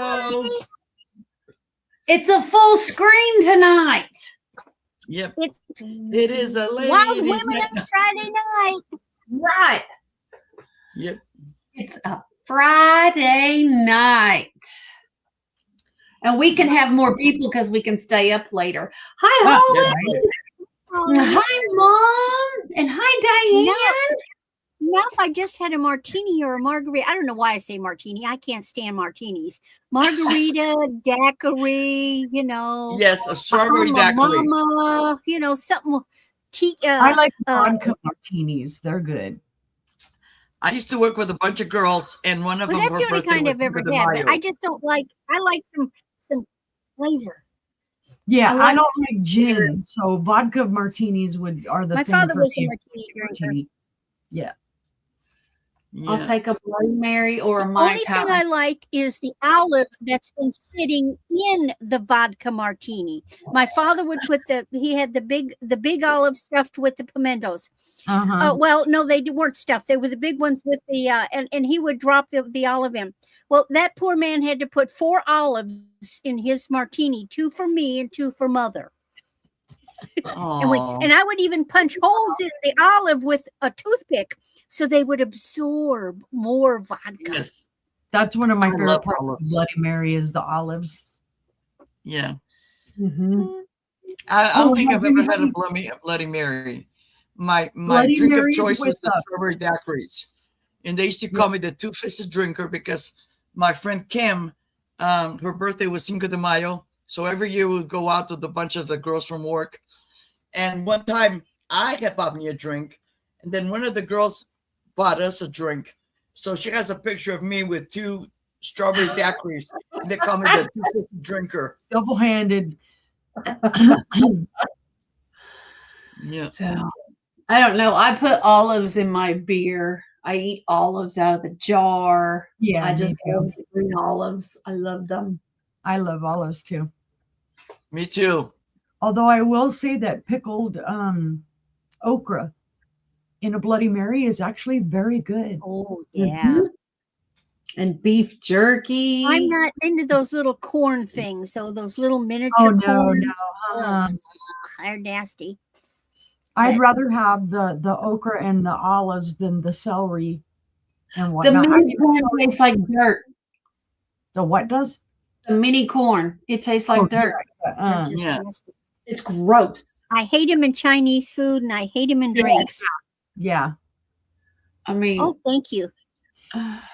Hello. It's a full screen tonight. Yep. It is a ladies' Wild Women night. on Friday night. Right. Yep. It's a Friday night. And we can have more people because we can stay up later. Hi, Holly. Hi, Mom. And hi, Diane. Now, if I just had a martini or a margarita, I don't know why I say martini. I can't stand martinis. Margarita, daiquiri, Yes, a strawberry daiquiri. Mama, something. I like vodka martinis. They're good. I used to work with a bunch of girls, and one of them, That's her the only birthday kind was I've ever Cinco de had. Mayo. But I just don't like. I like some flavor. Yeah, I don't like gin, so vodka martinis are the My thing father for was a me. martini drinker. Yeah. I'll take a Bloody Mary or a The Mai only Tai. thing I like is the olive that's been sitting in the vodka martini. My father would put he had the big olive stuffed with the pimentos. Well, no, they weren't stuffed. They were the big ones with the and he would drop the olive in. Well, that poor man had to put 4 olives in his martini, 2 for me and 2 for Mother. and I would even punch holes in the olive with a toothpick so they would absorb more vodka. Yes. That's one of my favorite parts of Bloody Mary is the olives. Yeah. Mm-hmm. I don't think I've ever had a Bloody Mary. My drink of choice was the strawberry daiquiris. And they used to call me the two-fisted drinker because my friend Kim, her birthday was Cinco de Mayo. So every year we would go out with a bunch of the girls from work. And one time I had bought me a drink. And then one of the girls bought us a drink. So she has a picture of me with 2 strawberry daiquiris. And they call me the two-fisted drinker. Double-handed. Yeah. So, I don't know. I put olives in my beer. I eat olives out of the jar. Yeah, I just love the green olives. I love them. I love olives too. Me too. Although I will say that pickled okra in a Bloody Mary is actually very good. Oh, yeah. And beef jerky. I'm not into those little corn things, so those little miniature corns. No. They're nasty. I'd rather have the okra and the olives than the celery and The whatnot. mini corn tastes like dirt. The what does? The mini corn. It tastes like dirt. Yeah. It's gross. I hate them in Chinese food and I hate them in drinks. Yeah. I mean, oh, thank you.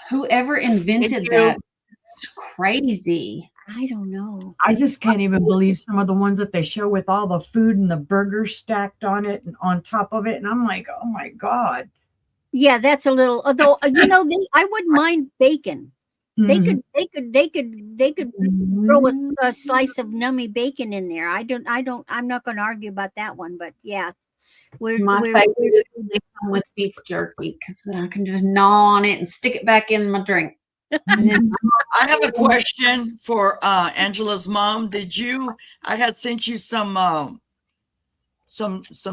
Whoever invented that is crazy. I don't know. I just can't even believe some of the ones that they show with all the food and the burgers stacked on it and on top of it. And I'm like, oh my God. Yeah, that's a little, although, I wouldn't mind bacon. They could throw a slice of nummy bacon in there. I'm not going to argue about that one, but yeah. My favorite is with beef jerky because then I can just gnaw on it and stick it back in my drink. I have a question for Angela's mom. I had sent you some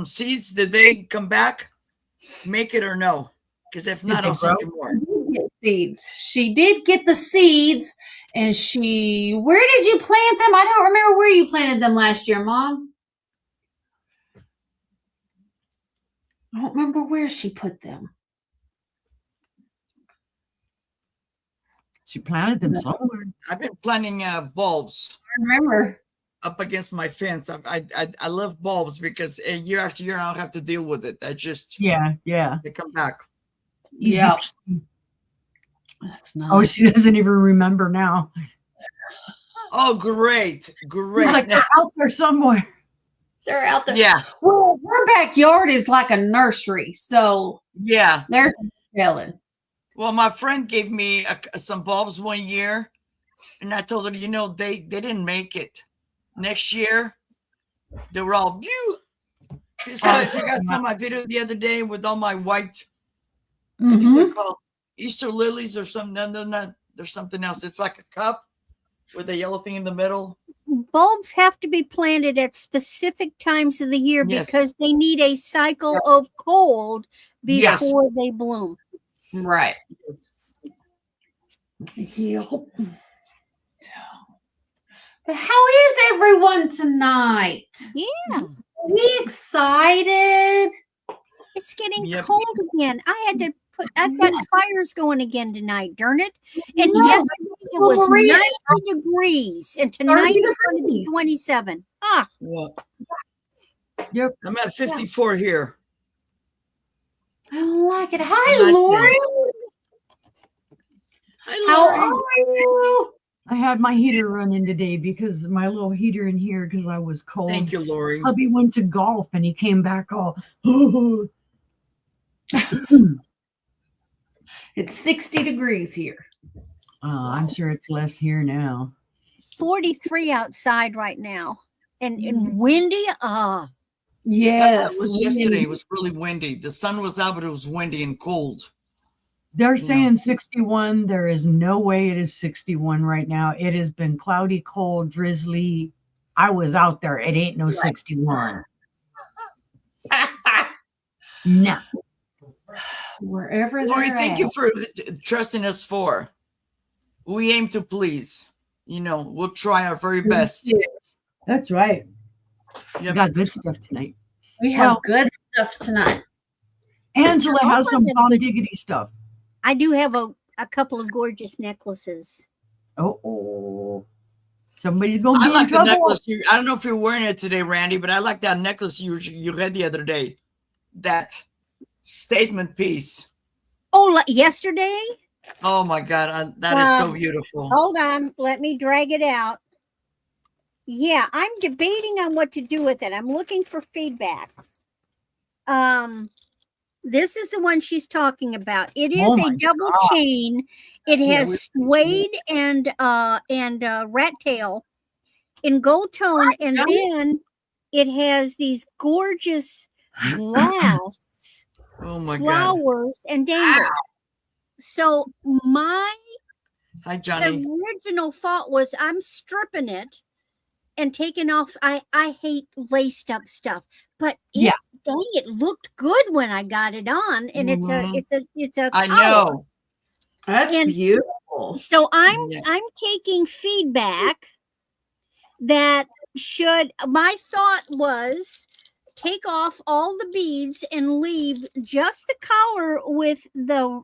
seeds. Did they come back? Make it or no? Because if not, I'll send you more. Seeds. She did get the seeds, and where did you plant them? I don't remember where you planted them last year, Mom. I don't remember where she put them. She planted them somewhere. I've been planting bulbs. I remember. Up against my fence. I love bulbs because year after year I don't have to deal with it. I just they come back. Yeah. That's nice. Oh, she doesn't even remember now. Oh, great. Like they're out there somewhere. They're out there. Yeah. Well, her backyard is like a nursery, so yeah, they're selling. Well, my friend gave me some bulbs one year, and I told her, they didn't make it. Next year, they were all just like I got some my video the other day with all my white. I think they're called Easter lilies or something. No, they're not. There's something else. It's like a cup with a yellow thing in the middle. Bulbs have to be planted at specific times of the year because they need a cycle of cold before they bloom. Right. Yep. How is everyone tonight? Yeah. Are we excited? It's getting cold again. I've got fires going again tonight, darn it. And yesterday it was 90 degrees, and tonight it's going to be 27. Ah. Well, Yep. I'm at 54 here. I like it. Hi, Lori. Hi, Lori. How are you? I had my heater running today because my little heater in here because I was cold. Thank you, Lori. Hubby went to golf and he came back all. It's 60 degrees here. I'm sure it's less here now. 43 outside right now, and windy. Yes, it was yesterday. It was really windy. The sun was out, but it was windy and cold. They're saying 61. There is no way it is 61 right now. It has been cloudy, cold, drizzly. I was out there. It ain't no 61. No. Wherever they're Lori, thank at. you for trusting us for. We aim to please. We'll try our very best. That's right. Yep. We got good stuff tonight. We have good stuff tonight. Angela has some bomb diggity stuff. I do have a couple of gorgeous necklaces. Oh. Somebody's going to be I like in trouble. the necklace. I don't know if you're wearing it today, Randy, but I like that necklace you had the other day. That statement piece. Oh, yesterday? Oh, my God. That is so beautiful. Hold on. Let me drag it out. Yeah, I'm debating on what to do with it. I'm looking for feedback. This is the one she's talking about. It is a double chain. It has suede and rat tail in gold tone, and then it has these gorgeous glass flowers and dangles. So my original thought was I'm stripping it and taking off. I hate laced up stuff, but dang, it looked good when I got it on, and it's a I collar. know. That's beautiful. So I'm taking feedback that my thought was take off all the beads and leave just the collar with the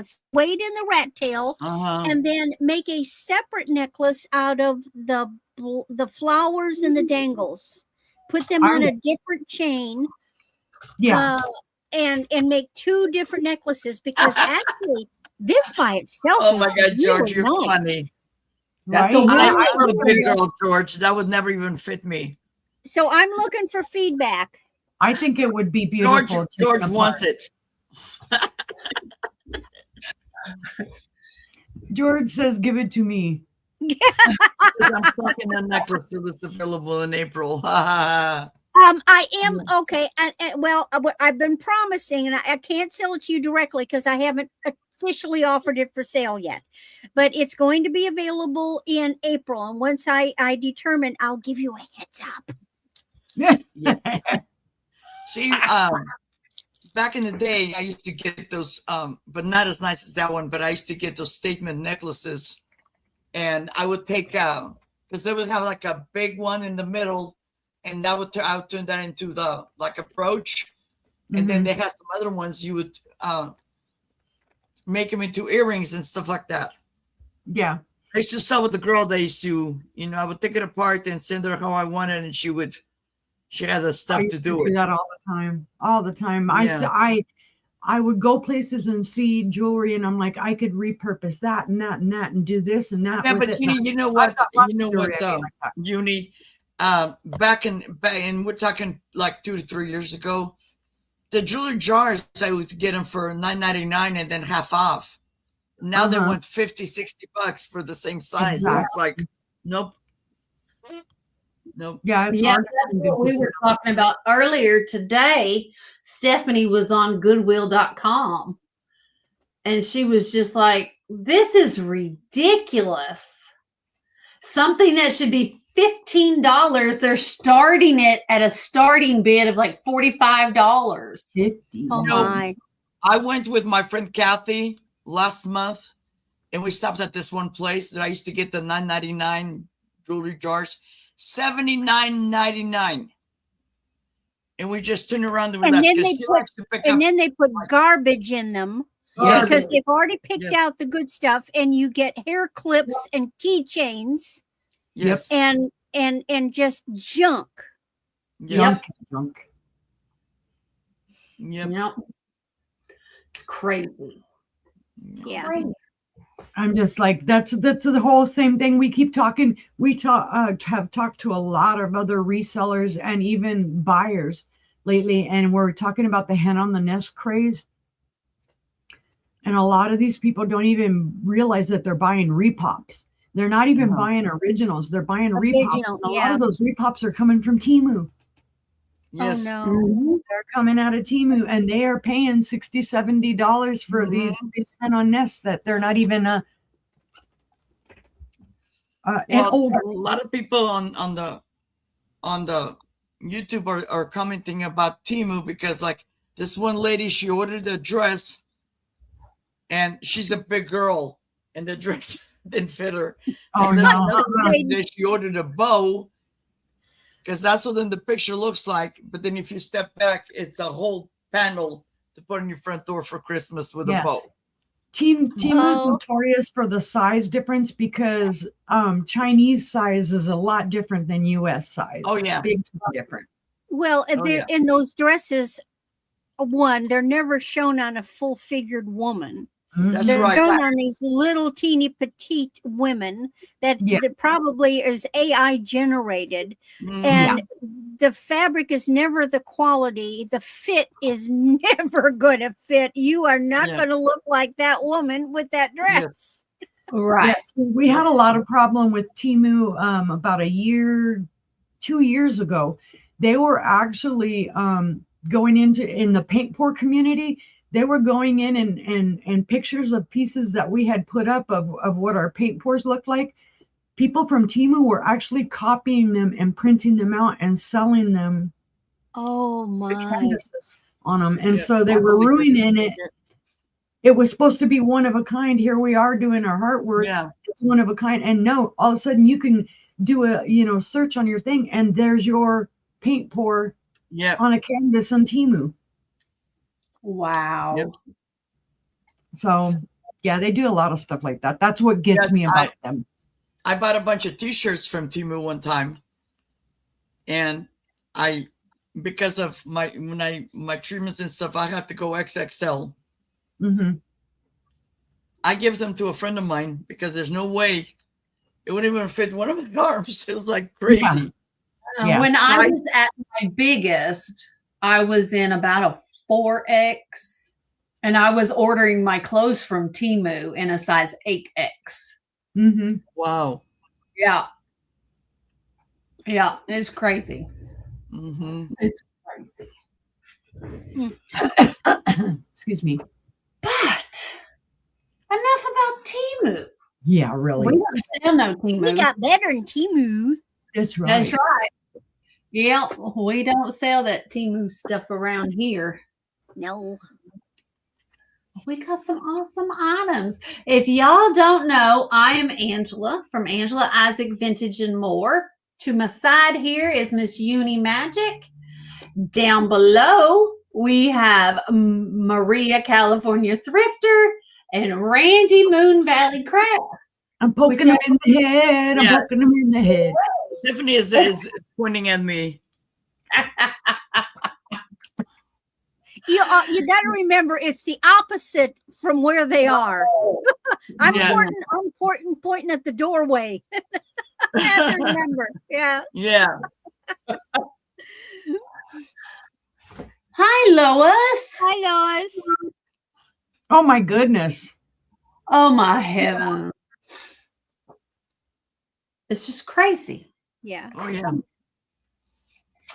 suede and the rat tail, and then make a separate necklace out of the flowers and the dangles. Put them on a different chain. Yeah. And make two different necklaces, because actually this by itself. Oh my God, George, you're nice. funny. That's I'm a big girl, George. That would never even fit me. So I'm looking for feedback. I think it would be beautiful. George wants it. George says, "Give it to me." I'm fucking a necklace that was available in April. I am okay. Well, I've been promising, and I can't sell it to you directly because I haven't officially offered it for sale yet. But it's going to be available in April, and once I determine, I'll give you a heads up. Yes. See, back in the day, I used to get those, but not as nice as that one. But I used to get those statement necklaces, and I would take because they would have like a big one in the middle. And I would turn that into like a brooch, and then they have some other ones you would make them into earrings and stuff like that. Yeah, I used to sell with the girl. They used to, I would take it apart and send her how I wanted, and she had the stuff to do it. That all the time. Yeah. I would go places and see jewelry, and I'm like, I could repurpose that and that and that, and do this and that. Yeah, with but it. you know what, Uni. Back in we're talking like 2 to 3 years ago, the jewelry jars I was getting for $9.99 and then half off. Now they want $50-$60 for the same size. Exactly. It's like nope. Yeah, that's what we were talking about earlier today. Stephanie was on Goodwill.com, and she was just like, "This is ridiculous. Something that should be $15, they're starting it at a starting bid of like $45. Oh my. I went with my friend Kathy last month, and we stopped at this one place that I used to get the $9.99 jewelry jars, $79.99. And we just turn around and we left because she likes to pick up. And then they put garbage in them because they've already picked out the good stuff, and you get hair clips and keychains. Yes. And just junk. Yes. Junk. Yep. It's crazy. Yeah. Crazy. I'm just like, that's the whole same thing. We keep talking. We have talked to a lot of other resellers and even buyers lately, and we're talking about the hen on the nest craze. And a lot of these people don't even realize that they're buying repops. They're not even buying originals. They're buying repops. And a lot of those repops are coming from Temu. Yes. Oh, no. They're coming out of Temu, and they are paying $60, $70 for these hen on nests that they're not even and older. A lot of people on the YouTube are commenting about Temu because, like, this one lady, she ordered a dress, and she's a big girl, and the dress didn't fit her. Oh, and no. she ordered a bow, because that's what then the picture looks like. But then if you step back, it's a whole panel to put on your front door for Christmas with a bow. Temu is notorious for the size difference because Chinese size is a lot different than US size. Oh, yeah. Big different. Well, in those dresses, they're never shown on a full-figured woman. That's They're right. shown on these little teeny petite women that probably is AI generated. And the fabric is never the quality. The fit is never going to fit. You are not going to look like that woman with that dress. Right. Yes. We had a lot of problem with Temu about 2 years ago. They were actually going in the paint pour community. They were going in and pictures of pieces that we had put up of what our paint pours looked like. People from Temu were actually copying them and printing them out and selling them. Oh my! On them, and so they were ruining it. It was supposed to be one of a kind. Here we are doing our artwork. Yeah, it's one of a kind. And no, all of a sudden you can do a search on your thing, and there's your paint pour. On a canvas on Temu. Wow. Yep. So, they do a lot of stuff like that. That's what gets me about them. I bought a bunch of T-shirts from Temu one time, and because of my treatments and stuff, I have to go XXL. I give them to a friend of mine because there's no way it wouldn't even fit one of my arms. It was like crazy. When I was at my biggest, I was in about a 4X, and I was ordering my clothes from Temu in a size 8X. Wow. Yeah, it's crazy. It's crazy. Excuse me. But enough about Temu. Yeah, really. We don't sell no Temu. We got better than Temu. That's right. That's right. Yeah, we don't sell that Temu stuff around here. No. We got some awesome items. If y'all don't know, I am Angela from Angela Isaac Vintage and More. To my side here is Miss Uni Magic. Down below, we have Maria California Thrifter and Randy Moon Valley Crafts. I'm poking them in the head. I'm poking them in the head. Stephanie is pointing at me. You got to remember, it's the opposite from where they are. I'm pointing at the doorway. I have to remember. Yeah. Hi, Lois. Hi, Lois. Oh, my goodness. Oh, my heavens. It's just crazy. Yeah. Oh, yeah.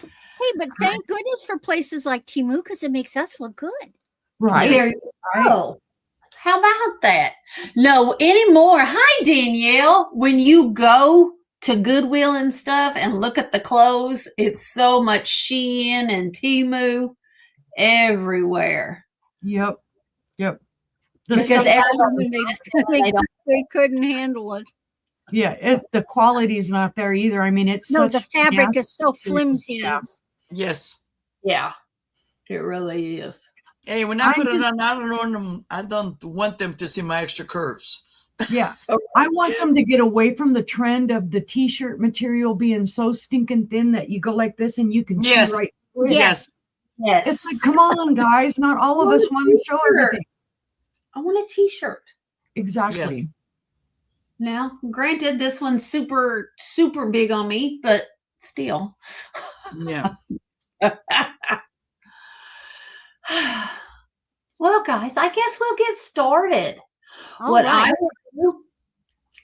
Hey, but thank goodness for places like Temu because it makes us look good. Right. There you go. How about that? No, anymore. Hi, Danielle. When you go to Goodwill and stuff and look at the clothes, it's so much Shein and Temu everywhere. Yep. Because they couldn't handle it. Yeah, the quality is not there either. I mean, it's the fabric is so flimsy. Yeah. Yes. Yeah, it really is. Hey, when I put it on, I don't want them to see my extra curves. Yeah. I want them to get away from the trend of the t-shirt material being so stinking thin that you go like this and you can see right through it. Yes. Yes. It's like, come on, guys. Not all of us want to show everything. I want a t-shirt. Exactly. Yes. Now, granted, this one's super, super big on me, but still. Yeah. Well, guys, I guess we'll get started. All what right. I will do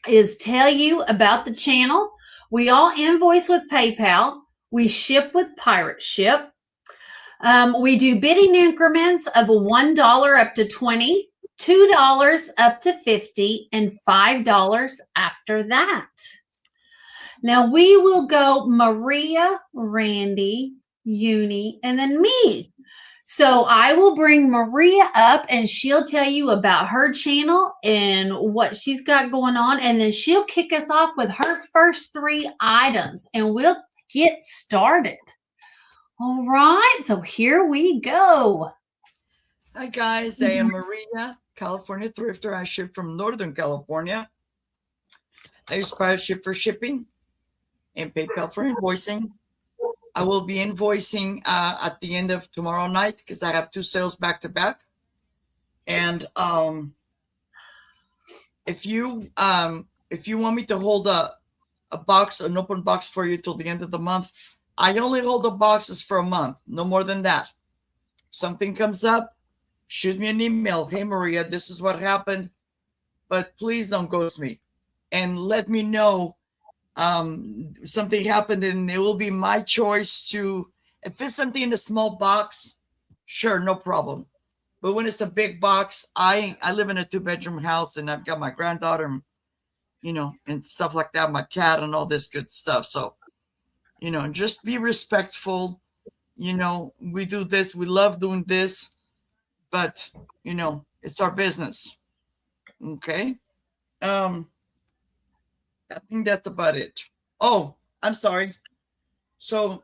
is tell you about the channel. We all invoice with PayPal. We ship with Pirate Ship. We do bidding increments of $1 up to $20, $2 up to $50, and $5 after that. Now we will go Maria, Randy, Uni, and then me. So I will bring Maria up and she'll tell you about her channel and what she's got going on. And then she'll kick us off with her first 3 items and we'll get started. All right. So here we go. Hi, guys. I am Maria, California thrifter. I ship from Northern California. I use Pirate Ship for shipping and PayPal for invoicing. I will be invoicing at the end of tomorrow night because I have 2 sales back to back. And if you want me to hold a box, an open box for you till the end of the month, I only hold the boxes for a month, no more than that. If something comes up, shoot me an email. Hey, Maria, this is what happened, but please don't ghost me and let me know something happened, and it will be my choice to, if it's something in a small box, sure, no problem. But when it's a big box, I live in a 2-bedroom house and I've got my granddaughter, and stuff like that, my cat and all this good stuff. So, just be respectful. We do this, we love doing this, but it's our business. Okay. I think that's about it. Oh, I'm sorry. So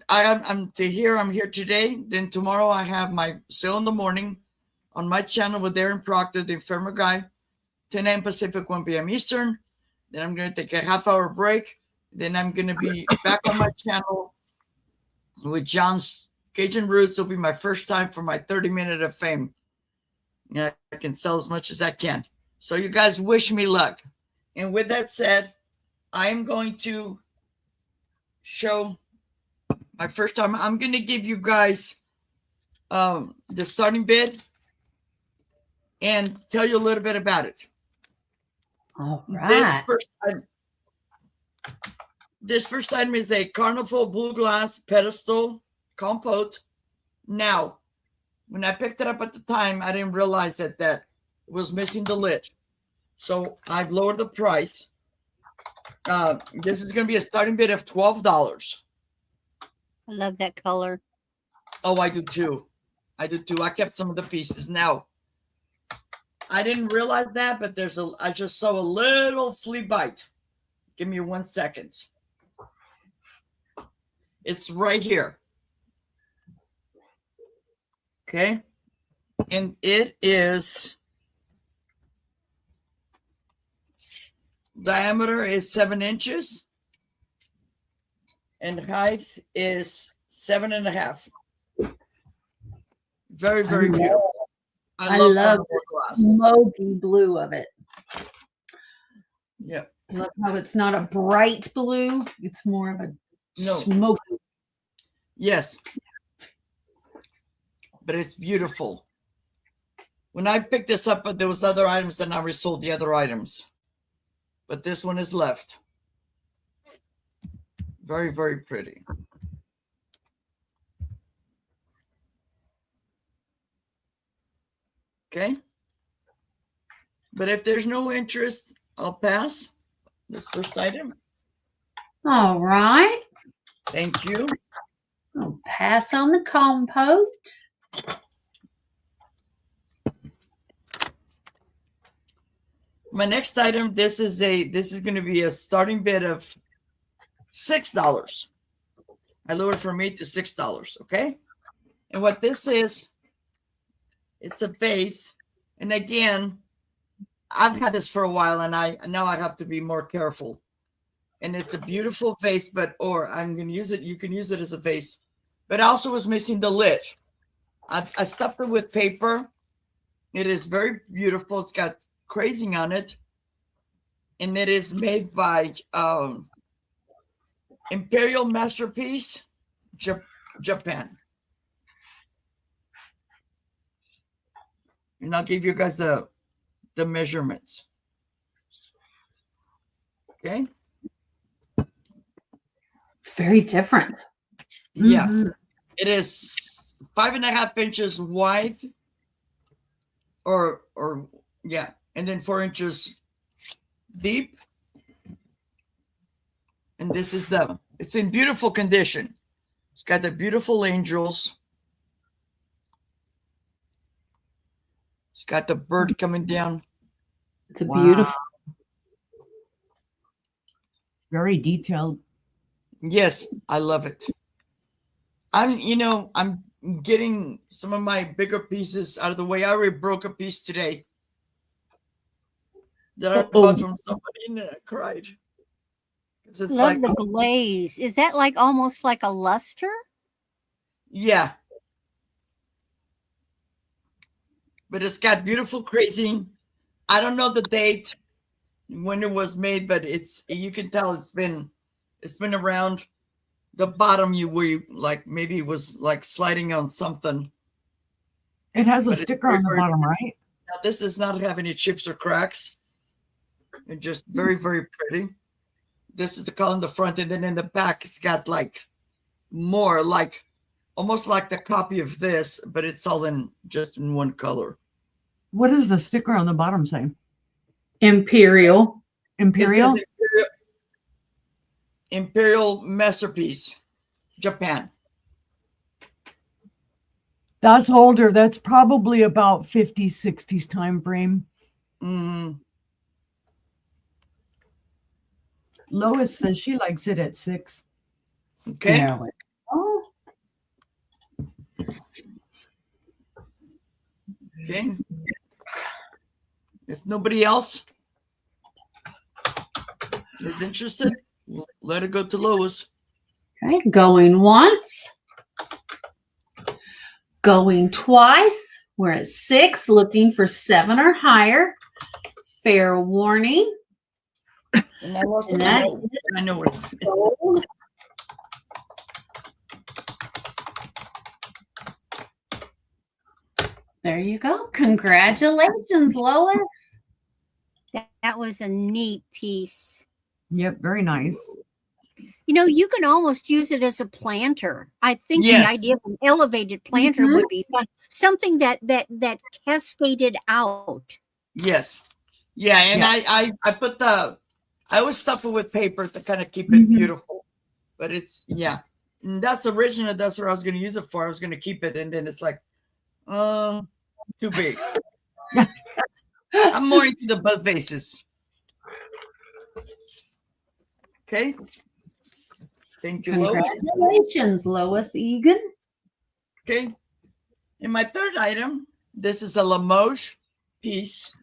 I'm here today. Then tomorrow I have my sale in the morning on my channel with Aaron Proctor, the Ephemeral Guy, 10 a.m. Pacific, 1 p.m. Eastern. Then I'm going to take a half-hour break. Then I'm going to be back on my channel with John's Cajun Roots. It'll be my first time for my 30-minute of fame. I can sell as much as I can. So you guys wish me luck. And with that said, I am going to show my first time. I'm going to give you guys the starting bid and tell you a little bit about it. All right. This first item is a Carnival Blue Glass Pedestal Compote. Now, when I picked it up at the time, I didn't realize that it was missing the lid. So I've lowered the price. This is going to be a starting bid of $12. I love that color. Oh, I do too. I kept some of the pieces. Now, I didn't realize that, but I just saw a little flea bite. Give me 1 second. It's right here. Okay. And it is, diameter is 7 inches and height is 7.5. Very, very beautiful. I love the smoky blue of it. Yeah. Look how it's not a bright blue. It's more of a smoky. Yes. But it's beautiful. When I picked this up, there was other items and I resold the other items. But this one is left. Very, very pretty. Okay. But if there's no interest, I'll pass this first item. All right. Thank you. I'll pass on the compote. My next item, this is going to be a starting bid of $6. I lowered from $8 to $6. Okay. And what this is, it's a vase. And again, I've had this for a while, and now I have to be more careful. And it's a beautiful vase, or I'm going to use it. You can use it as a vase, but I also was missing the lid. I stuffed it with paper. It is very beautiful. It's got crazing on it, and it is made by Imperial Masterpiece, Japan. And I'll give you guys the measurements. Okay. It's very different. Yeah. Mm-hmm. It is 5.5 inches wide, or yeah, and then 4 inches deep. And this is it's in beautiful condition. It's got the beautiful angels. It's got the bird coming down. It's a beautiful. Very detailed. Yes, I love it. I'm getting some of my bigger pieces out of the way. I already broke a piece today that I bought from somebody, and I cried. Love the glaze. Is that like almost like a luster? Yeah. But it's got beautiful crazing. I don't know the date when it was made, but you can tell it's been around. The bottom maybe it was like sliding on something. It has a sticker on the bottom, right? Now this does not have any chips or cracks. It's just very, very pretty. This is the color in the front, and then in the back it's got more almost like the copy of this, but it's all just in one color. What does the sticker on the bottom say? Imperial. Imperial? Imperial Masterpiece, Japan. That's older. That's probably about 50s, 60s time frame. Mm-hmm. Lois says she likes it at 6. Okay. Yeah. Okay. If nobody else is interested, let it go to Lois. Okay, going once, going twice. We're at 6, looking for 7 or higher. Fair warning. And I know what it's sold. There you go. Congratulations, Lois. That was a neat piece. Yep, very nice. You can almost use it as a planter. I think the idea of an elevated planter would be fun. Something that cascaded out. Yes. Yeah, and I put I always stuff it with paper to kind of keep it beautiful. But it's And that's original. That's what I was going to use it for. I was going to keep it, and then it's like, too big. I'm more into the bud vases. Okay. Thank you, Lois. Congratulations, Lois Egan. Okay. And my third item, this is a Limoges piece.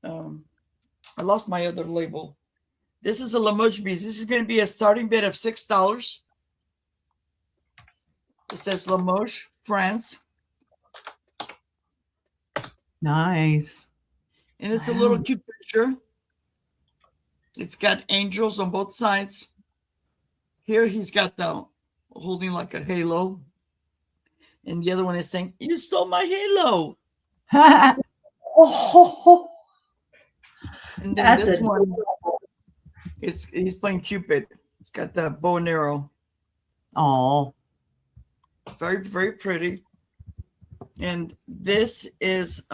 I lost my other label. This is a Limoges piece. This is going to be a starting bid of $6. It says Limoges, France. Nice. And it's a little cute picture. It's got angels on both sides. Here he's got holding like a halo. And the other one is saying, "You stole my halo." Oh. And then this one, he's playing Cupid. It's got the bow and arrow. Oh. Very, very pretty. And this is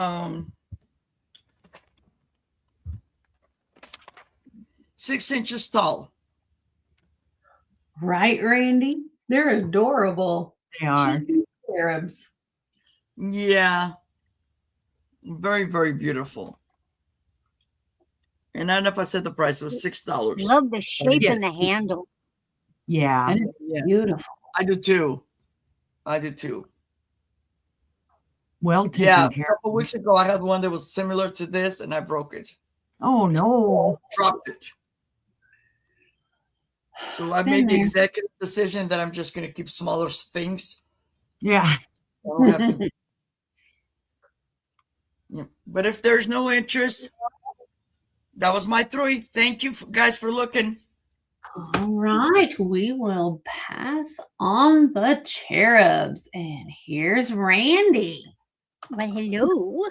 6 inches tall. Right, Randy? They're adorable. They are. Arabs. Yeah. Very, very beautiful. And I don't know if I said the price. It was $6. Love the shape Yes. and the handle. Yeah. And it's beautiful. I do too. I did too. Well taken Yeah, a care couple of. weeks ago, I had one that was similar to this, and I broke it. Oh no. Dropped it. So I made the executive decision that I'm just going to keep smaller things. Yeah. I don't have to. Yeah. But if there's no interest, that was my 3. Thank you guys for looking. All right, we will pass on the cherubs. And here's Randy. Well, hello.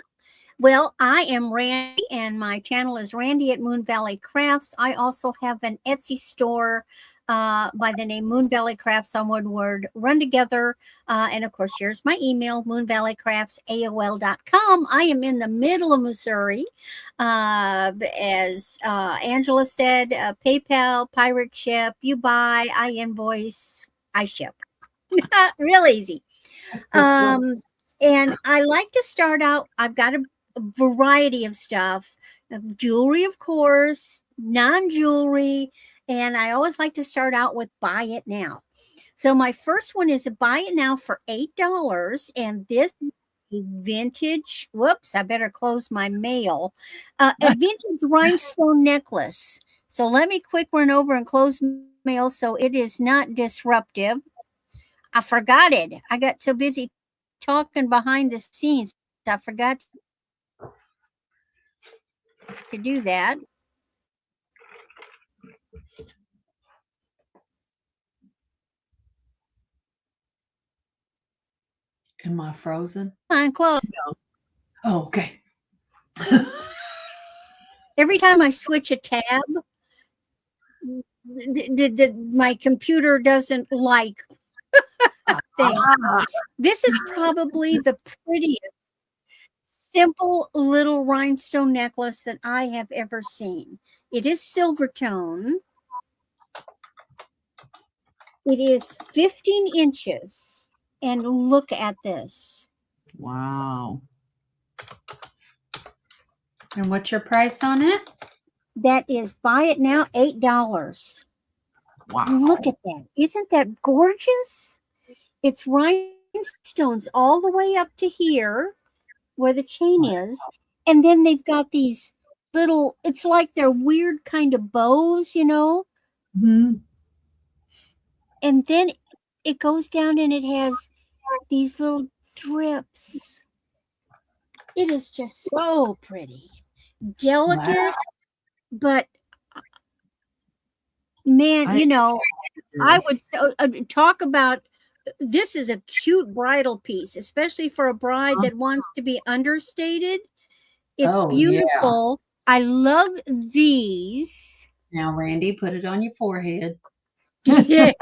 Well, I am Randy, and my channel is Randy at Moon Valley Crafts. I also have an Etsy store by the name Moon Valley Crafts on one word, run together. And of course, here's my email, moonvalleycrafts@aol.com. I am in the middle of Missouri. As Angela said, PayPal, pirate ship, you buy, I invoice, I ship. Real easy. And I like to start out, I've got a variety of stuff, jewelry, of course, non-jewelry, and I always like to start out with buy it now. So my first one is a buy it now for $8, and this is a vintage, whoops, I better close my mail, a vintage rhinestone necklace. So let me quick run over and close mail so it is not disruptive. I forgot it. I got so busy talking behind the scenes, I forgot to do that. Am I frozen? Fine, close. No. Oh, okay. Every time I switch a tab, my computer doesn't like things. This is probably the prettiest, simple little rhinestone necklace that I have ever seen. It is silver tone. It is 15 inches. And look at this. Wow. And what's your price on it? That is, buy it now, $8. Wow. Look at that. Isn't that gorgeous? It's rhinestones all the way up to here where the chain is. And then they've got these little, it's like they're weird kind of bows, you know? Mm-hmm. And then it goes down and it has these little drips. It is just so pretty. Delicate, wow. But man, you know, I would talk about, this is a cute bridal piece, especially for a bride that wants to be understated. It's beautiful. Yeah. I love these. Now, Randy, put it on your forehead. Yeah.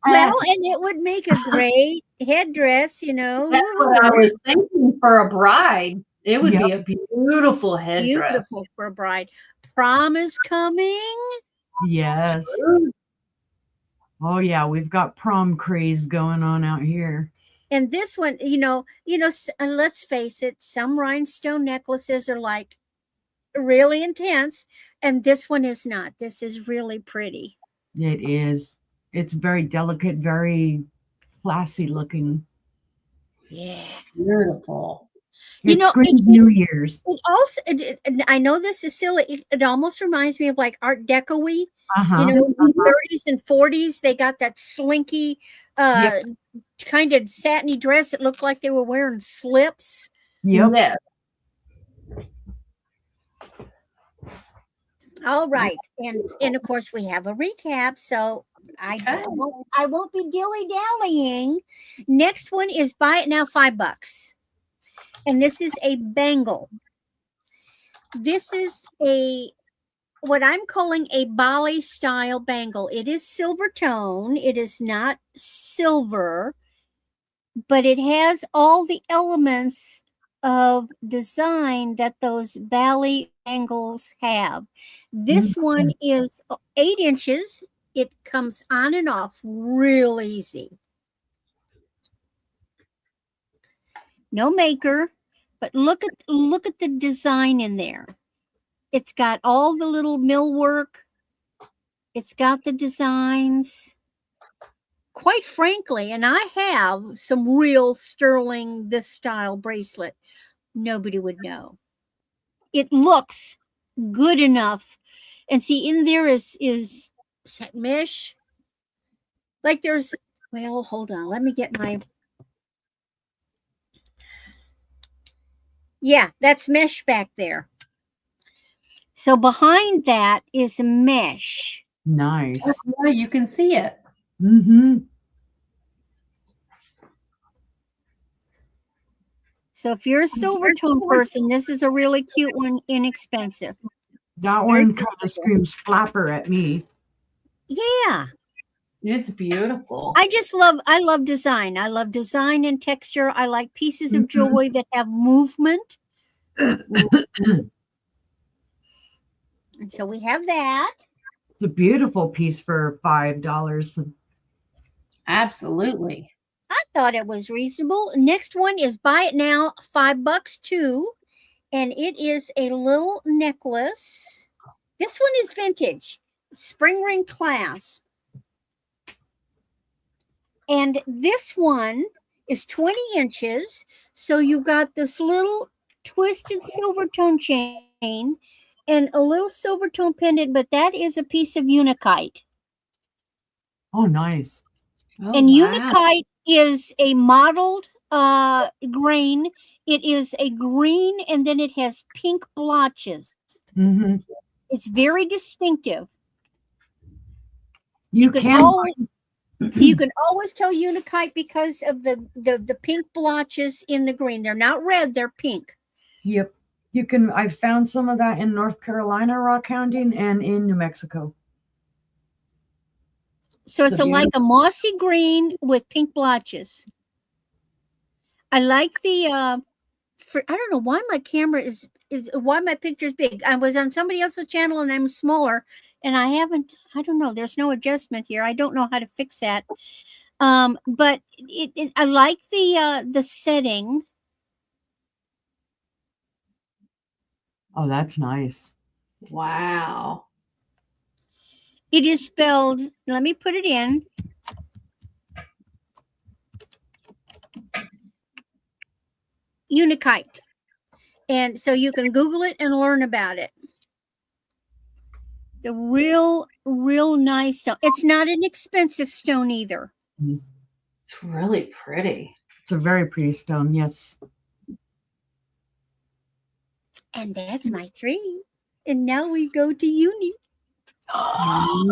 Well, and it would make a great headdress, you know. That's what I was thinking for a bride. It would be a beautiful headdress. Beautiful for a bride. Prom is coming. Yes. Oh yeah, we've got prom craze going on out here. And this one, you know, let's face it, some rhinestone necklaces are like really intense, and this one is not. This is really pretty. It is. It's very delicate, very classy looking. Yeah. Beautiful. It screams New Year's. It also, I know this is silly. It almost reminds me of like Art Deco-y. You know, in the 30s and 40s, they got that slinky kind of satiny dress that looked like they were wearing slips. Yep. All right. And of course we have a recap. So I won't be dilly-dallying. Next one is buy it now, $5. And this is a bangle. This is what I'm calling a Bali style bangle. It is silver tone. It is not silver, but it has all the elements of design that those Bali bangles have. This one is 8 inches. It comes on and off real easy. No maker, but look at the design in there. It's got all the little millwork. It's got the designs. Quite frankly, and I have some real sterling this style bracelet, nobody would know. It looks good enough. And see, in there is that mesh? Like there's, well, hold on. Let me get my, yeah, that's mesh back there. So behind that is a mesh. Nice. Oh, you can see it. Mm-hmm. So if you're a silver tone person, this is a really cute one, inexpensive. That one kind of screams flapper at me. Yeah. It's beautiful. I love design. I love design and texture. I like pieces of jewelry that have movement. And so we have that. It's a beautiful piece for $5. Absolutely. I thought it was reasonable. Next one is buy it now, $5 too. And it is a little necklace. This one is vintage. Spring ring clasp. And this one is 20 inches. So you've got this little twisted silver tone chain and a little silver tone pendant, but that is a piece of unakite. Oh, nice. Oh, And wow. unakite is a mottled grain. It is a green, and then it has pink blotches. Mm-hmm. It's very distinctive. You can always tell unakite because of the pink blotches in the green. They're not red, they're pink. Yep. You can. I found some of that in North Carolina rock hounding and in New Mexico. So it's like a mossy green with pink blotches. I like the I don't know why my camera is why my picture is big. I was on somebody else's channel and I'm smaller, and I don't know, there's no adjustment here. I don't know how to fix that. But I like the setting. Oh, that's nice. Wow. It is spelled, let me put it in. Unakite. And so you can Google it and learn about it. It's a real nice stone. It's not an expensive stone either. It's really pretty. It's a very pretty stone, yes. And that's my 3. And now we go to Uni. All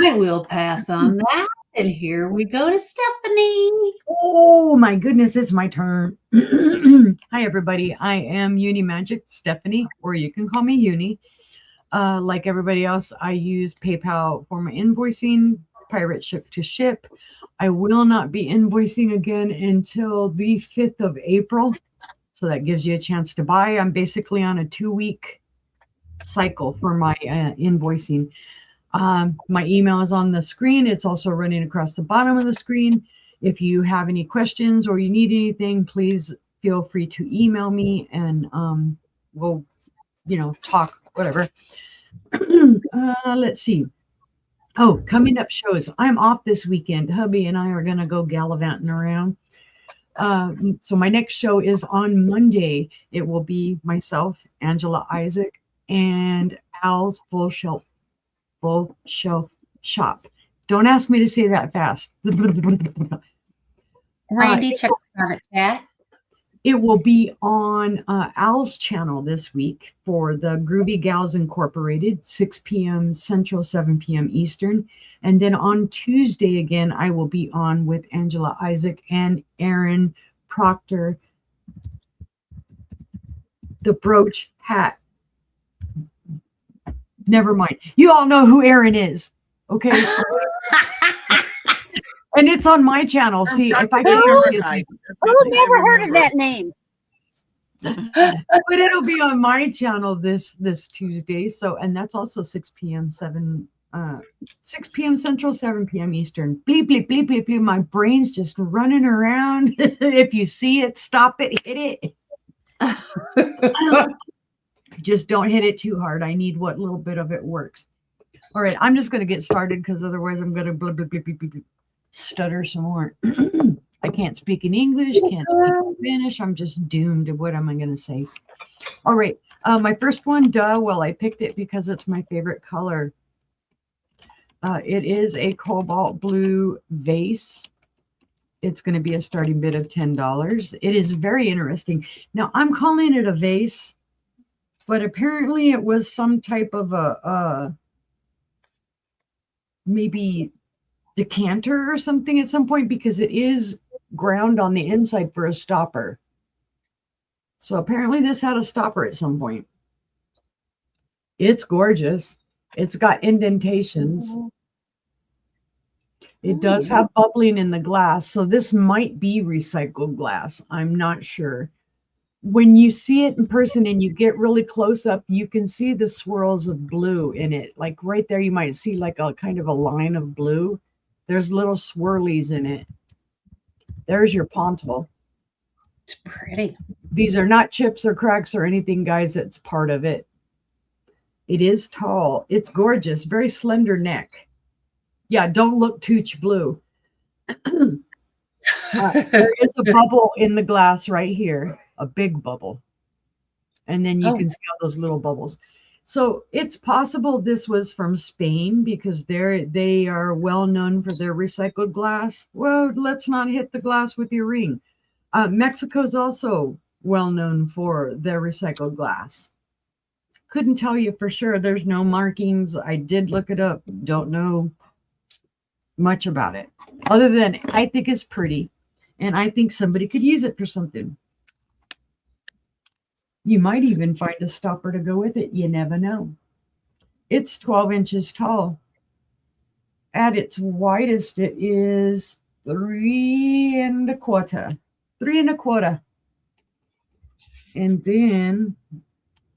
right, we'll pass on that. And here we go to Stephanie. Oh my goodness, it's my turn. Hi everybody, I am Uni Magic Stephanie, or you can call me Uni. Like everybody else, I use PayPal for my invoicing, pirate ship to ship. I will not be invoicing again until the 5th of April. So that gives you a chance to buy. I'm basically on a 2-week cycle for my invoicing. My email is on the screen. It's also running across the bottom of the screen. If you have any questions or you need anything, please feel free to email me and we'll, talk, whatever. Let's see. Oh, coming up shows. I'm off this weekend. Hubby and I are going to go gallivanting around. So my next show is on Monday. It will be myself, Angela Isaac, and Al's Full Shelf Shop. Don't ask me to say that fast. Randy, check the private chat. It will be on Al's channel this week for the Groovy Gals Incorporated, 6 p.m. Central, 7 p.m. Eastern. And then on Tuesday again, I will be on with Angela Isaac and Aaron Proctor, the brooch hat. Never mind. You all know who Aaron is. Okay. And it's on my channel. See, if I can never heard of that name. But it'll be on my channel this Tuesday. So, and that's also 6 p.m. 6 p.m. Central, 7 p.m. Eastern. Bleep, bleep, bleep, bleep, bleep. My brain's just running around. If you see it, stop it, hit it. Just don't hit it too hard. I need what little bit of it works. All right, I'm just going to get started because otherwise I'm going to stutter some more. I can't speak in English, can't speak in Spanish. I'm just doomed. What am I going to say? All right, my first one, well, I picked it because it's my favorite color. It is a cobalt blue vase. It's going to be a starting bid of $10. It is very interesting. Now, I'm calling it a vase, but apparently it was some type of a maybe decanter or something at some point, because it is ground on the inside for a stopper. So apparently this had a stopper at some point. It's gorgeous. It's got indentations. It does have bubbling in the glass. So this might be recycled glass. I'm not sure. When you see it in person and you get really close up, you can see the swirls of blue in it. Like right there, you might see like a kind of a line of blue. There's little swirlies in it. There's your pontal. It's pretty. These are not chips or cracks or anything, guys. It's part of it. It is tall. It's gorgeous. Very slender neck. Yeah, don't look tooch blue. There is a bubble in the glass right here. A big bubble. And then you can see all those little bubbles. So it's possible this was from Spain because they are well known for their recycled glass. Well, let's not hit the glass with your ring. Mexico's also well known for their recycled glass. Couldn't tell you for sure. There's no markings. I did look it up. Don't know much about it. Other than I think it's pretty. And I think somebody could use it for something. You might even find a stopper to go with it. You never know. It's 12 inches tall. At its widest, it is 3 1/4. 3 1/4. And then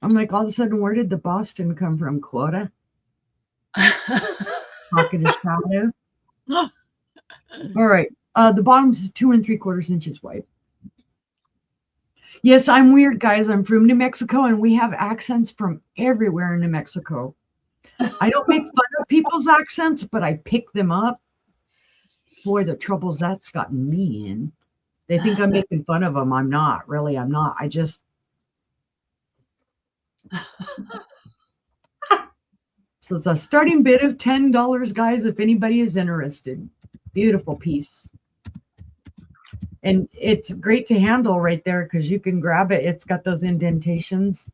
I'm like, all of a sudden, where did the Boston come from? Quarter? Pocket of shadow. All right. The bottom is 2 3/4 inches wide. Yes, I'm weird, guys. I'm from New Mexico, and we have accents from everywhere in New Mexico. I don't make fun of people's accents, but I pick them up. Boy, the troubles that's gotten me in. They think I'm making fun of them. I'm not. Really, I'm not. I just... So it's a starting bid of $10, guys, if anybody is interested. Beautiful piece. And it's great to handle right there because you can grab it. It's got those indentations.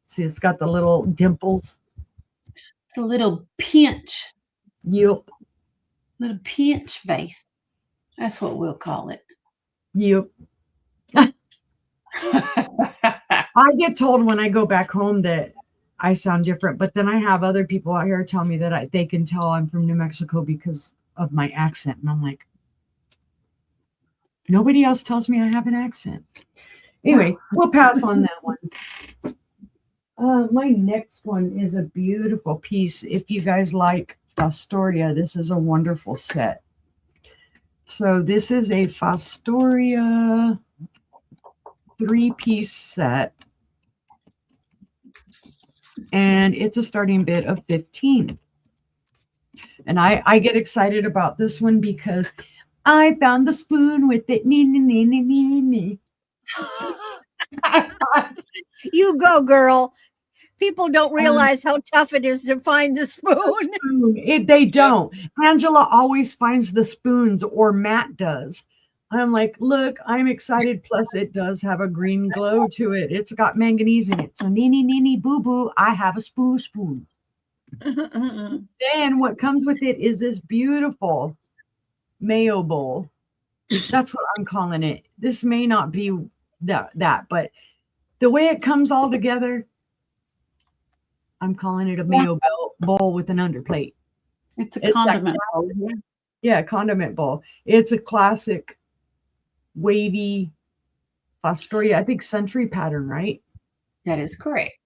See, it's got the little dimples. It's a little pinch. Yep. Little pinch vase. That's what we'll call it. Yep. I get told when I go back home that I sound different, but then I have other people out here tell me that they can tell I'm from New Mexico because of my accent. And I'm like, nobody else tells me I have an accent. Anyway, we'll pass on that one. My next one is a beautiful piece. If you guys like Fostoria, this is a wonderful set. So this is a Fostoria 3-piece set. And it's a starting bid of $15. And I get excited about this one because I found the spoon with it. You go, girl. People don't realize how tough it is to find the spoon. They don't. Angela always finds the spoons, or Matt does. I'm like, look, I'm excited. Plus, it does have a green glow to it. It's got manganese in it. So, nini, boo, boo, I have a spoon. Then what comes with it is this beautiful mayo bowl. That's what I'm calling it. This may not be that, but the way it comes all together, I'm calling it a mayo bowl with an underplate. It's a condiment bowl. Yeah, condiment bowl. It's a classic wavy Fostoria, I think century pattern, right? That is correct.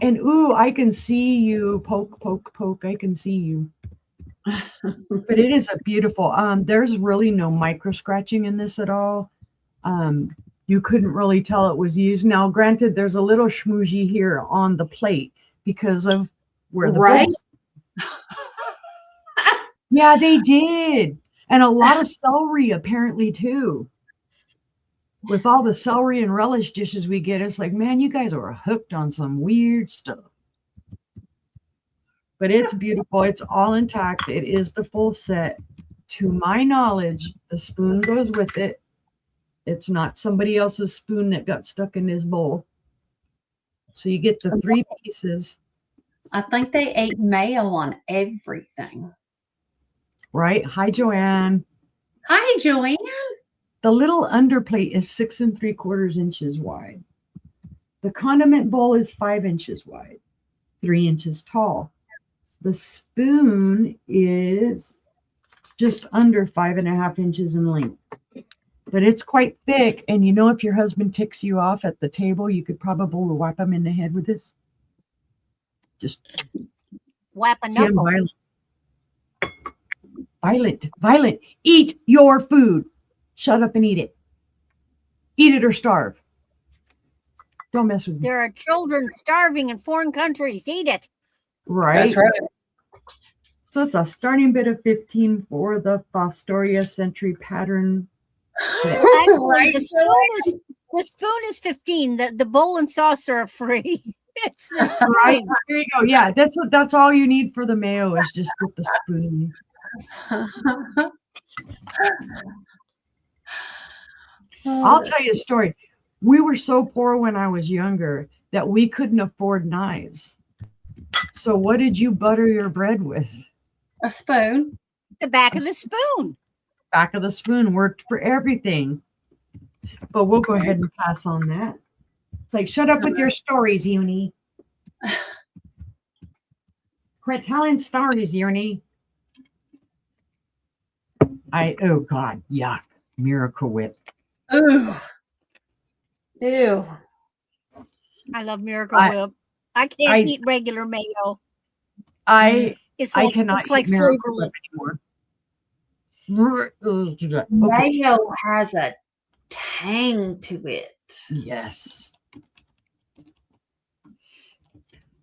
And ooh, I can see you. Poke, poke, poke. I can see you. But it is a beautiful. There's really no micro scratching in this at all. You couldn't really tell it was used. Now, granted, there's a little schmoozy here on the plate because of where the bowls. Yeah, they did. And a lot of celery apparently too. With all the celery and relish dishes we get, it's like, man, you guys are hooked on some weird stuff. But it's beautiful. It's all intact. It is the full set. To my knowledge, the spoon goes with it. It's not somebody else's spoon that got stuck in this bowl. So you get the 3 pieces. I think they ate mayo on everything. Right? Hi, Joanne. Hi, Joanne. The little underplate is 6 3/4 inches wide. The condiment bowl is 5 inches wide, 3 inches tall. The spoon is just under 5.5 inches in length, but it's quite thick. And if your husband ticks you off at the table, you could probably whack him in the head with this. Just whap a knuckle. Violent. Eat your food. Shut up and eat it. Eat it or starve. Don't mess with me. There are children starving in foreign countries. Eat it. Right. That's right. So it's a starting bid of 15 for the Fostoria Century pattern. Actually, the spoon is 15. The bowl and saucer are free. It's this right. There you go. Yeah, that's all you need for the mayo is just get the spoon. I'll tell you a story. We were so poor when I was younger that we couldn't afford knives. So what did you butter your bread with? A spoon. The back of the spoon. Back of the spoon worked for everything. But we'll go ahead and pass on that. It's like, shut up with your stories, Uni. Quit telling stories, Uni. Oh God, yuck. Miracle Whip. Ooh. Ew. I love Miracle Whip. I can't eat regular mayo. I cannot eat flavorless anymore. Mayo has a tang to it. Yes.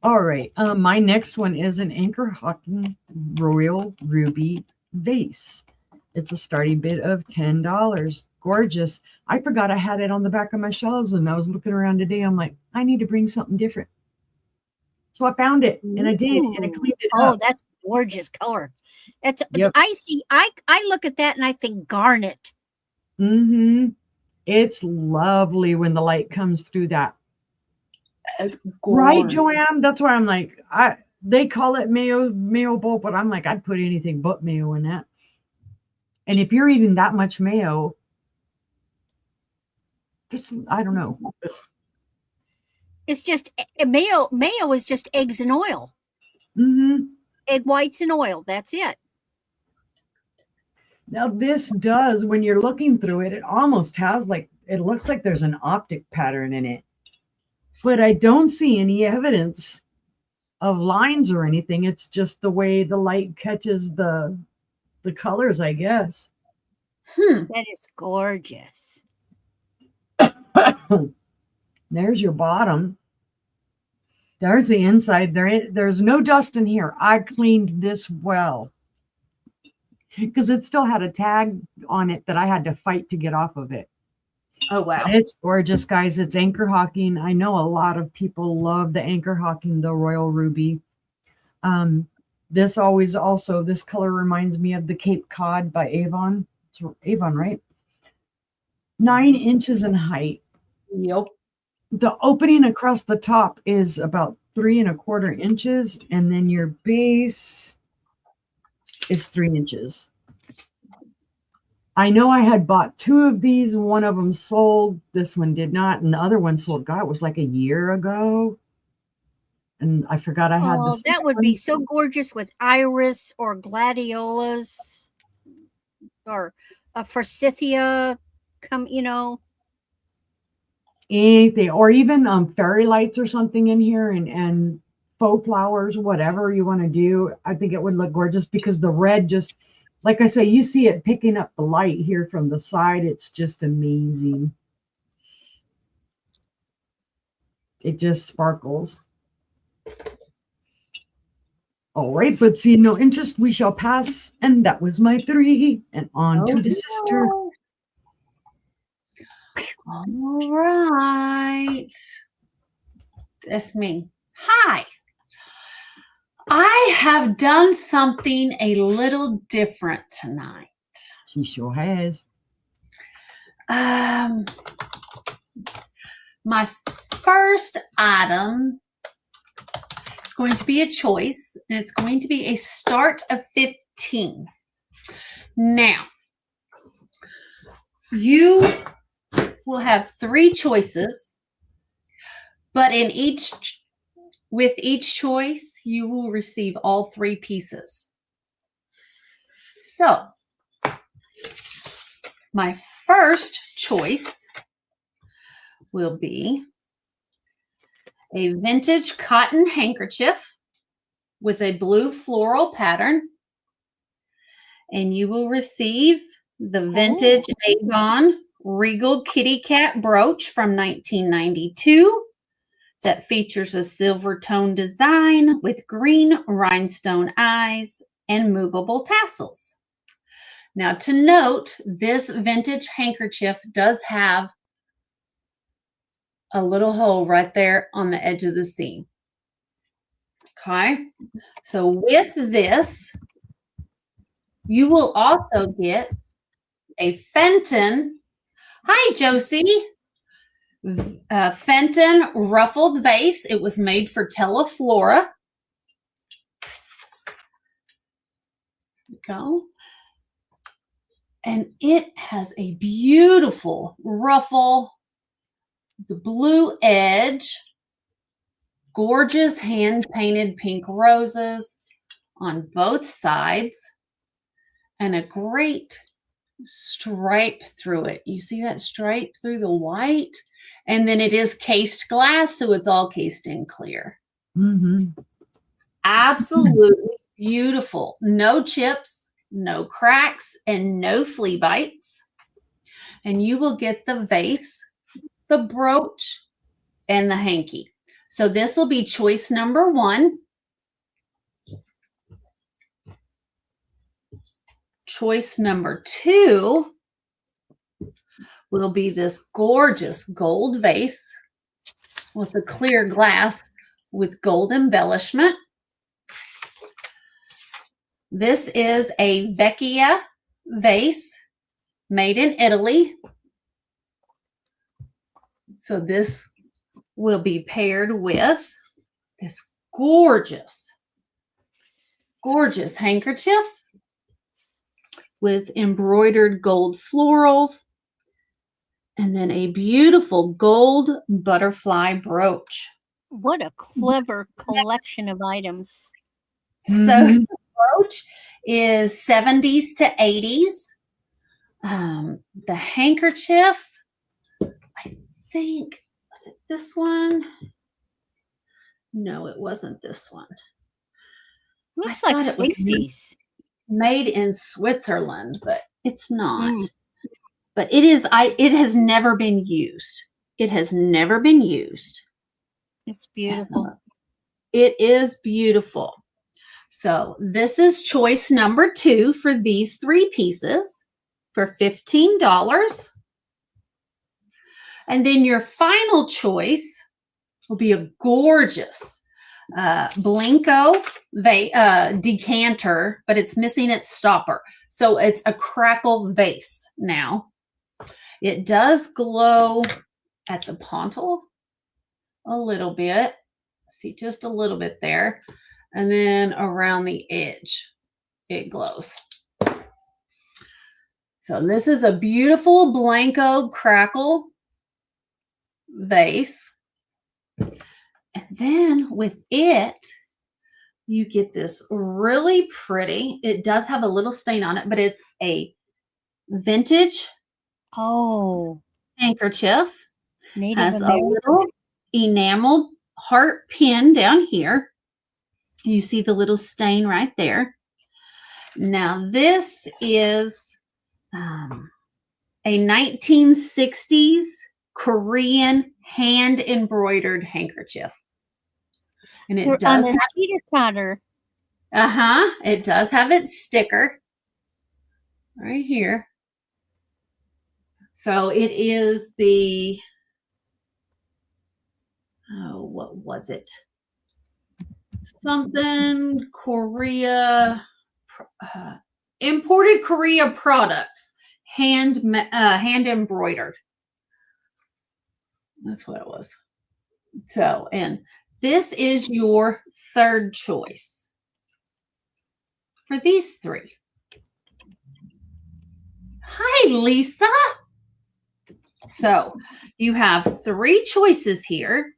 All right. My next one is an Anchor Hocking Royal Ruby vase. It's a starting bid of $10. Gorgeous. I forgot I had it on the back of my shelves, and I was looking around today. I'm like, I need to bring something different. So I found it, and I did, and I cleaned it up. Oh, that's a gorgeous color. That's icy. I look at that and I think garnet. Mm-hmm. It's lovely when the light comes through that. It's right, Joanne? That's why I'm like, they call it mayo bowl, but I'm like, I'd put anything but mayo in that. And if you're eating that much mayo, I don't know. It's just mayo. Mayo is just eggs and oil. Mm-hmm. Egg whites and oil. That's it. Now this does, when you're looking through it, it almost has it looks like there's an optic pattern in it. But I don't see any evidence of lines or anything. It's just the way the light catches the colors, I guess. That is gorgeous. There's your bottom. There's the inside. There's no dust in here. I cleaned this well because it still had a tag on it that I had to fight to get off of it. Oh, wow. And it's gorgeous, guys. It's Anchor Hocking. I know a lot of people love the Anchor Hocking, the Royal Ruby. This color reminds me of the Cape Cod by Avon. It's Avon, right? 9 inches in height. Yep. The opening across the top is about 3 1/4 inches, and then your base is 3 inches. I know I had bought 2 of these. One of them sold. This one did not, and the other one sold. God, it was like a year ago, and I forgot I had this. That would be so gorgeous with iris or gladiolas or a forsythia. Anything, or even fairy lights or something in here, and faux flowers, whatever you want to do. I think it would look gorgeous because the red just, like I say, you see it picking up the light here from the side. It's just amazing. It just sparkles. All right, but seeing no interest, we shall pass. And that was my 3. And on to the sister. All right. That's me. Hi. I have done something a little different tonight. She sure has. My first item is going to be a choice, and it's going to be a start of 15. Now, you will have 3 choices, but with each choice, you will receive all 3 pieces. So, my first choice will be a vintage cotton handkerchief with a blue floral pattern. And you will receive the vintage Avon Regal Kitty Cat brooch from 1992 that features a silver tone design with green rhinestone eyes and movable tassels. Now, to note, this vintage handkerchief does have a little hole right there on the edge of the seam. Okay, so with this, you will also get a Fenton. Hi, Josie. Fenton ruffled vase. It was made for Teleflora. Go. And it has a beautiful ruffle, the blue edge, gorgeous hand-painted pink roses on both sides, and a great stripe through it. You see that stripe through the white? And then it is cased glass, so it's all cased in clear. Absolutely beautiful. No chips, no cracks, and no flea bites. And you will get the vase, the brooch, and the hanky. So this will be choice number 1. Choice number 2 will be this gorgeous gold vase with a clear glass with gold embellishment. This is a Vecchia vase made in Italy. So this will be paired with this gorgeous handkerchief with embroidered gold florals, and then a beautiful gold butterfly brooch. What a clever collection of items. So the brooch is 70s to 80s. The handkerchief, I think, was it this one? No, it wasn't this one. Looks like 60s. Made in Switzerland, but it's not. But it is. It has never been used. It has never been used. It's beautiful. It is beautiful. So this is choice number 2 for these 3 pieces for $15. And then your final choice will be a gorgeous Blanco decanter, but it's missing its stopper. So it's a crackle vase now. It does glow at the pontil a little bit. See, just a little bit there. And then around the edge, it glows. So this is a beautiful Blanco crackle vase. And then with it, you get this really pretty, it does have a little stain on it, but it's a vintage handkerchief. Has a little enameled heart pin down here. You see the little stain right there. Now this is a 1960s Korean hand embroidered handkerchief. And it They're does on a teeter-totter. It does have its sticker right here. So it is the, what was it? Something Korea, imported Korea products, hand embroidered. That's what it was. So, and this is your third choice for these three. Hi, Lisa. So you have three choices here.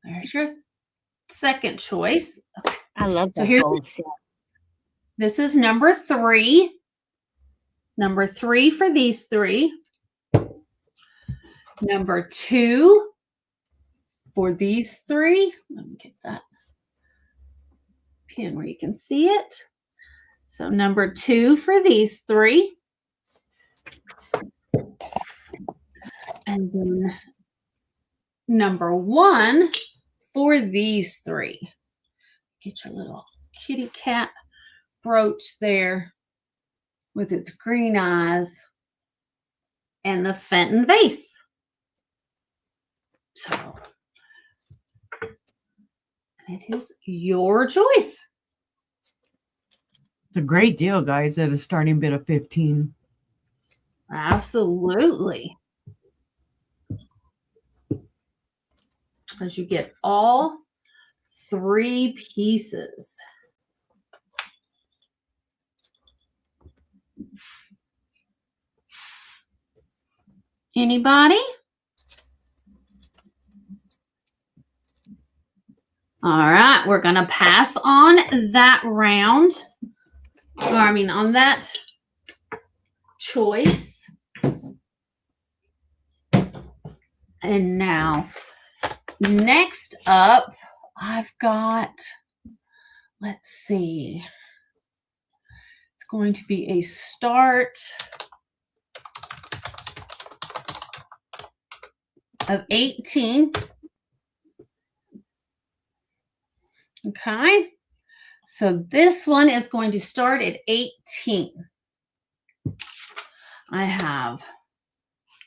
There's your second choice. I love that gold set. This is number 3. Number 3 for these three. Number 2 for these three. Let me get that pin where you can see it. So number 2 for these three. And then number 1 for these three. Get your little kitty cat brooch there with its green eyes and the Fenton vase. So it is your choice. It's a great deal, guys, at a starting bid of $15. Absolutely. Because you get all 3 pieces. Anybody? All right, we're going to pass on that round. Or I mean, on that choice. And now, next up, I've got, let's see, it's going to be a start of 18. Okay, so this one is going to start at 18. I have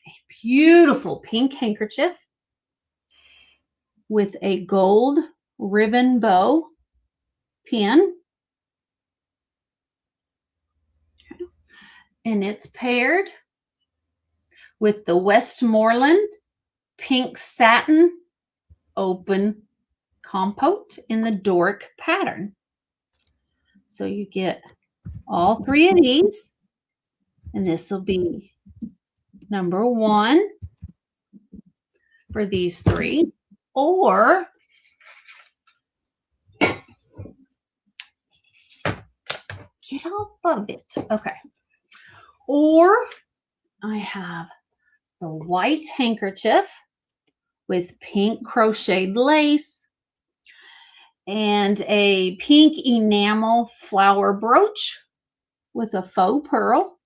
a beautiful pink handkerchief with a gold ribbon bow pin. Okay. And it's paired with the Westmoreland pink satin open compote in the Doric pattern. So you get all 3 of these, and this will be number 1 for these 3, or get off of it. Okay. Or I have the white handkerchief with pink crocheted lace and a pink enamel flower brooch with a faux pearl.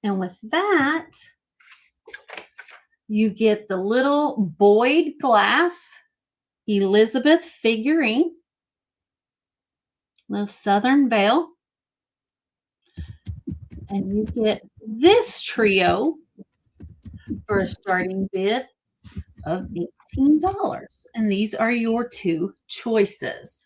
And with that, you get the little Boyd glass Elizabeth figurine, the Southern Belle. And you get this trio for a starting bid of $18. And these are your 2 choices.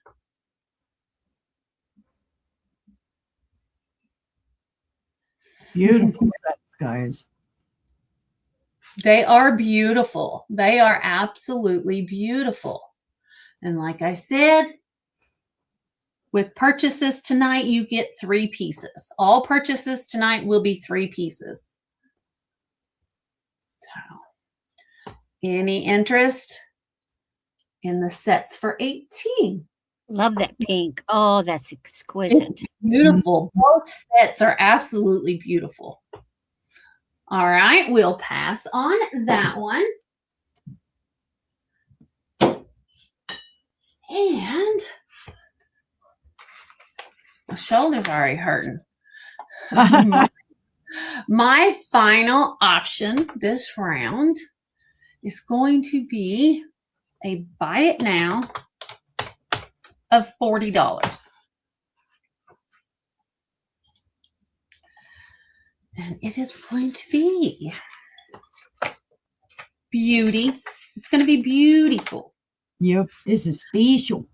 Beautiful sets, guys. They are beautiful. They are absolutely beautiful. And like I said, with purchases tonight, you get 3 pieces. All purchases tonight will be 3 pieces. So, any interest in the sets for 18? Love that pink. Oh, that's exquisite. It's beautiful. Both sets are absolutely beautiful. All right, we'll pass on that one. And my shoulder's already hurting. My final option this round is going to be a buy it now of $40. And it is going to be beauty. It's going to be beautiful. Yep, this is special.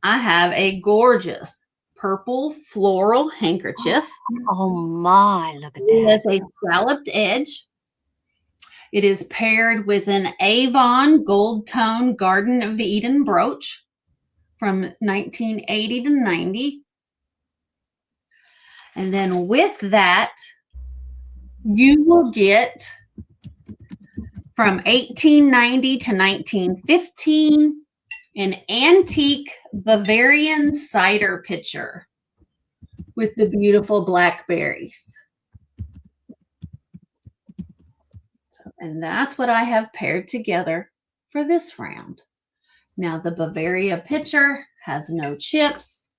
I have a gorgeous purple floral handkerchief. Oh my, look at that. With a scalloped edge. It is paired with an Avon Gold Tone Garden of Eden brooch from 1980 to 90. And then with that, you will get from 1890 to 1915 an antique Bavarian cider pitcher with the beautiful blackberries. And that's what I have paired together for this round. Now the Bavaria pitcher has no chips,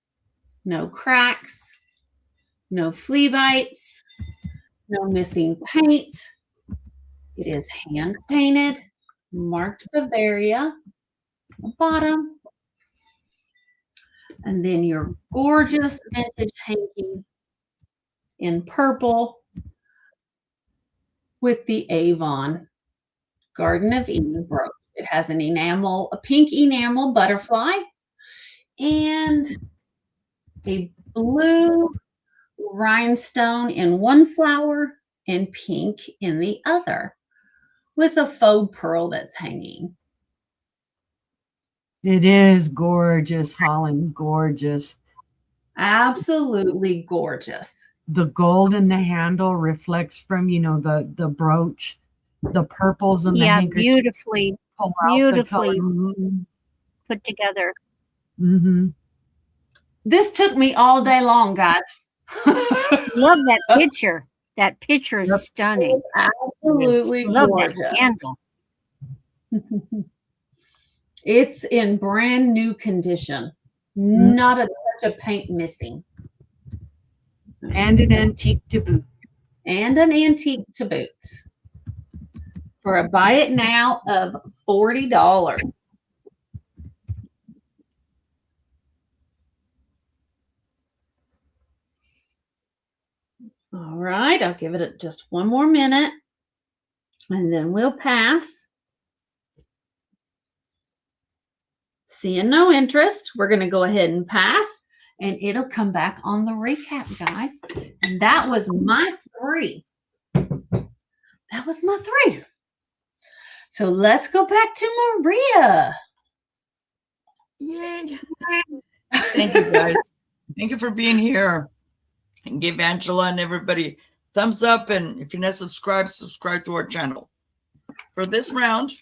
no cracks, no flea bites, no missing paint. It is hand painted, marked Bavaria, the bottom. And then your gorgeous vintage hanky in purple with the Avon Garden of Eden brooch. It has an enamel, a pink enamel butterfly and a blue rhinestone in one flower and pink in the other with a faux pearl that's hanging. It is gorgeous, Holland, gorgeous. Absolutely gorgeous. The gold in the handle reflects from, the brooch, the purples and the handkerchief. Beautifully put together. Mm-hmm. This took me all day long, guys. Love that picture. That picture is stunning. Absolutely Love gorgeous. that handle. It's in brand new condition. Not a touch of paint missing. And an antique to boot. And an antique to boot. For a buy it now of $40. All right, I'll give it just one more minute and then we'll pass. Seeing no interest, we're going to go ahead and pass and it'll come back on the recap, guys. And that was my 3. That was my 3. So let's go back to Maria. Yay. Thank you, guys. Thank you for being here. And give Angela and everybody thumbs up. And if you're not subscribed, subscribe to our channel. For this round,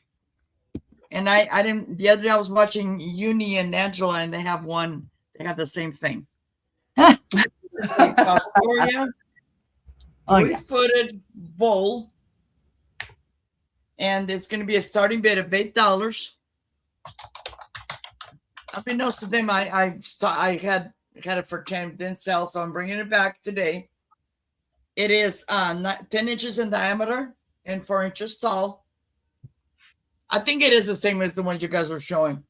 and I didn't, the other day I was watching Uni and Angela, and they have the same thing. This is a Fostoria 3-footed bowl. And it's going to be a starting bid of $8. Unbeknownst to them, I had it for 10, didn't sell, so I'm bringing it back today. It is 10 inches in diameter and 4 inches tall. I think it is the same as the ones you guys were showing.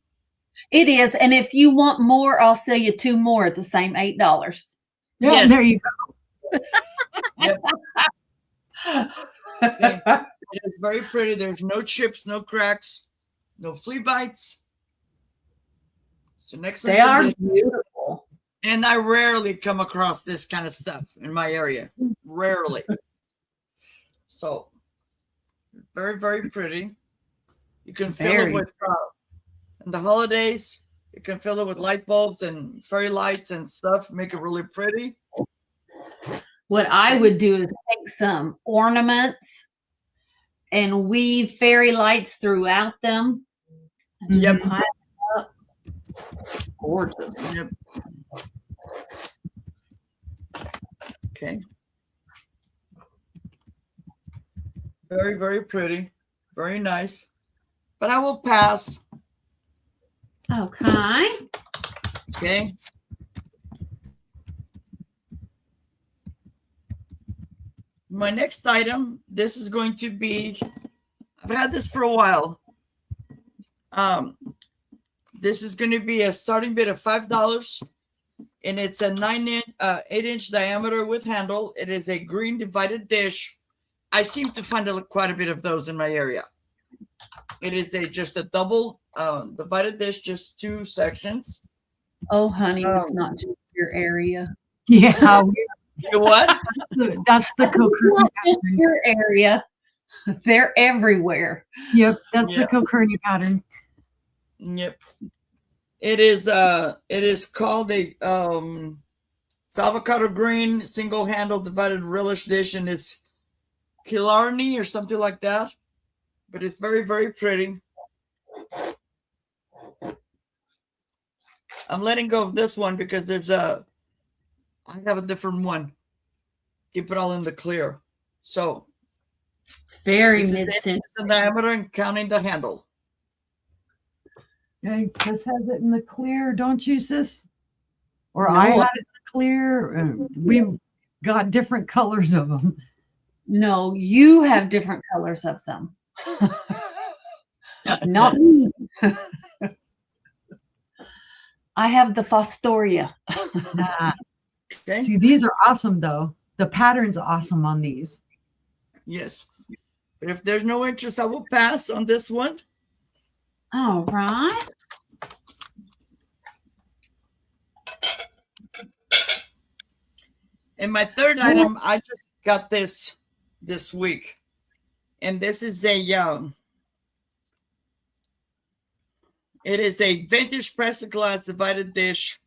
It is, and if you want more, I'll sell you 2 more at the same $8. Yeah, yes. There you go. Yep. Okay. It is very pretty. There's no chips, no cracks, no flea bites. It's an excellent. They are beautiful. And I rarely come across this kind of stuff in my area. Rarely. So, very, very pretty. You can fill it with, in the holidays, you can fill it with light bulbs and fairy lights and stuff. Make it really pretty. What I would do is take some ornaments and weave fairy lights throughout them. Yep. Gorgeous. Yep. Okay. Very, very pretty. Very nice. But I will pass. Okay. Okay. My next item, this is going to be, I've had this for a while. This is going to be a starting bid of $5, and it's a 8-inch diameter with handle. It is a green divided dish. I seem to find quite a bit of those in my area. It is just a double divided dish, just 2 sections. Oh, honey, it's not just your area. Yeah. You what? That's the It's not just your area. They're everywhere. Yep, that's the Cokerny pattern. Yep. It is called a it's avocado green single handle divided relish dish, and it's Killarney or something like that. But it's very, very pretty. I'm letting go of this one because I have a different one. Keep it all in the clear. So it's very mid-century. The diameter and counting the handle. Okay, sis has it in the clear, don't you, sis? Or No. I had it in the clear. We've got different colors of them. No, you have different colors of them. Not me. I have the Fostoria. Okay. See, these are awesome, though. The pattern's awesome on these. Yes. But if there's no interest, I will pass on this one. All right. And my third item, I just got this week. And this is it is a vintage pressed glass divided dish.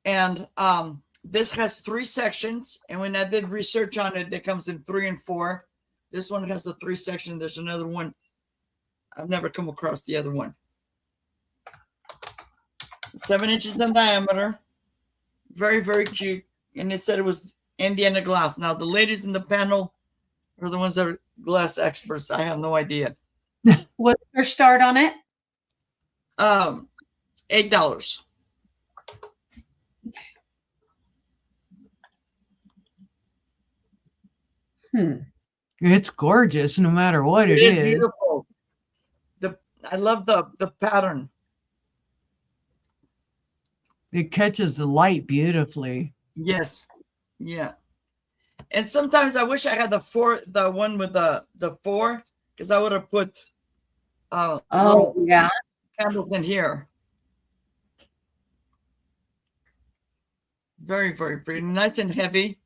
And this has 3 sections. And when I did research on it, it comes in 3 and 4. This one has a 3 section. There's another one. I've never come across the other one. 7 inches in diameter. Very, very cute. And it said it was Indiana glass. Now, the ladies in the panel are the ones that are glass experts. I have no idea. What's your start on it? $8. It's gorgeous, no matter what it is. Beautiful. I love the pattern. It catches the light beautifully. Yes. Yeah. And sometimes I wish I had the one with the 4, because I would have put candles in here. Very, very pretty. Nice and heavy.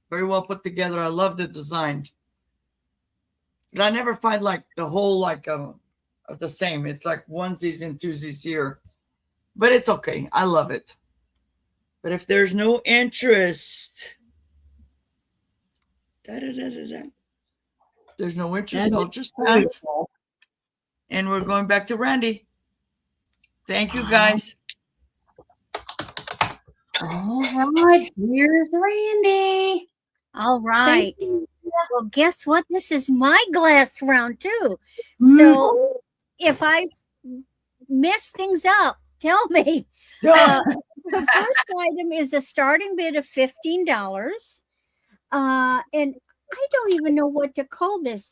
Very well put together. I love the design. But I never find like the whole of the same. It's like onesies and twosies here. But it's okay. I love it. But if there's no interest, if there's no interest, I'll just pass. And we're going back to Randy. Thank you, guys. All right. Here's Randy. All right. Well, guess what? This is my glass round too. So if I mess things up, tell me. The first item is a starting bid of $15. And I don't even know what to call this.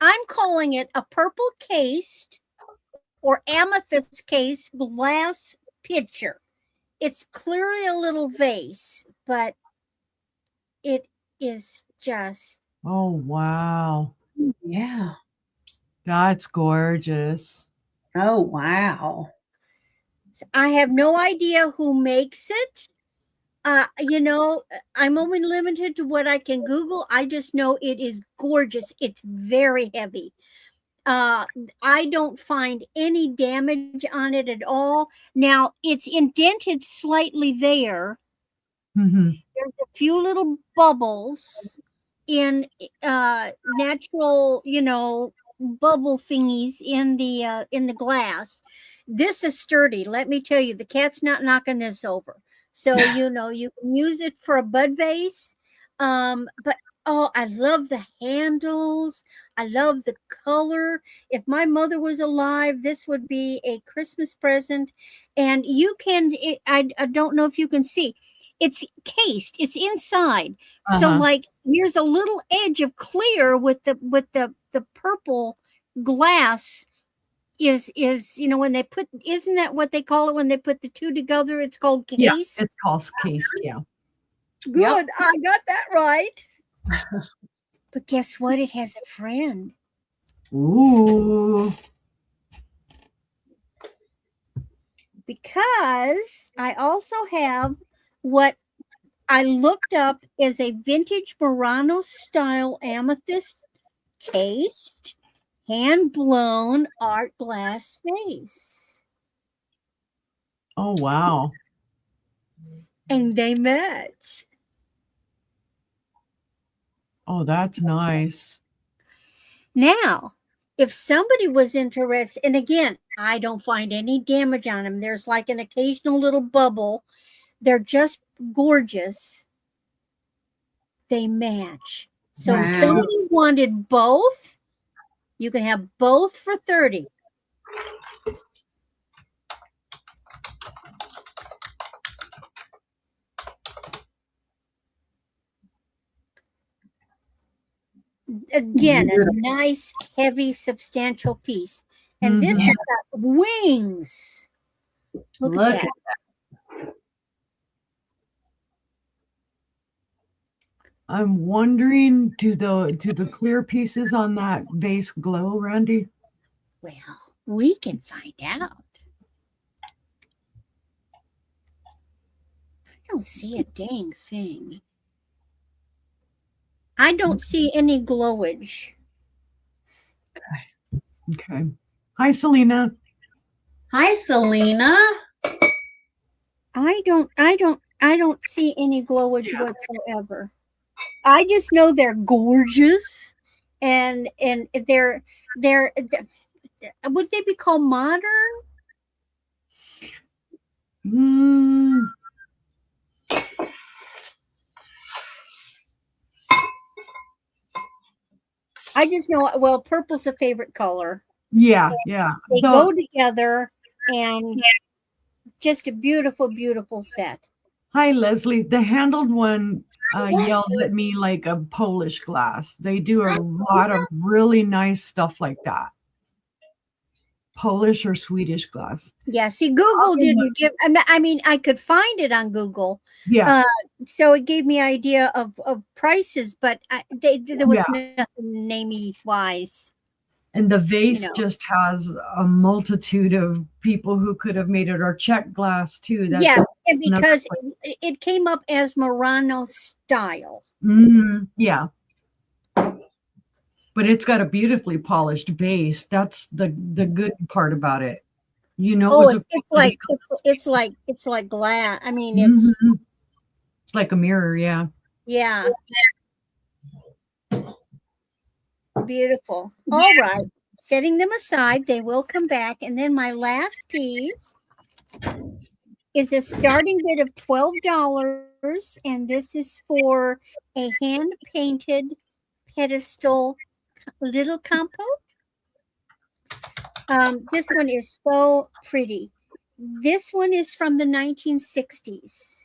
I'm calling it a purple cased or amethyst case glass pitcher. It's clearly a little vase, but it is just. Oh, wow. Yeah. That's gorgeous. Oh, wow. I have no idea who makes it. I'm only limited to what I can Google. I just know it is gorgeous. It's very heavy. I don't find any damage on it at all. Now, it's indented slightly there. Mm-hmm. There's a few little bubbles in natural, bubble thingies in the glass. This is sturdy. Let me tell you, the cat's not knocking this over. So, you can use it for a bud vase. But I love the handles. I love the color. If my mother was alive, this would be a Christmas present. And I don't know if you can see. it's cased, it's inside. So like here's a little edge of clear with the purple glass is when they put, isn't that what they call it when they put the two together? It's called case. Yeah, it's called cased. Yeah. Good. Yep. I got that right. But guess what? It has a friend. Ooh. Because I also have what I looked up as a vintage Murano style amethyst cased, hand blown art glass vase. Oh, wow. And they match. Oh, that's nice. Now, if somebody was interested, and again, I don't find any damage on them. There's like an occasional little bubble. They're just gorgeous. They match. So if somebody wanted both, you can have both for $30. Again, a nice, heavy, substantial piece. And this has got wings. Look at that. I'm wondering, do the clear pieces on that vase glow, Randy? Well, we can find out. I don't see a dang thing. I don't see any glowage. Okay. Hi, Selena. Hi, Selena. I don't see any glowage whatsoever. I just know they're gorgeous, and they're would they be called modern? I just know, well, purple's a favorite color. Yeah. They go together, and just a beautiful, beautiful set. Hi, Leslie. The handled one yells at me like a Polish glass. They do a lot of really nice stuff like that. Polish or Swedish glass. Yeah, see, Google didn't give, I mean, I could find it on Google. Yeah. So it gave me idea of prices, but there was nothing namey wise. And the vase just has a multitude of people who could have made it, or check glass too. That's and because it came up as Murano style. Yeah. But it's got a beautifully polished base. That's the good part about it. It's like glass. I mean, it's like a mirror. Yeah. Yeah. Beautiful. All right. Setting them aside, they will come back. And then my last piece is a starting bid of $12. And this is for a hand-painted pedestal little compote. This one is so pretty. This one is from the 1960s.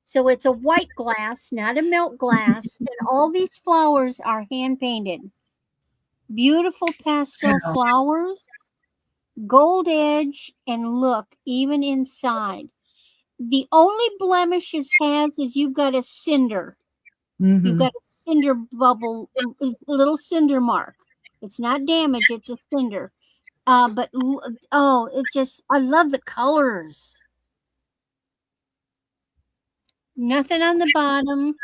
So it's a white glass, not a melt glass. And all these flowers are hand-painted. Beautiful pastel flowers, gold edge, and look, even inside. The only blemish it has is you've got a cinder. You've got a cinder bubble, a little cinder mark. It's not damage, it's a cinder. But I love the colors. Nothing on the bottom.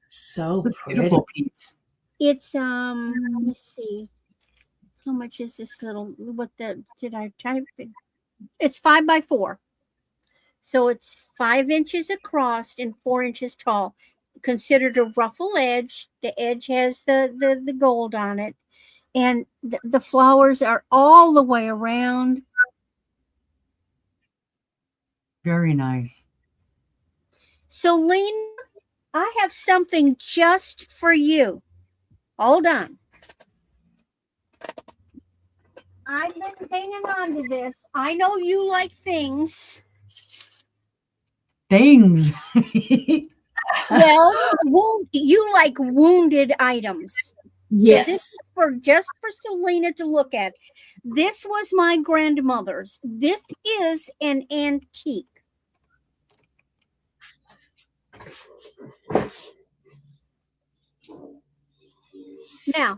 So pretty. Beautiful piece. It's let me see. How much is this little? Did I type it? It's 5x4. So it's 5 inches across and 4 inches tall. Considered a ruffle edge. The edge has the gold on it. And the flowers are all the way around. Very nice. Selena, I have something just for you. Hold on. I've been hanging on to this. I know you like things. Things. Well, you like wounded items. Yes. So this is just for Selena to look at. This was my grandmother's. This is an antique. Now,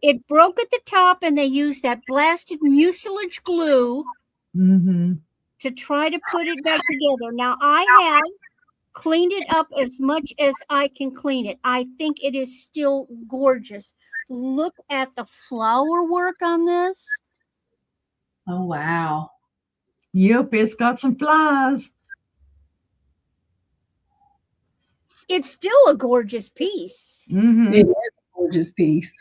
it broke at the top, and they used that blasted mucilage glue to try to put it back together. Now, I have cleaned it up as much as I can clean it. I think it is still gorgeous. Look at the flower work on this. Oh, wow. Yep, it's got some flies. It's still a gorgeous piece. It is a gorgeous piece.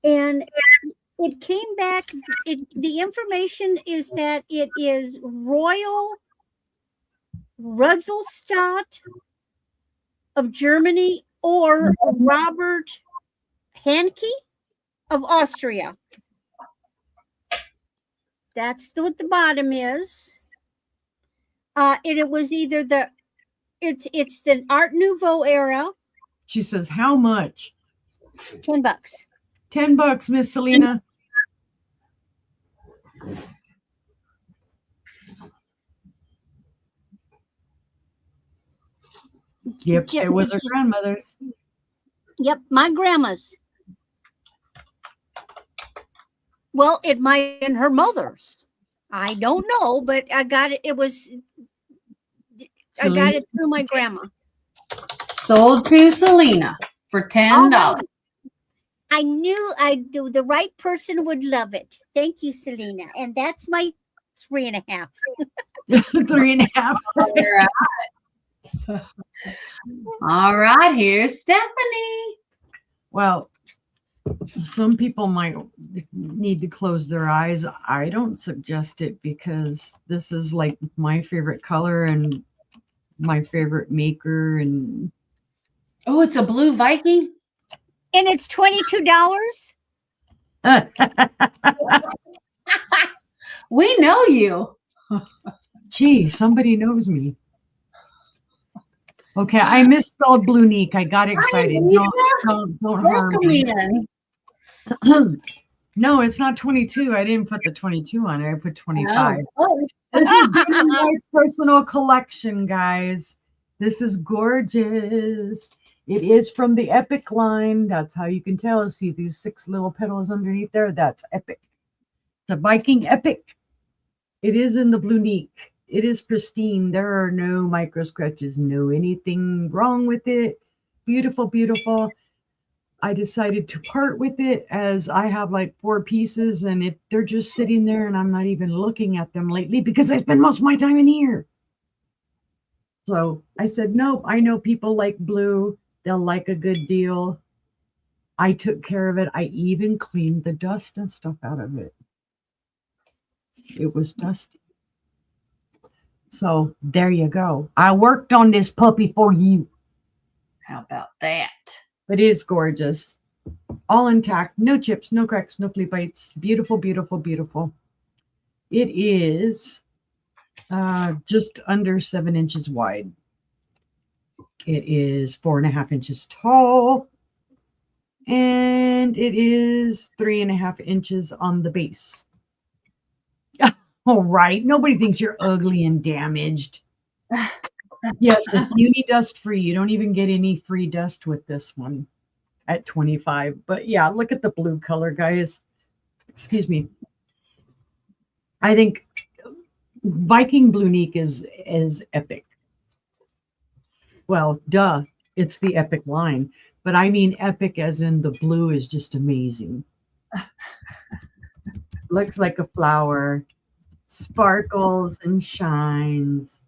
And it came back. The information is that it is Royal Rudzelstadt of Germany or Robert Hancke of Austria. That's what the bottom is. It was either it's the Art Nouveau era. She says, how much? $10. $10, Miss Selena. Yep, it was her grandmother's. Yep, my grandma's. Well, it might have been her mother's. I don't know, but I got it. I got it through my grandma. Sold to Selena for $10. I knew the right person would love it. Thank you, Selena. And that's my 3.5. 3.5. All right, here's Stephanie. Well, some people might need to close their eyes. I don't suggest it because this is like my favorite color and my favorite maker. And oh, it's a blue Viking. And it's $22. We know you. Gee, somebody knows me. Okay, I misspelled Blunique. I got excited. Don't harm me. No, it's not 22. I didn't put the 22 on it. I put 25. Oh, this is my personal collection, guys. This is gorgeous. It is from the Epic line. That's how you can tell. See these 6 little petals underneath there? That's Epic. It's a Viking Epic. It is in the Blunique. It is pristine. There are no micro scratches, no anything wrong with it. Beautiful, beautiful. I decided to part with it as I have like 4 pieces and they're just sitting there and I'm not even looking at them lately because I spend most of my time in here. So I said, nope, I know people like blue. They'll like a good deal. I took care of it. I even cleaned the dust and stuff out of it. It was dusty. So there you go. I worked on this puppy for you. How about that? But it is gorgeous. All intact. No chips, no cracks, no flea bites. Beautiful, beautiful, beautiful. It is just under 7 inches wide. It is 4.5 inches tall. And it is 3.5 inches on the base. All right. Nobody thinks you're ugly and damaged. Yes, it's uni dust free. You don't even get any free dust with this one at 25. But yeah, look at the blue color, guys. Excuse me. I think Viking Blunique is epic. Well, duh, it's the Epic line. But I mean epic as in the blue is just amazing. Looks like a flower. Sparkles and shines.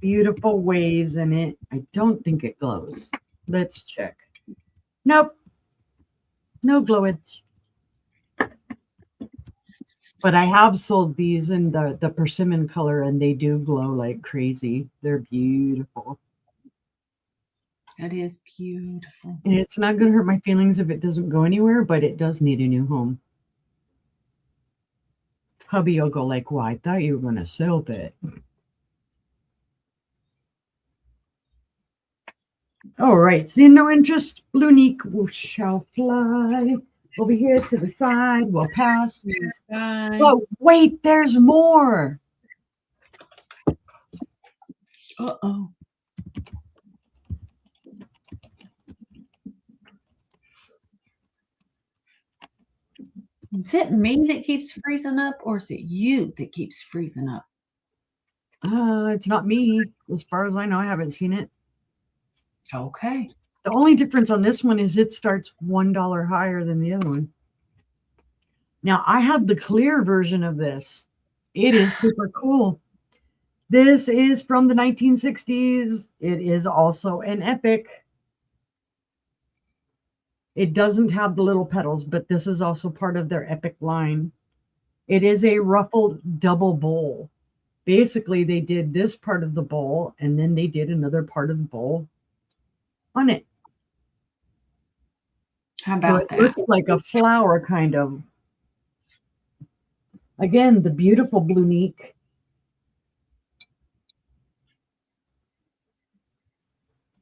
Beautiful waves in it. I don't think it glows. Let's check. Nope. No glowage. But I have sold these in the persimmon color and they do glow like crazy. They're beautiful. That is beautiful. And it's not going to hurt my feelings if it doesn't go anywhere, but it does need a new home. Hubby will go like, well, I thought you were going to sell that. All right, see no interest, Blunique shall fly. Over here to the side, we'll pass. But wait, there's more. Uh-oh. Is it me that keeps freezing up, or is it you that keeps freezing up? It's not me. As far as I know, I haven't seen it. Okay. The only difference on this one is it starts $1 higher than the other one. Now, I have the clear version of this. It is super cool. This is from the 1960s. It is also an epic. It doesn't have the little petals, but this is also part of their epic line. It is a ruffled double bowl. Basically, they did this part of the bowl, and then they did another part of the bowl on it. How about that? It looks like a flower, kind of. Again, the beautiful Blunique.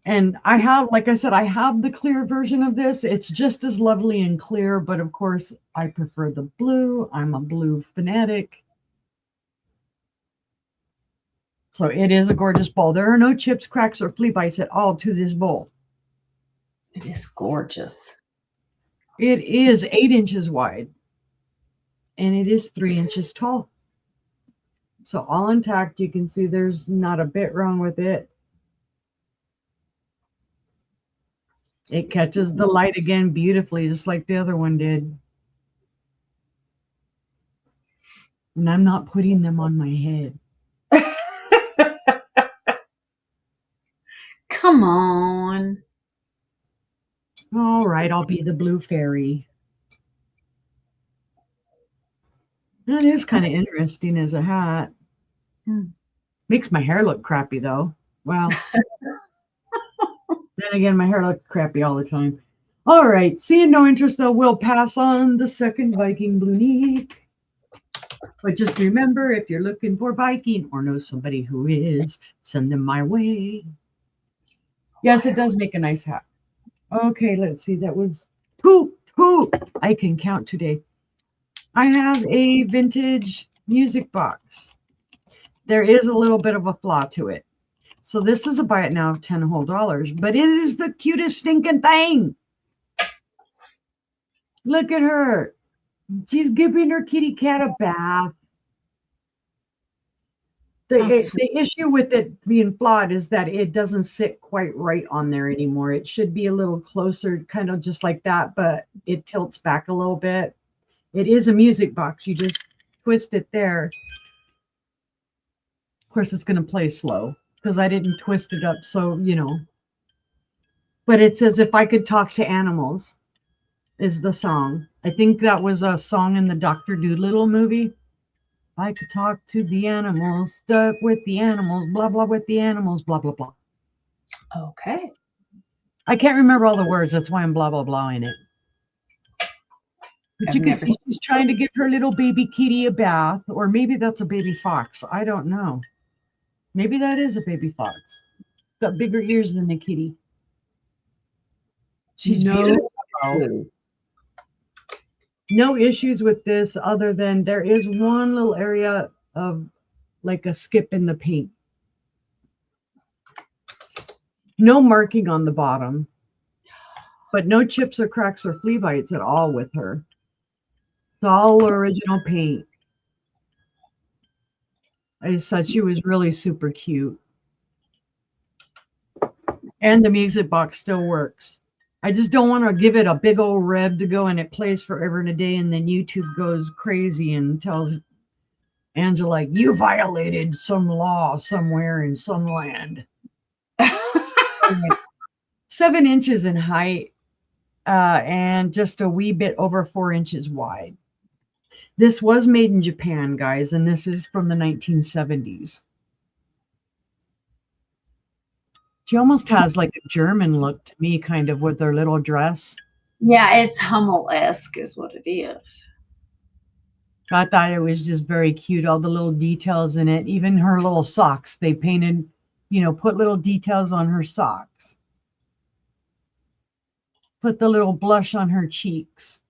And I have, like I said, I have the clear version of this. It's just as lovely and clear, but of course, I prefer the blue. I'm a blue fanatic. So it is a gorgeous bowl. There are no chips, cracks, or flea bites at all to this bowl. It is gorgeous. It is 8 inches wide. And it is 3 inches tall. So all intact. You can see there's not a bit wrong with it. It catches the light again beautifully, just like the other one did. And I'm not putting them on my head. Come on. All right, I'll be the blue fairy. That is kind of interesting as a hat. Makes my hair look crappy, though. Well, then again, my hair looks crappy all the time. All right, seeing no interest, though, we'll pass on the second Viking Blunique. But just remember, if you're looking for Viking or know somebody who is, send them my way. Yes, it does make a nice hat. Okay, let's see. That was two. I can count today. I have a vintage music box. There is a little bit of a flaw to it. So this is a buy it now of $10 whole, but it is the cutest stinking thing. Look at her. She's giving her kitty cat a bath. The issue with it being flawed is that it doesn't sit quite right on there anymore. It should be a little closer, kind of just like that, but it tilts back a little bit. It is a music box. You just twist it there. Of course, it's going to play slow because I didn't twist it up. So, you know, but it says, if I could talk to animals is the song. I think that was a song in the Dr. Dolittle movie. I could talk to the animals, stuck with the animals, blah, blah, with the animals, blah, blah, blah. Okay. I can't remember all the words. That's why I'm blah, blah, blah in it. But you can see she's trying to give her little baby kitty a bath, or maybe that's a baby fox. I don't know. Maybe that is a baby fox. Got bigger ears than the kitty. She's beautiful. No issues with this other than there is one little area of like a skip in the paint. No marking on the bottom, but no chips or cracks or flea bites at all with her. It's all original paint. I just thought she was really super cute. And the music box still works. I just don't want to give it a big old rev to go and it plays forever and a day and then YouTube goes crazy and tells Angela, you violated some law somewhere in some land. 7 inches in height and just a wee bit over 4 inches wide. This was made in Japan, guys, and this is from the 1970s. She almost has like a German look to me, kind of, with her little dress. Yeah, it's Hummel-esque is what it is. I thought it was just very cute, all the little details in it. Even her little socks, they painted, put little details on her socks. Put the little blush on her cheeks.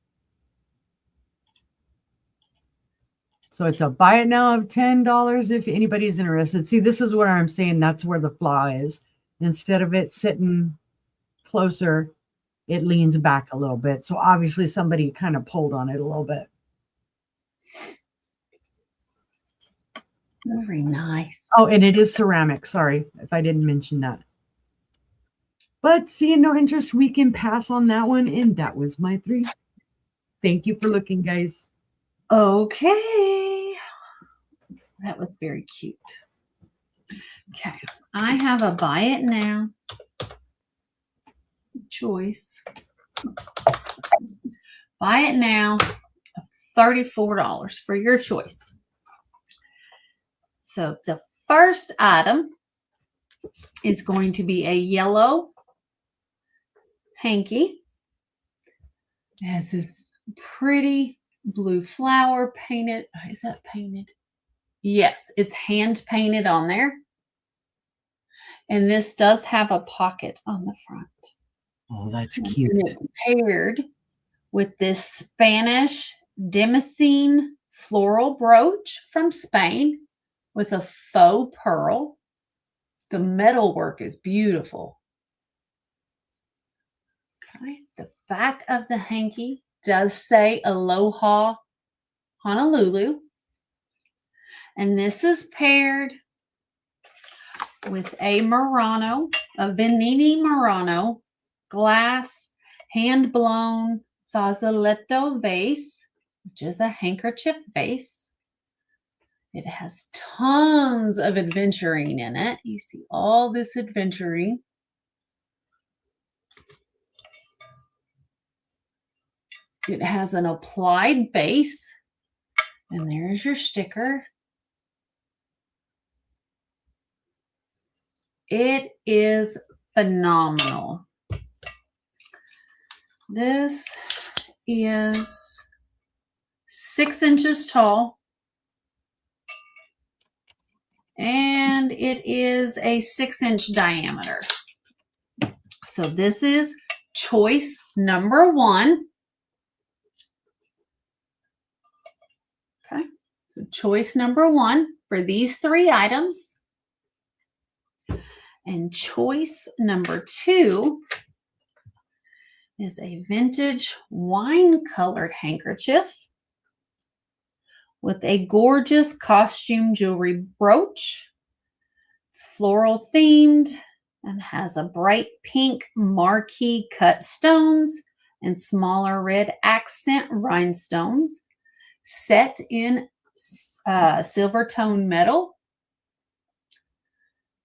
So it's a buy it now of $10 if anybody's interested. See, this is what I'm saying. That's where the flaw is. Instead of it sitting closer, it leans back a little bit. So obviously somebody kind of pulled on it a little bit. Very nice. Oh, and it is ceramic. Sorry if I didn't mention that. But seeing no interest, we can pass on that one. And that was my 3. Thank you for looking, guys. Okay. That was very cute. Okay. I have a buy it now choice. Buy it now, $34 for your choice. So the first item is going to be a yellow hanky. It has this pretty blue flower painted. Is that painted? Yes, it's hand painted on there. And this does have a pocket on the front. Oh, that's cute. And it's paired with this Spanish damascene floral brooch from Spain with a faux pearl. The metalwork is beautiful. Okay, the back of the hanky does say Aloha Honolulu. And this is paired with a Murano, a Venini Murano glass hand-blown fazzoletto vase, which is a handkerchief vase. It has tons of adventuring in it. You see all this adventuring. It has an applied base, and there's your sticker. It is phenomenal. This is 6 inches tall, and it is a 6-inch diameter. So this is choice number 1. Okay, so choice number 1 for these 3 items. And choice number 2 is a vintage wine-colored handkerchief with a gorgeous costume jewelry brooch. It's floral themed and has a bright pink marquee cut stones and smaller red accent rhinestones set in silver tone metal.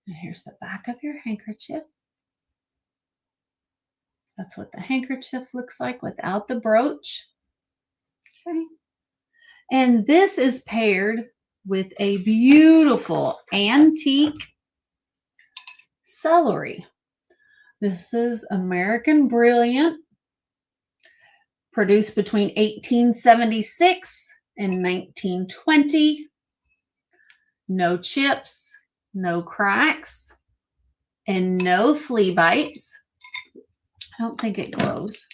And here's the back of your handkerchief. That's what the handkerchief looks like without the brooch. Okay. And this is paired with a beautiful antique celery. This is American Brilliant, produced between 1876 and 1920. No chips, no cracks, and no flea bites. I don't think it glows.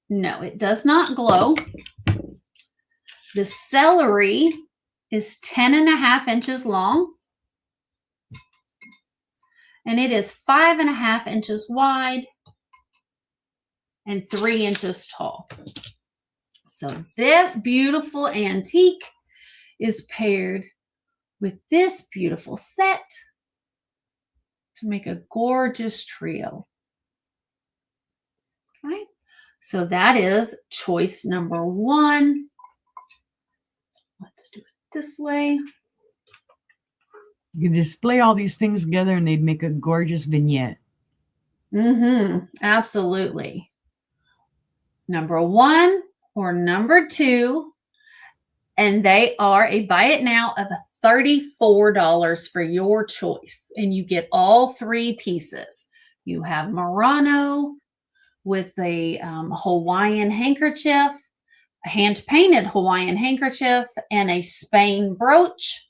No, it does not glow. The celery is 10.5 inches long, and it is 5.5 inches wide and 3 inches tall. So this beautiful antique is paired with this beautiful set to make a gorgeous trio. Okay, so that is choice number 1. Let's do it this way. You can display all these things together and they'd make a gorgeous vignette. Absolutely. Number 1 or number 2, and they are a buy it now of $34 for your choice. And you get all 3 pieces. You have Murano with a Hawaiian handkerchief, a hand-painted Hawaiian handkerchief, and a Spain brooch.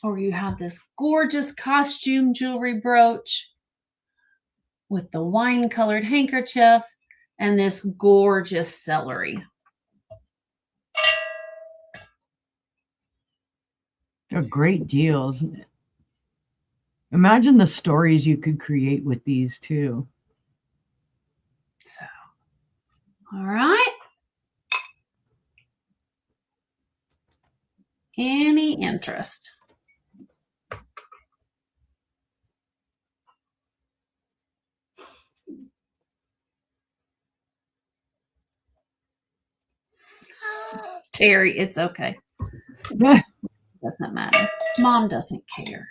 Or you have this gorgeous costume jewelry brooch with the wine-colored handkerchief and this gorgeous celery. They're great deals. Imagine the stories you could create with these too. So, all right. Any interest? Terry, it's okay. Doesn't matter. Mom doesn't care.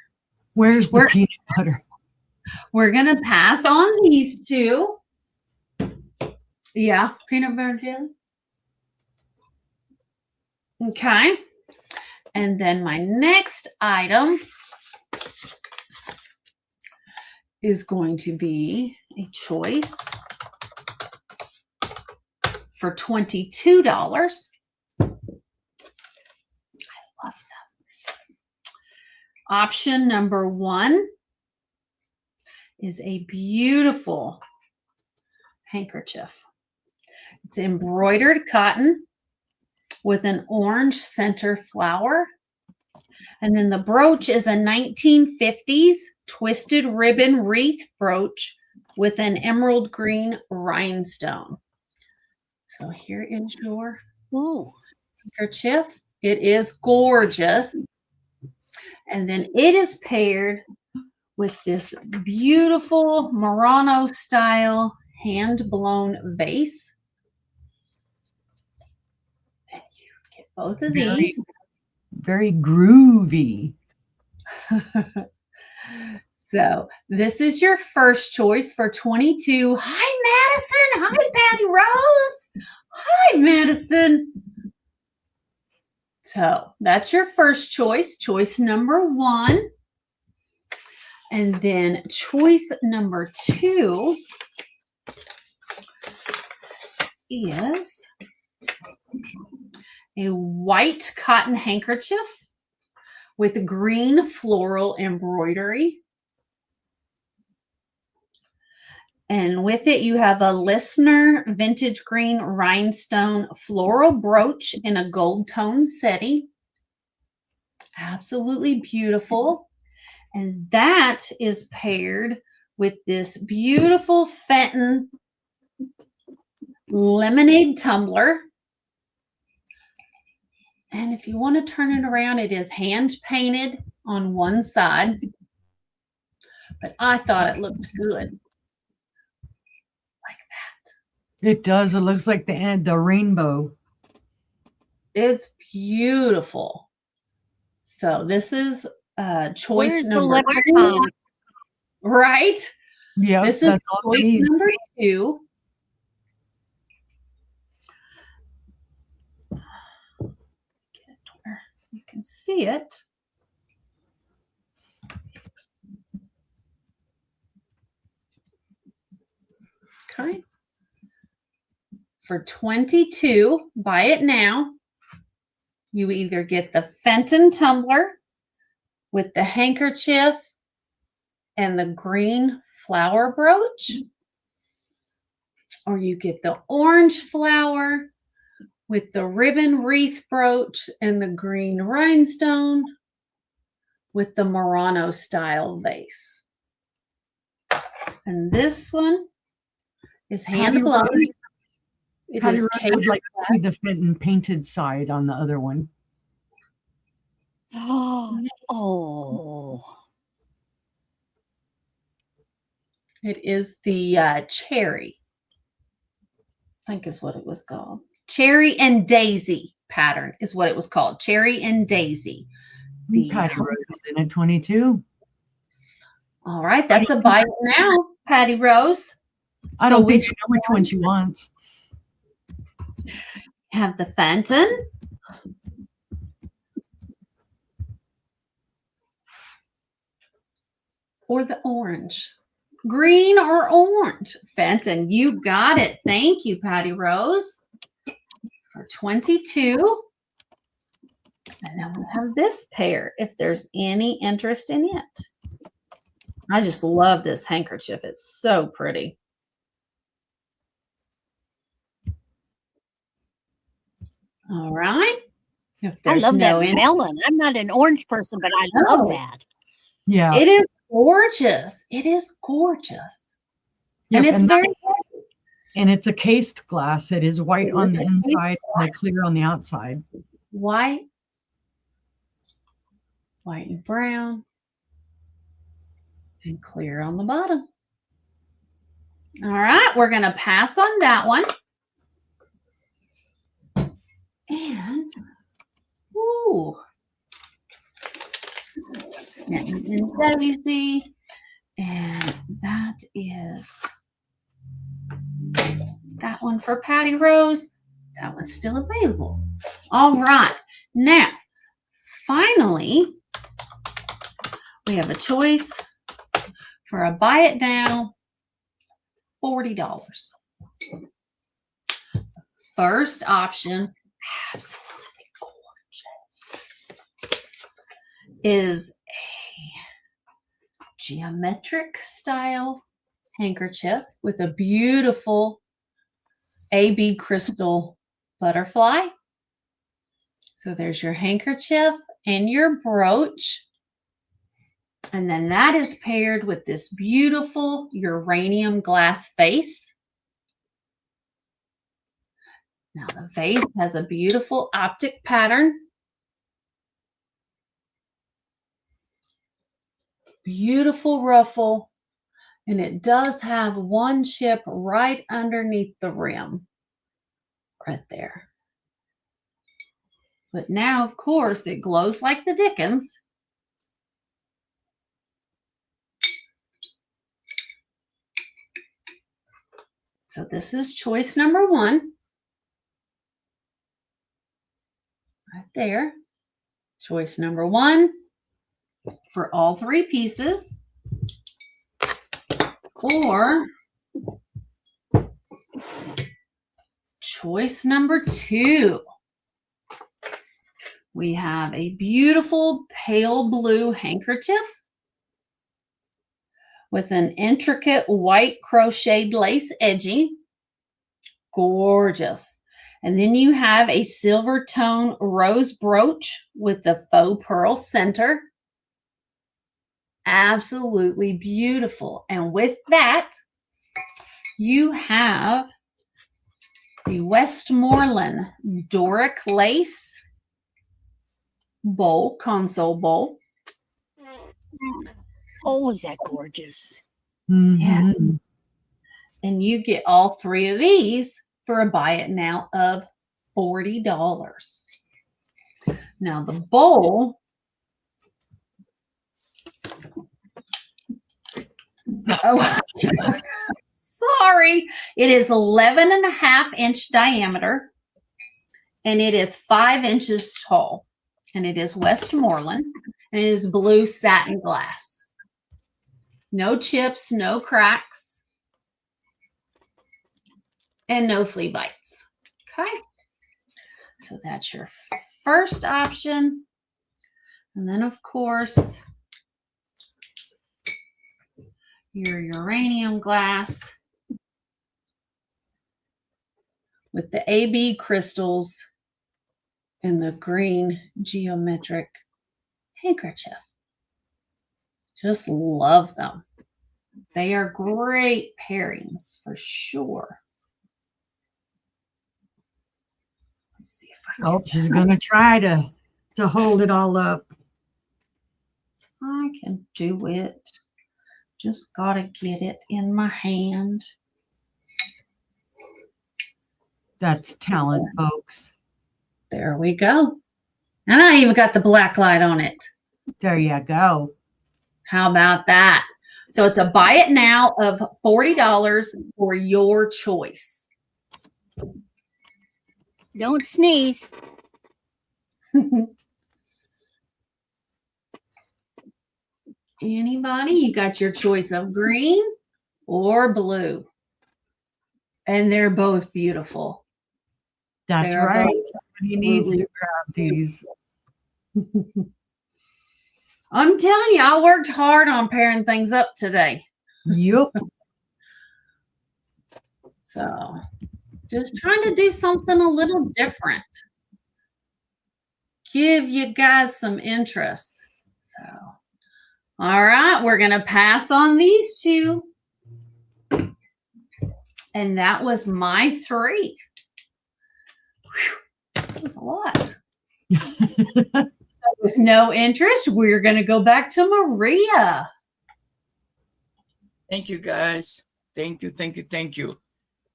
Where's the peanut butter? We're going to pass on these 2. Yeah, peanut butter jelly. Okay. And then my next item is going to be a choice for $22. I love that. Option number 1 is a beautiful handkerchief. It's embroidered cotton with an orange center flower. And then the brooch is a 1950s twisted ribbon wreath brooch with an emerald green rhinestone. So here is your handkerchief. It is gorgeous. And then it is paired with this beautiful Murano style hand-blown vase. And you get both of these. Very groovy. So this is your first choice for $22. Hi, Madison. Hi, Patty Rose. Hi, Madison. So that's your first choice, choice number 1. And then choice number 2 is a white cotton handkerchief with green floral embroidery. And with it, you have a Listener vintage green rhinestone floral brooch in a gold tone setting. Absolutely beautiful. And that is paired with this beautiful Fenton lemonade tumbler. And if you want to turn it around, it is hand painted on one side. But I thought it looked good. It does. It looks like the rainbow. It's beautiful. So this is choice Where's number the 2. Right? Yeah, this is choice number 2. Get where you can see it. Okay. For $22, buy it now. You either get the Fenton tumbler with the handkerchief and the green flower brooch, or you get the orange flower with the ribbon wreath brooch and the green rhinestone with the Murano style vase. And this one is hand blown. It is like the Fenton painted side on the other one. Oh. It is the cherry, I think is what it was called. Cherry and Daisy pattern is what it was called. Cherry and Daisy. Patty Rose is in at 22. All right, that's a buy now, Patty Rose. I don't think she knows which one she wants. Have the Fenton. or the orange? Green or orange? Fenton, you got it. Thank you, Patty Rose. For 22. And then we'll have this pair if there's any interest in it. I just love this handkerchief. It's so pretty. All right. If I there's love no that melon. I'm not an orange person, but I love that. Yeah. It is gorgeous. It is gorgeous. Yep, And it's very heavy. And it's a cased glass. It is white on the inside and clear on the outside. White and brown, and clear on the bottom. All right, we're going to pass on that one. And, ooh, and Daisy, and that is that one for Patty Rose. That one's still available. All right, now, finally, we have a choice for a buy it now, $40. First option, absolutely gorgeous, is a geometric style handkerchief with a beautiful AB crystal butterfly. So there's your handkerchief and your brooch. And then that is paired with this beautiful uranium glass vase. Now the vase has a beautiful optic pattern. Beautiful ruffle. And it does have one chip right underneath the rim. Right there. But now, of course, it glows like the dickens. So this is choice number one. Right there. Choice number one for all three pieces. Or choice number two. We have a beautiful pale blue handkerchief with an intricate white crocheted lace edging. Gorgeous. And then you have a silver tone rose brooch with the faux pearl center. Absolutely beautiful. And with that, you have the Westmoreland Doric lace bowl, console bowl. Oh, is that gorgeous? Mm-hmm. Yeah. And you get all three of these for a buy it now of $40. Now the bowl, sorry, it is 11.5-inch diameter and it is 5 inches tall. And it is Westmoreland and it is blue satin glass. No chips, no cracks, and no flea bites. Okay. So that's your first option. And then, of course, your uranium glass with the AB crystals and the green geometric handkerchief. Just love them. They are great pairings for sure. Let's see if I can. Oh, she's gonna try to hold it all up. I can do it. Just gotta get it in my hand. That's talent, folks. There we go. And I even got the black light on it. There you go. How about that? So it's a buy it now of $40 for your choice. Don't sneeze. Anybody? You got your choice of green or blue. And they're both beautiful. That's right. Somebody needs to grab these. I'm telling you, I worked hard on pairing things up today. Yep. So just trying to do something a little different. Give you guys some interest. So, all right, we're going to pass on these two. And that was my 3. Whew, that was a lot. With no interest, we're going to go back to Maria. Thank you, guys. Thank you, thank you, thank you.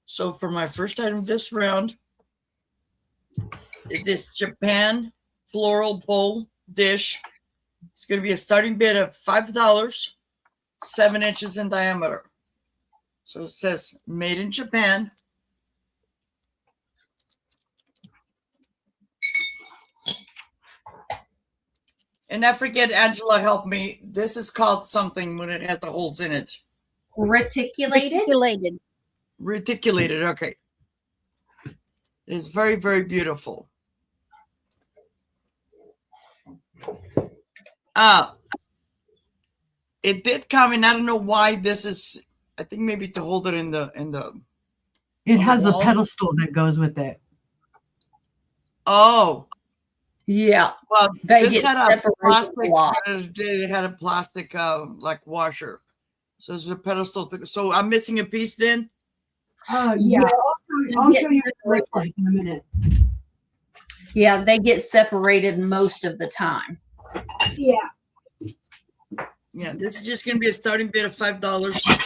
So for my first item this round, this Japan floral bowl dish. It's going to be a starting bid of $5, 7 inches in diameter. So it says made in Japan. And I forget, Angela, help me. This is called something when it has the holes in it. Reticulated. Reticulated, okay. It is very, very beautiful. It did come, and I don't know why this is. I think maybe to hold it in the. It has a pedestal that goes with it. Oh, yeah. Well, this had a plastic. It had a plastic like washer, so there's a pedestal. So I'm missing a piece then. Yeah, I'll show you what it looks like in a minute. Yeah, they get separated most of the time. Yeah. Yeah, this is just going to be a starting bid of $5.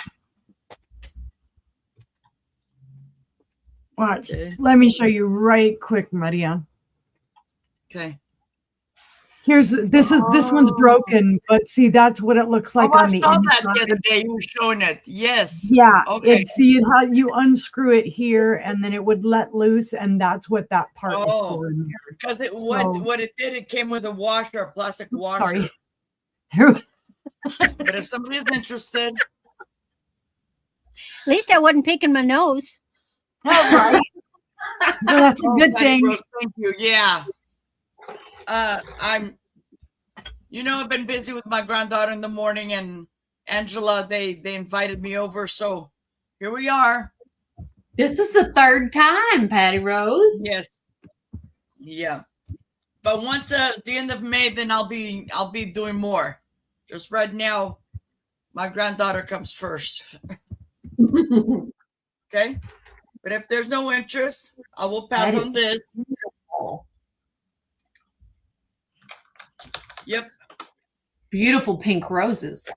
Watch. Okay. Let me show you right quick, Maria. Okay. This one's broken, but see, that's what it looks like on the inside. I saw that the other day. You were showing it. Yes. Yeah. Okay. See how you unscrew it here, and then it would let loose, and that's what that part is for in there. Because what it did, it came with a washer, a plastic washer. Sorry. But if somebody is interested, at least I wasn't picking my nose. All right. Well, that's a good thing. Rose, thank you. Yeah. I've been busy with my granddaughter in the morning, and Angela, they invited me over, so here we are. This is the 3rd time, Patty Rose. Yes. Yeah. But once at the end of May, then I'll be doing more. Just right now, my granddaughter comes first. Okay? But if there's no interest, I will pass on this. Beautiful. Yep. Beautiful pink roses.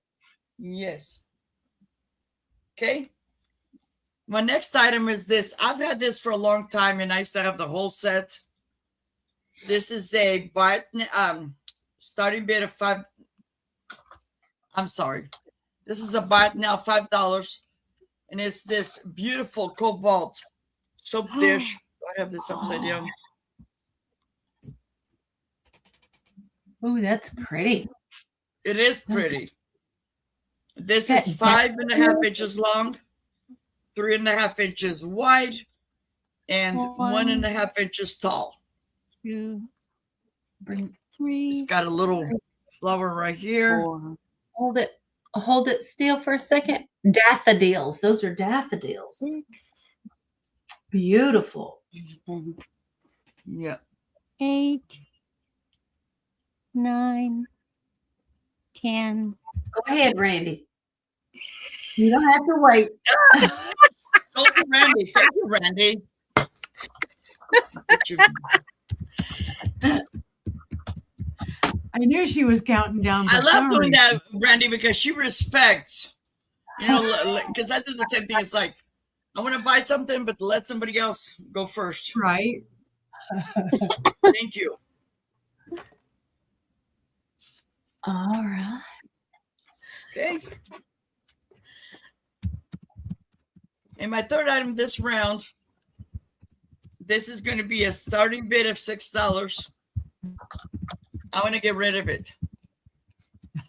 Yes. Okay. My next item is this. I've had this for a long time, and I used to have the whole set. This is a starting bid of $5. I'm sorry. This is a buy it now $5, and it's this beautiful cobalt soap dish. I have this upside down. Oh, that's pretty. It is pretty. This is 5.5 inches long, 3.5 inches wide, and 1.5 inches tall. 2, 3. It's got a little flower right here. 4. Hold it still for a second. Daffodils. Those are daffodils. 6. Beautiful. 7. Yeah. 8. 9. 10. Go ahead, Randy. You don't have to wait. Thank you, Randy. Thank you, Randy. I knew she was counting down. I love doing that, Randy, because she respects, because I do the same thing. It's like, I want to buy something, but let somebody else go first. Right. Thank you. All right. Okay. And my third item this round, this is going to be a starting bid of $6. I want to get rid of it.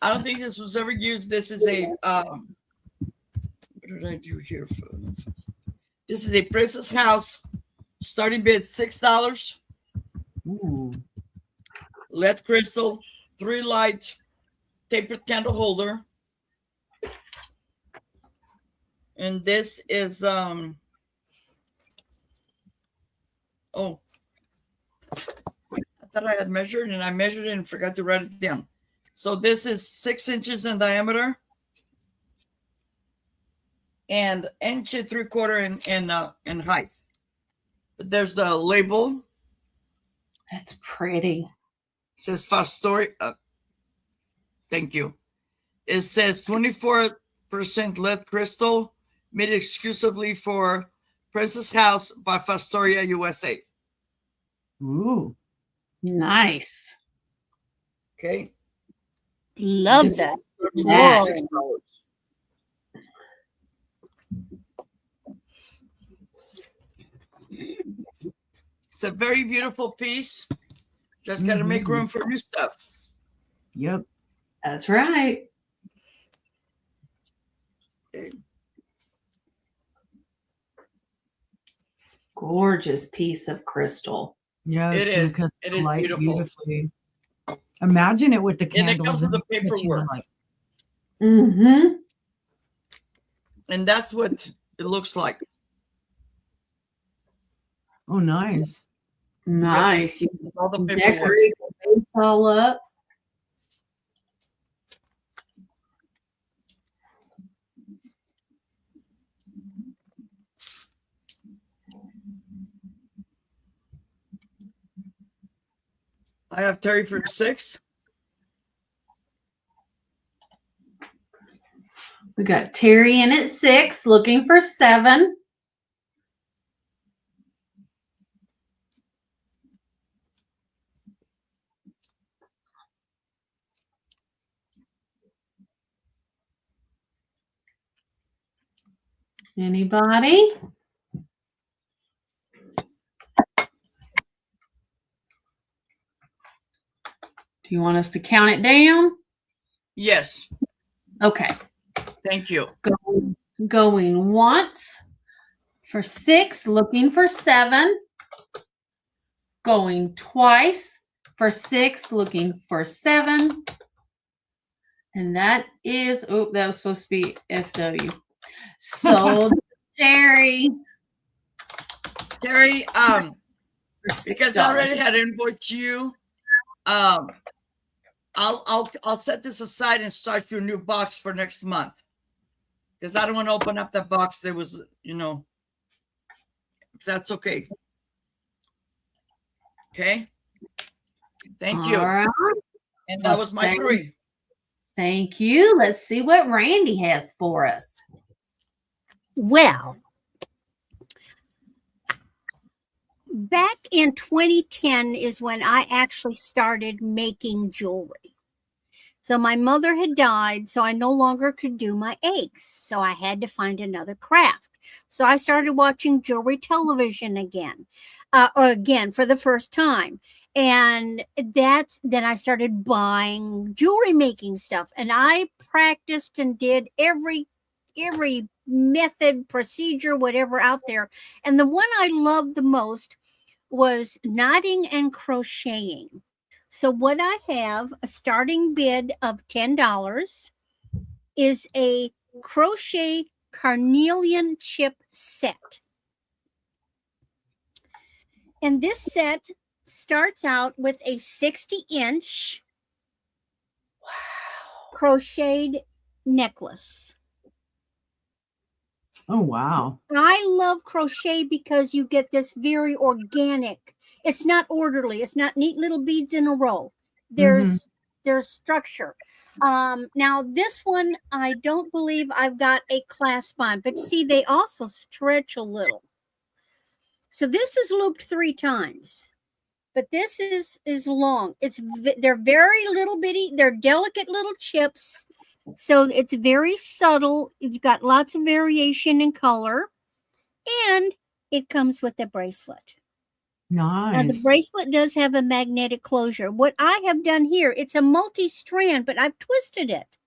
I don't think this was ever used. This is a what did I do here? This is a Princess House. Starting bid $6. Ooh. LED crystal, 3 light, tapered candle holder. And this is oh, I thought I had measured and I measured it and forgot to write it down. So this is 6 inches in diameter and 1.75 inches in height. But there's the label. That's pretty. It says Fastoria. Thank you. It says 24% lead crystal, made exclusively for Princess House by Fastoria USA. Ooh. Nice. Okay. Love This that. is Wow. $6. It's a very beautiful piece. Just got to make room for new stuff. Yep. That's right. Okay. Gorgeous piece of crystal. Yeah, It it's gonna is. catch It the is light beautiful. beautifully. Imagine it with the And it candles. comes with the catching paperwork. light. Mm-hmm. And that's what it looks like. Oh, nice. Nice. You With all the can paperwork. decorate the base all up. I have Terry for 6. We got Terry in at 6, looking for 7. Anybody? Do you want us to count it down? Yes. Okay. Thank you. Going once for 6, looking for 7. Going twice for 6, looking for 7. And that is, oh, that was supposed to be FW. So Terry, Terry, for because I already $6. had invoiced you, I'll set this aside and start your new box for next month. Because I don't want to open up that box. There was, if that's okay. Okay. Thank you. All right. And that was my 3. Thank you. Let's see what Randy has for us. Well, back in 2010 is when I actually started making jewelry. So my mother had died, so I no longer could do my eggs. So I had to find another craft. So I started watching jewelry television again, for the first time. And then I started buying jewelry making stuff. And I practiced and did every method, procedure, whatever out there. And the one I loved the most was knotting and crocheting. So what I have, a starting bid of $10, is a crochet carnelian chip set. And this set starts out with a 60-inch crocheted necklace. Oh, wow. I love crochet because you get this very organic. It's not orderly. It's not neat little beads in a row. There's structure. Now this one, I don't believe I've got a clasp on, but see, they also stretch a little. So this is looped 3 times, but this is long. They're very little bitty. They're delicate little chips. So it's very subtle. It's got lots of variation in color, and it comes with a bracelet. Now, the Nice. bracelet does have a magnetic closure. What I have done here, it's a multi-strand, but I've twisted it.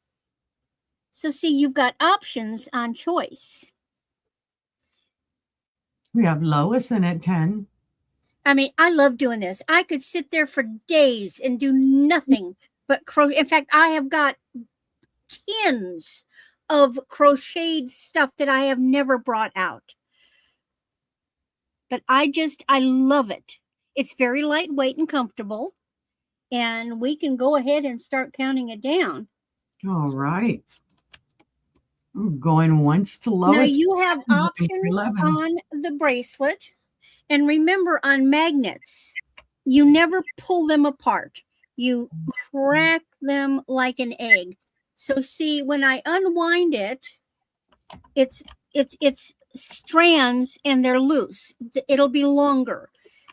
So see, you've got options on choice. We have Lois in at 10. I mean, I love doing this. I could sit there for days and do nothing but crochet. In fact, I have got tins of crocheted stuff that I have never brought out. But I love it. It's very lightweight and comfortable. And we can go ahead and start counting it down. All right. I'm going once to Lois. Now you have going to options 11. on the bracelet. And remember, on magnets, you never pull them apart. You crack them like an egg. So see, when I unwind it, it's strands and they're loose. It'll be longer.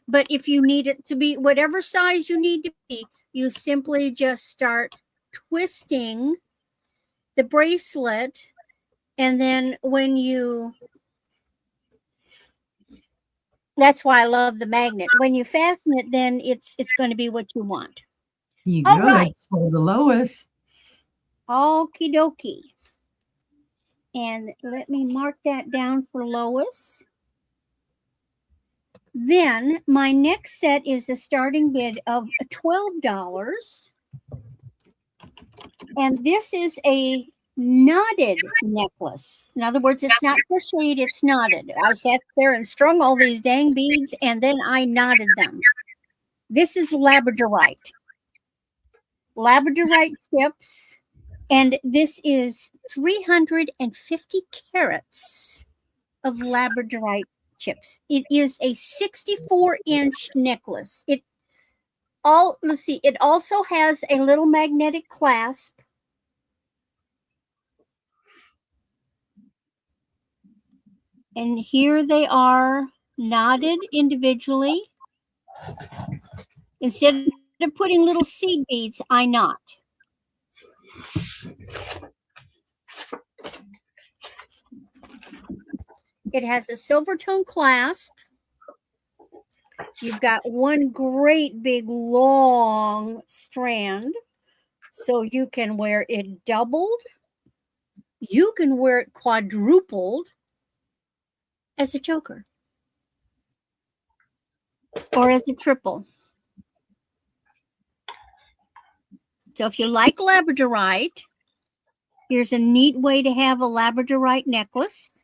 But if you need it to be whatever size you need to be, you simply just start twisting the bracelet. And then when you, that's why I love the magnet. When you fasten it, then it's going to be what you want. You All go. right. That's sold to Lois. Okie dokie. And let me mark that down for Lois. Then my next set is a starting bid of $12. And this is a knotted necklace. In other words, it's not crocheted, it's knotted. I sat there and strung all these dang beads and then I knotted them. This is labradorite. Labradorite chips. And this is 350 carats of labradorite chips. It is a 64-inch necklace. It also has a little magnetic clasp. And here they are knotted individually. Instead of putting little seed beads, I knot. It has a silver tone clasp. You've got one great big long strand. So you can wear it doubled. You can wear it quadrupled as a choker. Or as a triple. So if you like labradorite, here's a neat way to have a labradorite necklace.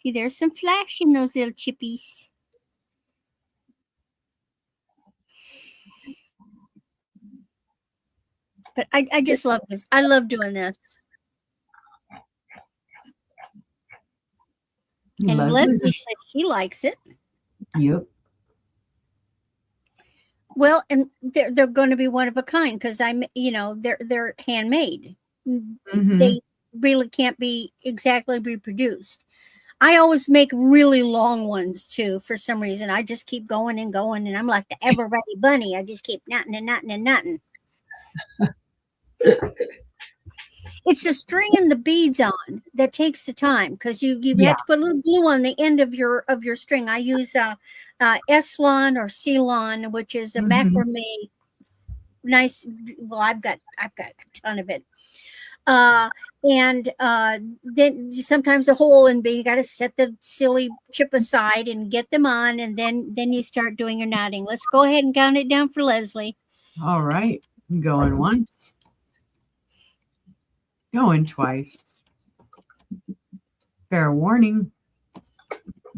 See, there's some flash in those little chippies. But I just love this. I love doing this. And Leslie said she likes it. Yep. Well, and they're going to be one of a kind because they're handmade. Mm-hmm. They really can't be exactly reproduced. I always make really long ones too. For some reason, I just keep going and going, and I'm like the ever-ready bunny. I just keep knotting and knotting and knotting. It's the string and the beads on that takes the time because you have to put a little glue on the end of your string. I use Eslon or Ceylon, which is a macrame. Nice. Well, I've got a ton of it. And then sometimes a hole in, you got to set the silly chip aside and get them on, and then you start doing your knotting. Let's go ahead and count it down for Leslie. All right, going once, going twice. Fair warning,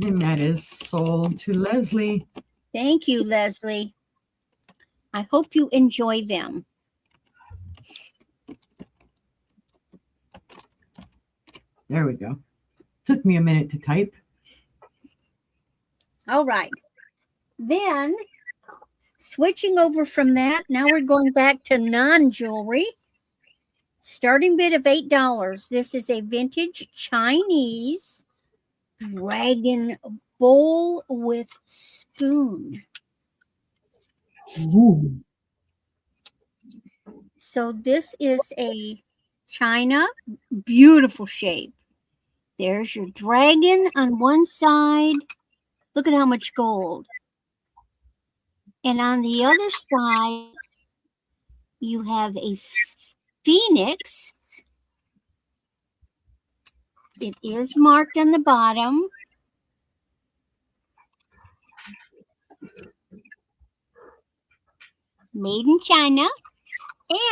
and that is sold to Leslie. Thank you, Leslie. I hope you enjoy them. There we go. Took me a minute to type. All right. Then, switching over from that, now we're going back to non-jewelry. Starting bid of $8. This is a vintage Chinese dragon bowl with spoon. Ooh. So this is a China, beautiful shape. There's your dragon on one side. Look at how much gold. And on the other side, you have a phoenix. It is marked on the bottom. Made in China.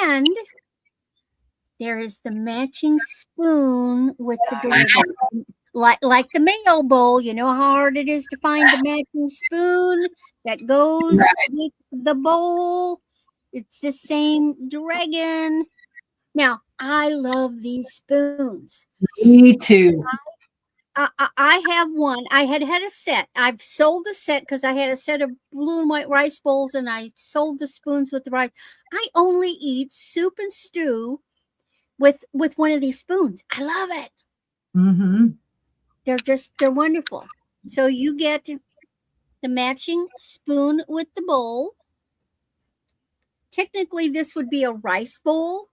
And there is the matching spoon with the dragon. Like the mayo bowl, you know how hard it is to find the matching spoon that goes with the bowl. It's the same dragon. Now, I love these spoons. Me too. I have one. I had a set. I've sold the set because I had a set of blue and white rice bowls, and I sold the spoons with the rice. I only eat soup and stew with one of these spoons. I love it. Mm-hmm. They're wonderful. So you get the matching spoon with the bowl. Technically, this would be a rice bowl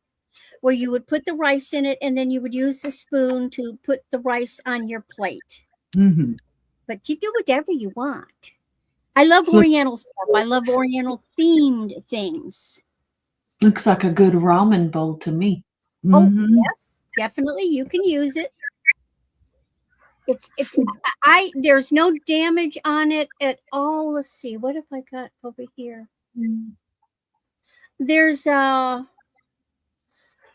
where you would put the rice in it and then you would use the spoon to put the rice on your plate. Mm-hmm. But you do whatever you want. I love Oriental stuff. I love Oriental themed things. Looks like a good ramen bowl to me. Mm-hmm. Oh, yes, definitely. You can use it. There's no damage on it at all. Let's see. What have I got over here? There's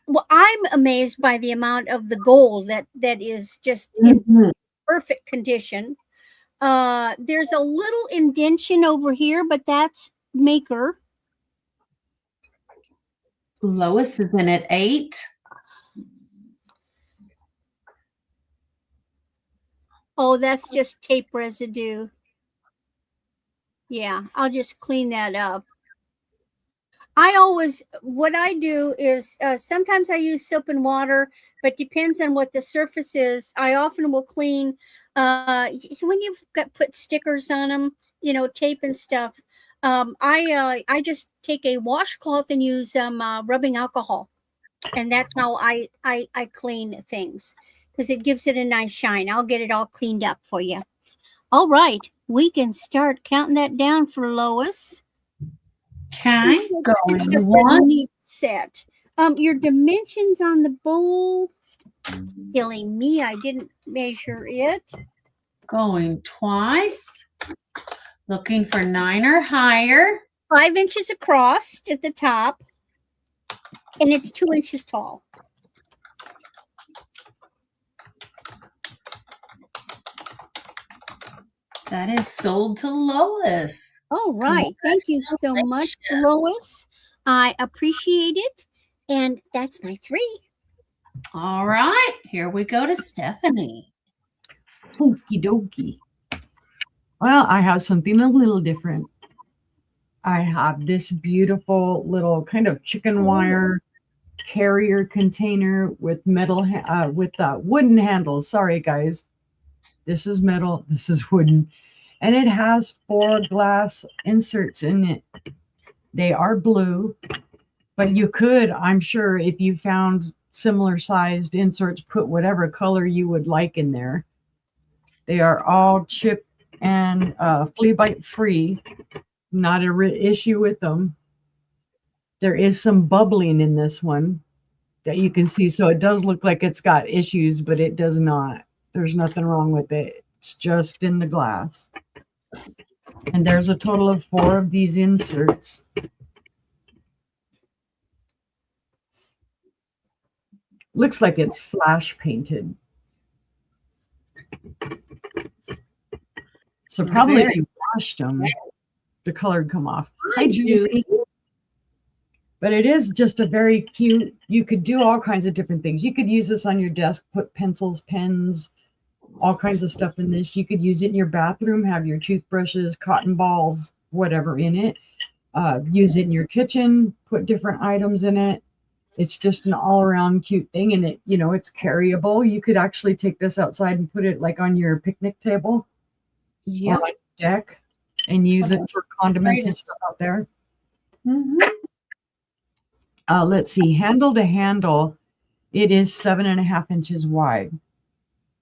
well, I'm amazed by the amount of the gold that is just in perfect condition. There's a little indentation over here, but that's maker. Lois is in at 8. Oh, that's just tape residue. Yeah, I'll just clean that up. What I do is sometimes I use soap and water, but depends on what the surface is. I often will clean when you've put stickers on them, tape and stuff. I just take a washcloth and use rubbing alcohol, and that's how I clean things because it gives it a nice shine. I'll get it all cleaned up for you. All right, we can start counting that down for Lois. Okay, going one neat set. Your dimensions on the bowl. Silly me, I didn't measure it. Going twice. Looking for 9 or higher. 5 inches across at the top, and it's 2 inches tall. That is sold to Lois. All right. Thank you so much, Lois. I appreciate it. And that's my 3. All right. Here we go to Stephanie. Okie dokie. Well, I have something a little different. I have this beautiful little kind of chicken wire carrier container with metal, wooden handles. Sorry, guys. This is metal. This is wooden. And it has 4 glass inserts in it. They are blue, but you could, I'm sure, if you found similar sized inserts, put whatever color you would like in there. They are all chip and flea bite free. Not an issue with them. There is some bubbling in this one that you can see. So it does look like it's got issues, but it does not. There's nothing wrong with it. It's just in the glass. And there's a total of 4 of these inserts. Looks like it's flash painted. So probably if you washed them, the color would come off. Hi, Julie. But it is just a very cute, you could do all kinds of different things. You could use this on your desk, put pencils, pens, all kinds of stuff in this. You could use it in your bathroom, have your toothbrushes, cotton balls, whatever in it. Use it in your kitchen, put different items in it. It's just an all-around cute thing, and it, it's carryable. You could actually take this outside and put it like on your picnic table, or on your deck, and use it for condiments and stuff out there. Let's see, handle to handle, it is 7.5 inches wide.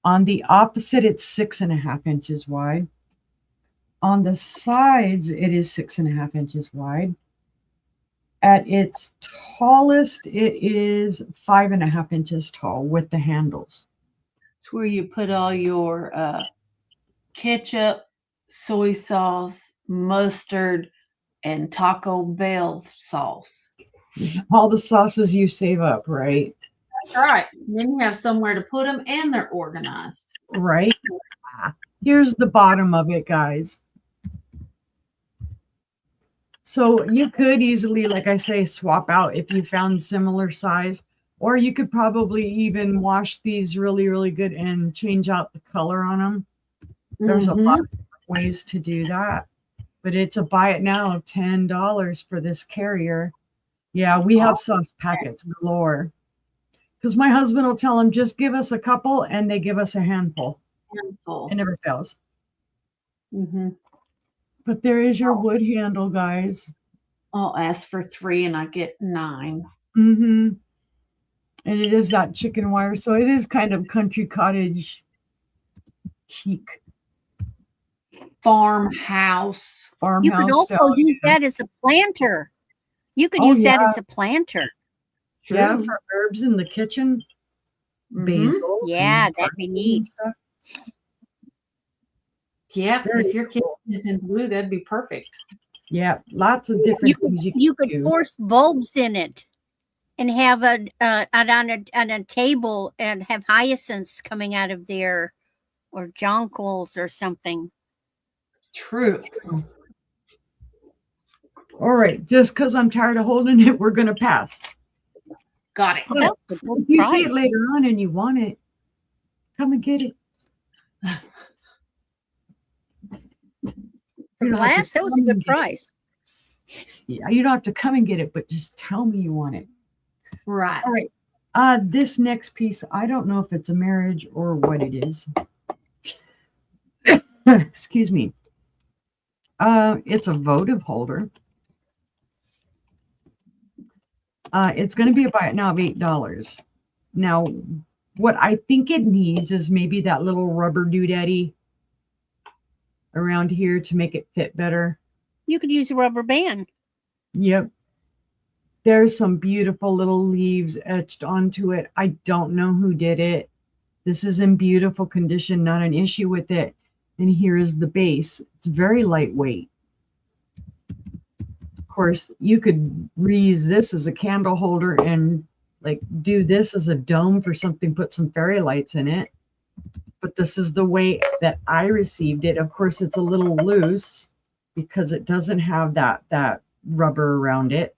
On the opposite, it's 6.5 inches wide. On the sides, it is 6.5 inches wide. At its tallest, it is 5.5 inches tall with the handles. It's where you put all your ketchup, soy sauce, mustard, and Taco Bell sauce. All the sauces you save up, right? That's right. Then you have somewhere to put them, and they're organized. Right? Here's the bottom of it, guys. So you could easily, like I say, swap out if you found similar size, or you could probably even wash these really, really good and change out the color on them. There's a lot of ways to do that, but it's a buy it now of $10 for this carrier. Yeah, we have sauce packets galore. Because my husband will tell them, just give us a couple, and they give us a handful. It never fails. But there is your wood handle, guys. I'll ask for 3 and I get 9. And it is that chicken wire, so it is kind of country cottage chic. Farmhouse. You could also use that as a planter. You could use that as a planter. True. Yeah, for herbs in the kitchen. Basil. Yeah, that'd be neat. Yeah, if your kitchen is in blue, that'd be perfect. Yeah, lots of different things you could force bulbs in it and have on a table and have hyacinths coming out of there, or jonquils or something. True. All right, just because I'm tired of holding it, we're going to pass. Got it. Well, if you see it later on and you want it, come and get it. For glass, that was a good price. Yeah, you don't have to come and get it, but just tell me you want it. Right. All right. This next piece, I don't know if it's a marriage or what it is. Excuse me. It's a votive holder. It's going to be a buy it now of $8. Now, what I think it needs is maybe that little rubber doodaddy around here to make it fit better. You could use a rubber band. Yep. There's some beautiful little leaves etched onto it. I don't know who did it. This is in beautiful condition, not an issue with it. And here is the base. It's very lightweight. Of course, you could reuse this as a candle holder and like do this as a dome for something, put some fairy lights in it. But this is the way that I received it. Of course, it's a little loose because it doesn't have that rubber around it.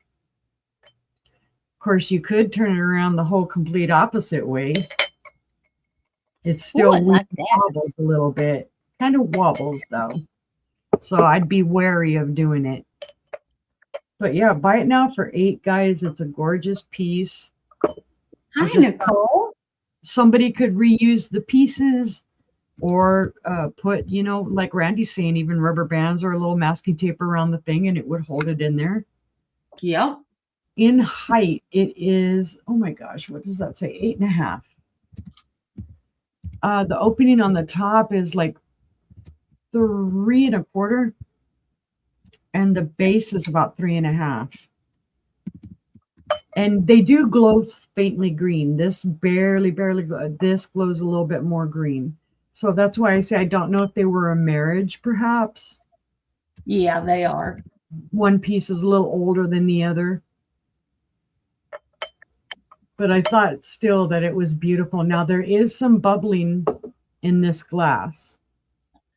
Of course, you could turn it around the whole complete opposite way. It still wobbles a little bit. Kind of wobbles, though. So I'd be wary of doing it. But yeah, buy it now for $8, guys. It's a gorgeous piece. Hi, Nicole. Somebody could reuse the pieces or put, like Randy's saying, even rubber bands or a little masking tape around the thing, and it would hold it in there. Yep. In height, it is, oh my gosh, what does that say? 8.5. The opening on the top is like 3 1/4, and the base is about 3.5. And they do glow faintly green. This barely, this glows a little bit more green. So that's why I say I don't know if they were a marriage, perhaps. Yeah, they are. One piece is a little older than the other. But I thought still that it was beautiful. Now, there is some bubbling in this glass.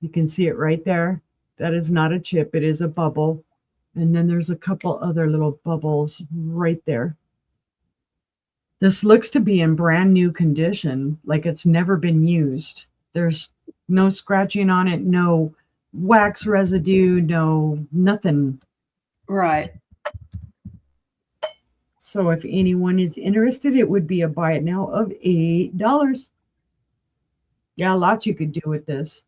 You can see it right there. That is not a chip. It is a bubble. And then there's a couple other little bubbles right there. This looks to be in brand new condition, like it's never been used. There's no scratching on it, no wax residue, no nothing. Right. So if anyone is interested, it would be a buy it now of $8. Yeah, lots you could do with this.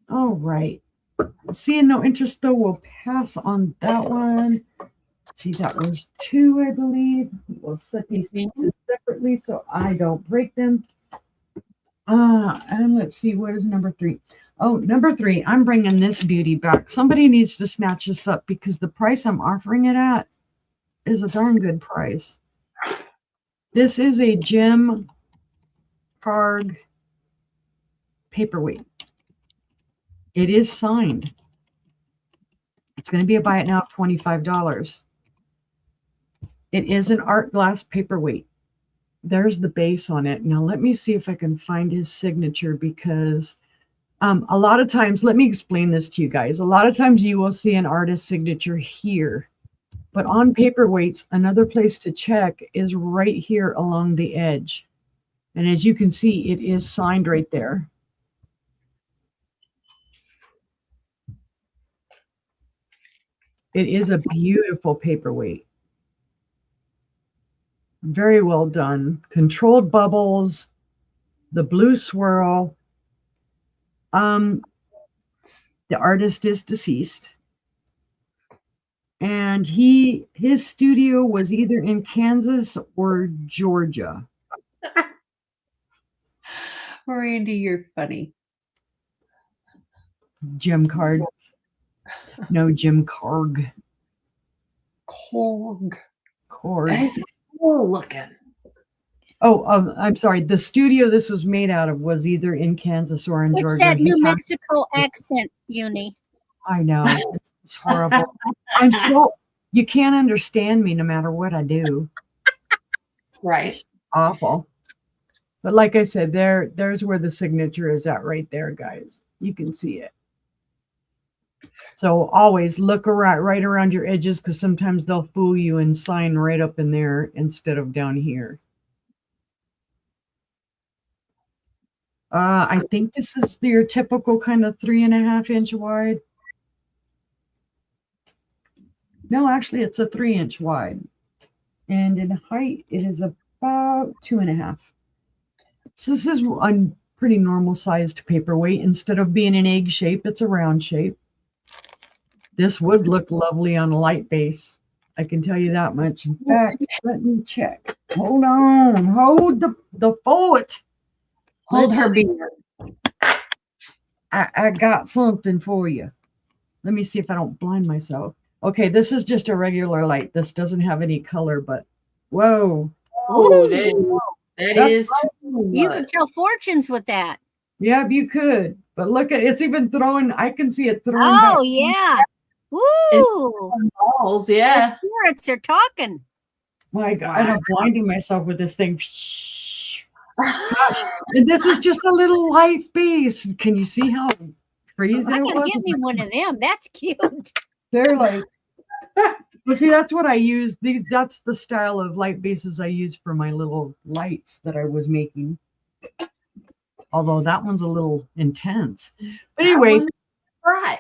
All right. Seeing no interest, though, we'll pass on that one. See, that was 2, I believe. We'll set these pieces separately so I don't break them. And let's see, what is number 3? Oh, number 3, I'm bringing this beauty back. Somebody needs to snatch this up because the price I'm offering it at is a darn good price. This is a Jim Karg paperweight. It is signed. It's going to be a buy it now of $25. It is an art glass paperweight. There's the base on it. Now let me see if I can find his signature, because a lot of times, let me explain this to you guys. A lot of times you will see an artist's signature here, but on paperweights, another place to check is right here along the edge. And as you can see, it is signed right there. It is a beautiful paperweight. Very well done. Controlled bubbles, the blue swirl. The artist is deceased. And his studio was either in Kansas or Georgia. Randy, you're funny. Jim Karg. No, Jim Karg. Korg. Karg. That's cool looking. Oh, I'm sorry. The studio this was made out of was either in Kansas or in Georgia. It's that New Mexico accent, Uni. I know. It's horrible. You can't understand me no matter what I do. Right. It's awful. But like I said, there's where the signature is at right there, guys. You can see it. So always look right around your edges, because sometimes they'll fool you and sign right up in there instead of down here. I think this is your typical kind of 3.5-inch wide. No, actually, it's a 3-inch wide. And in height, it is about 2.5. So this is a pretty normal sized paperweight. Instead of being an egg shape, it's a round shape. This would look lovely on a light base. I can tell you that much. In fact, let me check. Hold on. Hold the fort. Hold her beer. I got something for you. Let me see if I don't blind myself. Okay, this is just a regular light. This doesn't have any color, but whoa. Oh, that is true. You can tell fortunes with that. Yeah, you could. But look at it's even throwing. I can see it throwing. Oh, back. yeah. Woo. Balls, yeah. The spirits are talking. My God, I'm blinding myself with this thing. Gosh. And this is just a little light base. Can you see how freezing I it gotta was? get me one of them. That's cute. They're like, well, see, that's what I use. That's the style of light bases I use for my little lights that I was making. Although that one's a little intense. But anyway, right.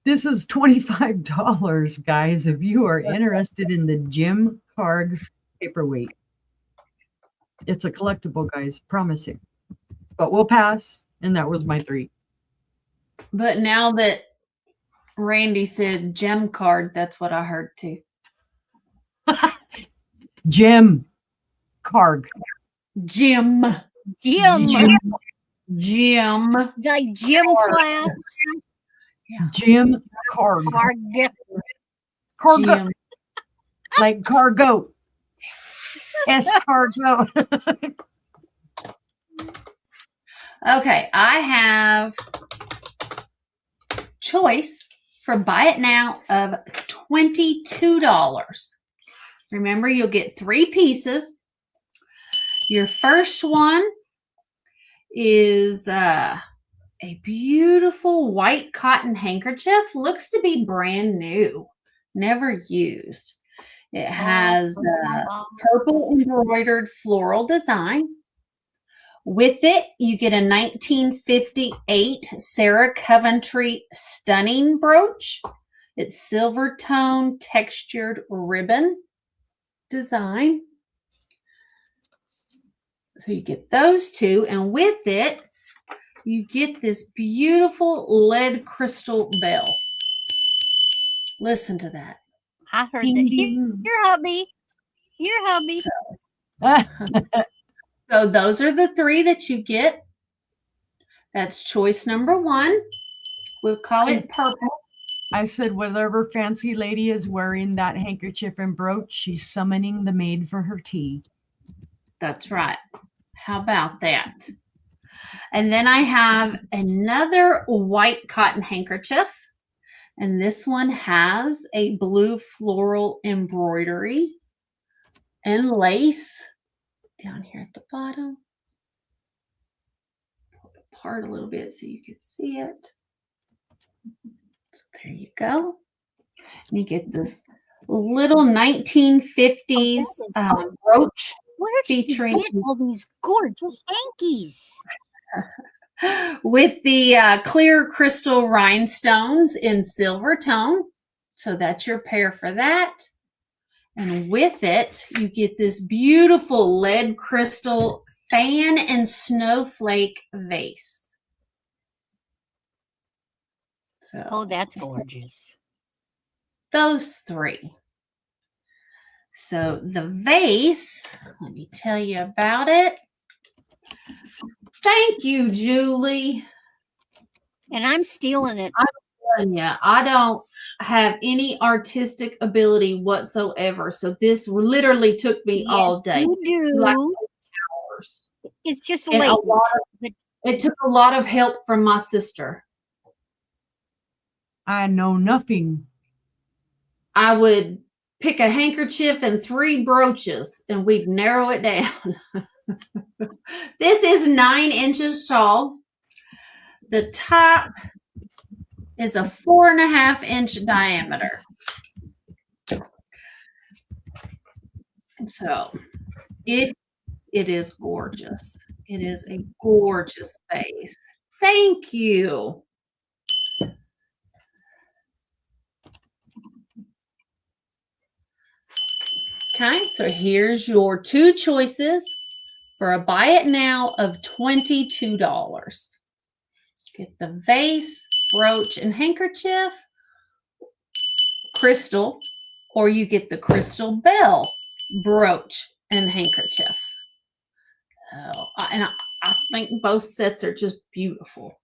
This is $25, guys, if you are interested in the Jim Karg paperweight. It's a collectible, guys, promise you. But we'll pass, and that was my 3. But now that Randy said Jim Karg, that's what I heard too. Jim Karg. Jim. Jim. Like gym class. Jim Karg. Cargo. Like cargo. Escargot. Okay, I have choice for buy it now of $22. Remember, you'll get 3 pieces. Your first one is a beautiful white cotton handkerchief. Looks to be brand new, never used. It has a purple embroidered floral design. With it, you get a 1958 Sarah Coventry stunning brooch. It's silver tone textured ribbon design. So you get those 2, and with it, you get this beautiful lead crystal bell. Listen to that. I heard that. Here, hubby. Here, hubby. So those are the 3 that you get. That's choice number 1. We'll call it purple. I said, whatever fancy lady is wearing that handkerchief and brooch, she's summoning the maid for her tea. That's right. How about that? And then I have another white cotton handkerchief. And this one has a blue floral embroidery and lace down here at the bottom. Pull it apart a little bit so you can see it. There you go. And you get this little 1950s brooch featuring all these gorgeous hankies with the clear crystal rhinestones in silver tone. So that's your pair for that. And with it, you get this beautiful lead crystal fan and snowflake vase. So, oh, that's gorgeous. Those 3. So the vase, let me tell you about it. Thank you, Julie. And I'm stealing it. I'm telling you, I don't have any artistic ability whatsoever. So this literally took me all day. You do. Like hours. It's just it took a lot of help from my sister. I know nothing. I would pick a handkerchief and 3 brooches and we'd narrow it down. This is 9 inches tall. The top is a 4.5-inch diameter. So it is gorgeous. It is a gorgeous vase. Thank you. Okay, so here's your 2 choices for a buy it now of $22. Get the vase, brooch, and handkerchief, crystal, or you get the crystal bell, brooch, and handkerchief. And I think both sets are just beautiful.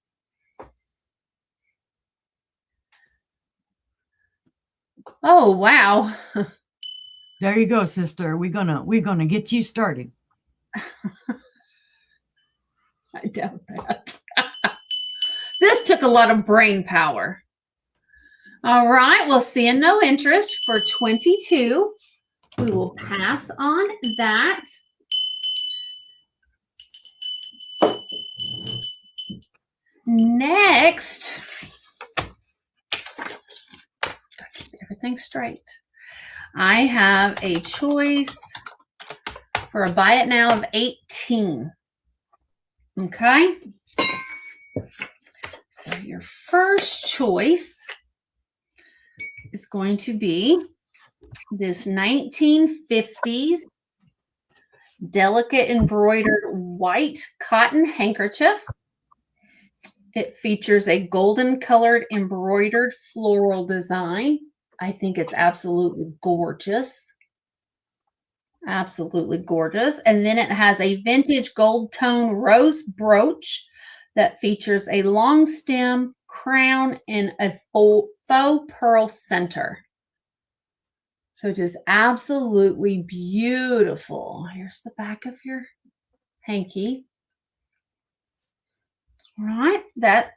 Oh, wow. There you go, sister. We're gonna get you started. I doubt that. This took a lot of brain power. All right. Well, seeing no interest for 22, we will pass on that. Next, gotta keep everything straight. I have a choice for a buy it now of 18. Okay. So your first choice is going to be this 1950s delicate embroidered white cotton handkerchief. It features a golden colored embroidered floral design. I think it's absolutely gorgeous. Absolutely gorgeous. And then it has a vintage gold tone rose brooch that features a long stem, crown, and a faux pearl center. So just absolutely beautiful. Here's the back of your hanky. All right, that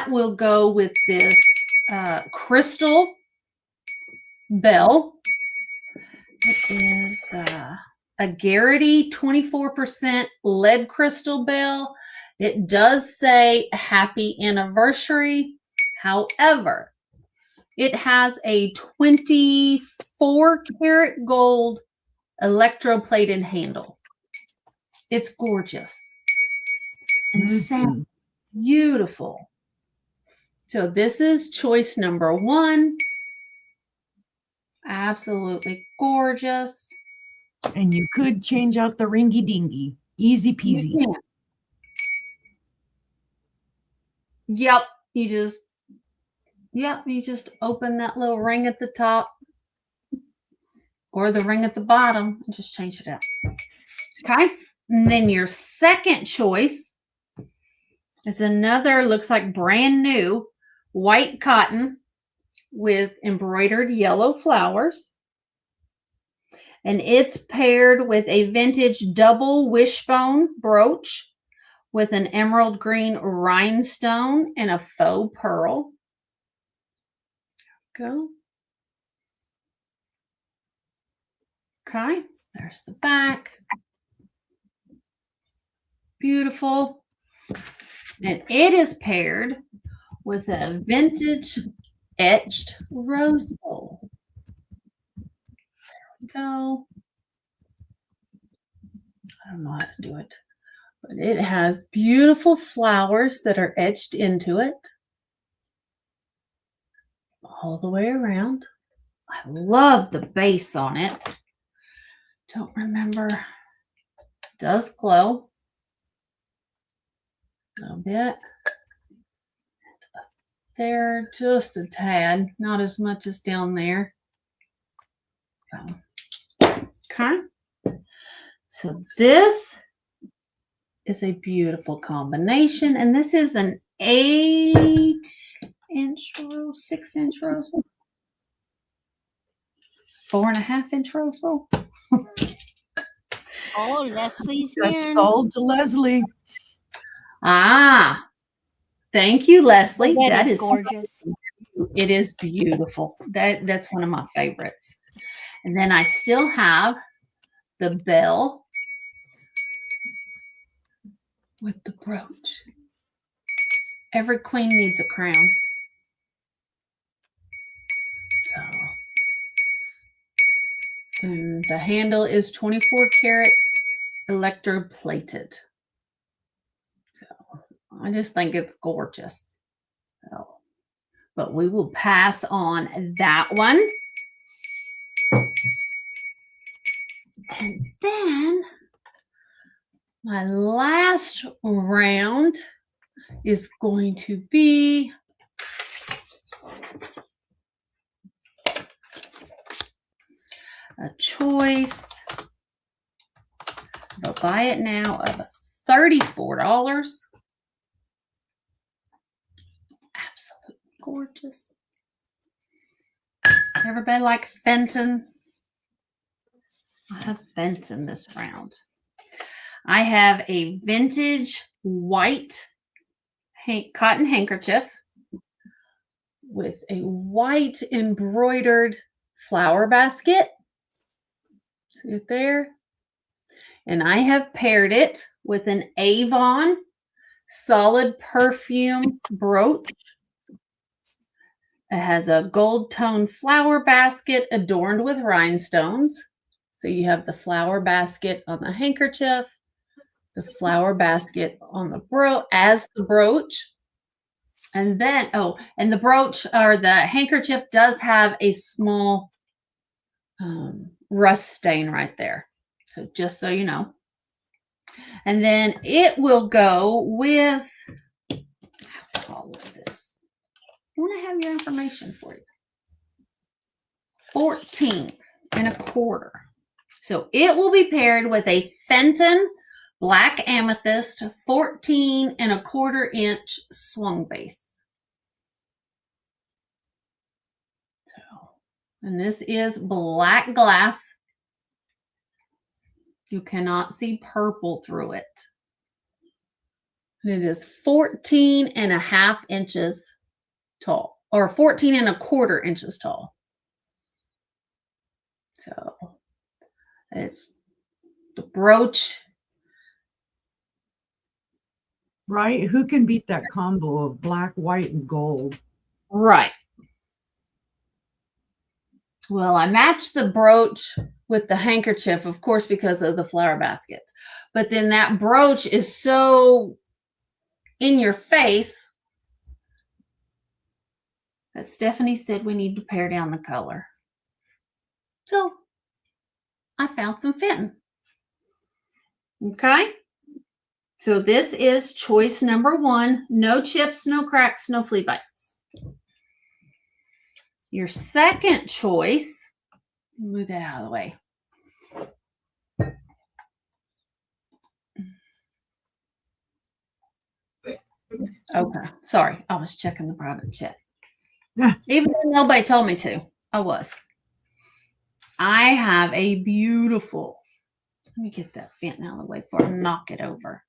will go with this crystal bell. It is a Garrity 24% lead crystal bell. It does say happy anniversary. However, it has a 24 karat gold electroplated handle. It's gorgeous and sounds beautiful. So this is choice number 1. Absolutely gorgeous. And you could change out the ringy dingy. Easy peasy. Yeah. Yep. You just open that little ring at the top or the ring at the bottom and just change it out. Okay. And then your second choice It's another, looks like brand new white cotton with embroidered yellow flowers. And it's paired with a vintage double wishbone brooch with an emerald green rhinestone and a faux pearl. Go. Okay, there's the back. Beautiful. And it is paired with a vintage etched rose bowl. There we go. I don't know how to do it, but it has beautiful flowers that are etched into it all the way around. I love the base on it. Don't remember. It does glow a little bit. Up there, just a tad, not as much as down there. Okay. So this is a beautiful combination, and this is an 8-inch rose, 6-inch rose bowl, 4.5-inch rose bowl. Oh, Leslie's That's here. sold to Leslie. Ah, thank you, Leslie. That That is is gorgeous. It is beautiful. That's one of my favorites. And then I still have the bell with the brooch. Every queen needs a crown. And the handle is 24 karat electroplated. So I just think it's gorgeous. So, but we will pass on that one. And then my last round is going to be a choice. I'll buy it now of $34. Absolutely gorgeous. Everybody like Fenton? I have Fenton this round. I have a vintage white cotton handkerchief with a white embroidered flower basket. See it there? And I have paired it with an Avon solid perfume brooch. It has a gold tone flower basket adorned with rhinestones. So you have the flower basket on the handkerchief, the flower basket on the brooch as the brooch. And then, and the brooch or the handkerchief does have a small rust stain right there. So just so you know. And then it will go with, how tall is this? I want to have your information for you. 14.25. So it will be paired with a Fenton black amethyst 14.25-inch swung base. So, and this is black glass. You cannot see purple through it. And it is 14.5 inches tall, or 14.25 inches tall. So it's the brooch. Right? Who can beat that combo of black, white, and gold? Right. Well, I matched the brooch with the handkerchief, of course, because of the flower baskets. But then that brooch is so in your face that Stephanie said we need to pare down the color. So I found some Fenton. Okay. So this is choice number 1. No chips, no cracks, no flea bites. Your second choice, move that out of the way. Okay. Sorry. I was checking the private chat. Yeah. Even though nobody told me to. I was. I have a beautiful, let me get that Fenton out of the way before I knock it over.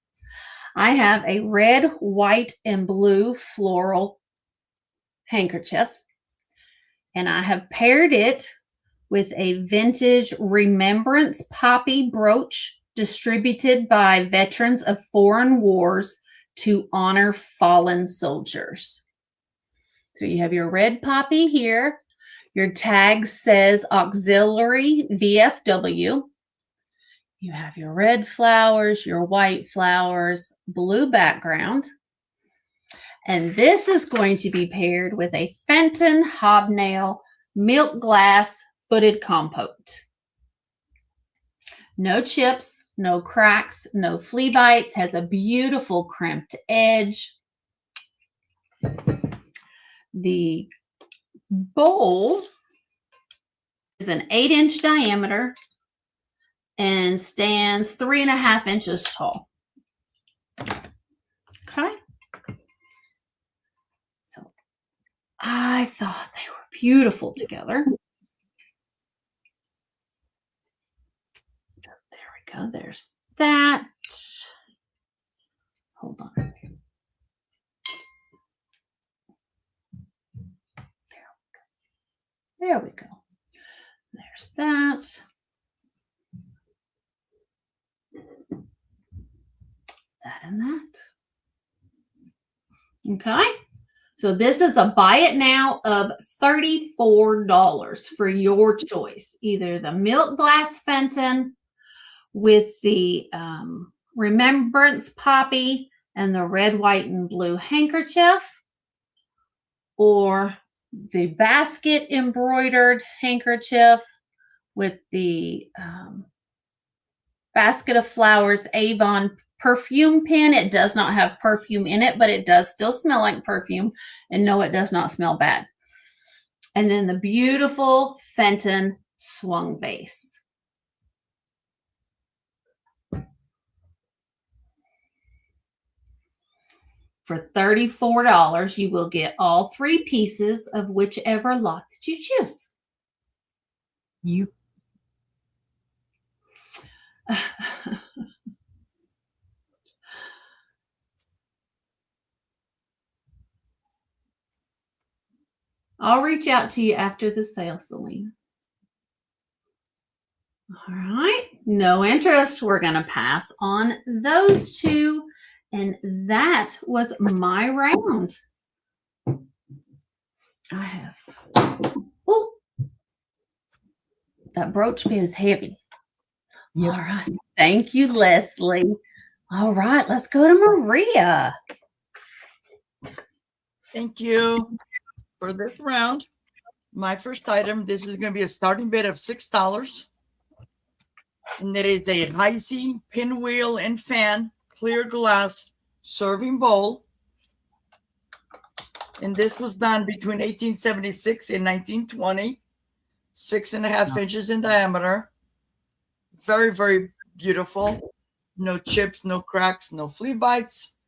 I have a red, white, and blue floral handkerchief. And I have paired it with a vintage remembrance poppy brooch distributed by veterans of foreign wars to honor fallen soldiers. So you have your red poppy here. Your tag says auxiliary VFW. You have your red flowers, your white flowers, blue background. And this is going to be paired with a Fenton hobnail milk glass footed compote. No chips, no cracks, no flea bites, has a beautiful crimped edge. The bowl is an 8-inch diameter and stands 3.5 inches tall. Okay. So I thought they were beautiful together. There we go. There's that. Hold on. There we go. There's that. That and that. Okay. So this is a buy it now of $34 for your choice. Either the milk glass Fenton with the remembrance poppy and the red, white, and blue handkerchief, or the basket embroidered handkerchief with the basket of flowers Avon perfume pen. It does not have perfume in it, but it does still smell like perfume. And no, it does not smell bad. And then the beautiful Fenton swung vase. For $34, you will get all 3 pieces of whichever lot that you choose. You. I'll reach out to you after the sale, Celine. All right. No interest. We're going to pass on those 2. And that was my round. I have. Oh, that brooch pin is heavy. Yep. All right. Thank you, Leslie. All right. Let's go to Maria. Thank you for this round. My first item, this is going to be a starting bid of $6. And it is a Heisey pinwheel and fan clear glass serving bowl. And this was done between 1876 and 1920. 6.5 inches in diameter. Very, very beautiful. No chips, no cracks, no flea bites.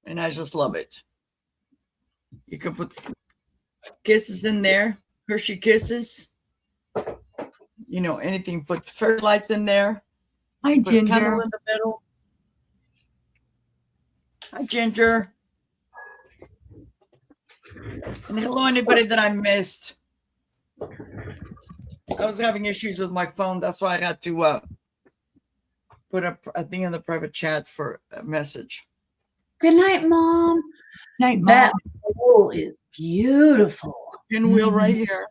And I just love it. You can put kisses in there, Hershey Kisses. You know, anything. Put fairy lights in there. Hi, Put a candle Ginger. in the middle. Hi, Ginger. And hello, anybody that I missed. I was having issues with my phone. That's why I had to put a thing in the private chat for a message. Good night, Mom. Night, Mom. That bowl is beautiful. Pinwheel right here.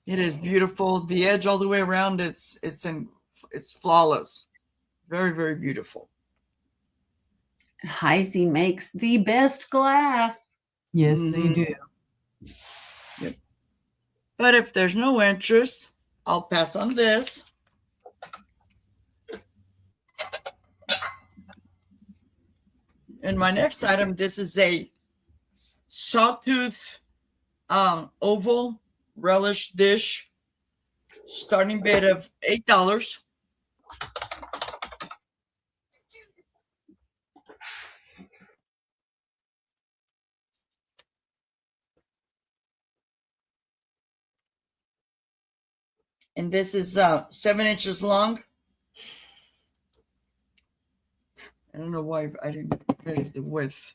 It is beautiful. The edge all the way around, it's flawless. Very, very beautiful. Heisey makes the best glass. Yes, they do. Yep. But if there's no interest, I'll pass on this. And my next item, this is a sawtooth oval relish dish, starting bid of $8. And this is 7 inches long. I don't know why I didn't put the width.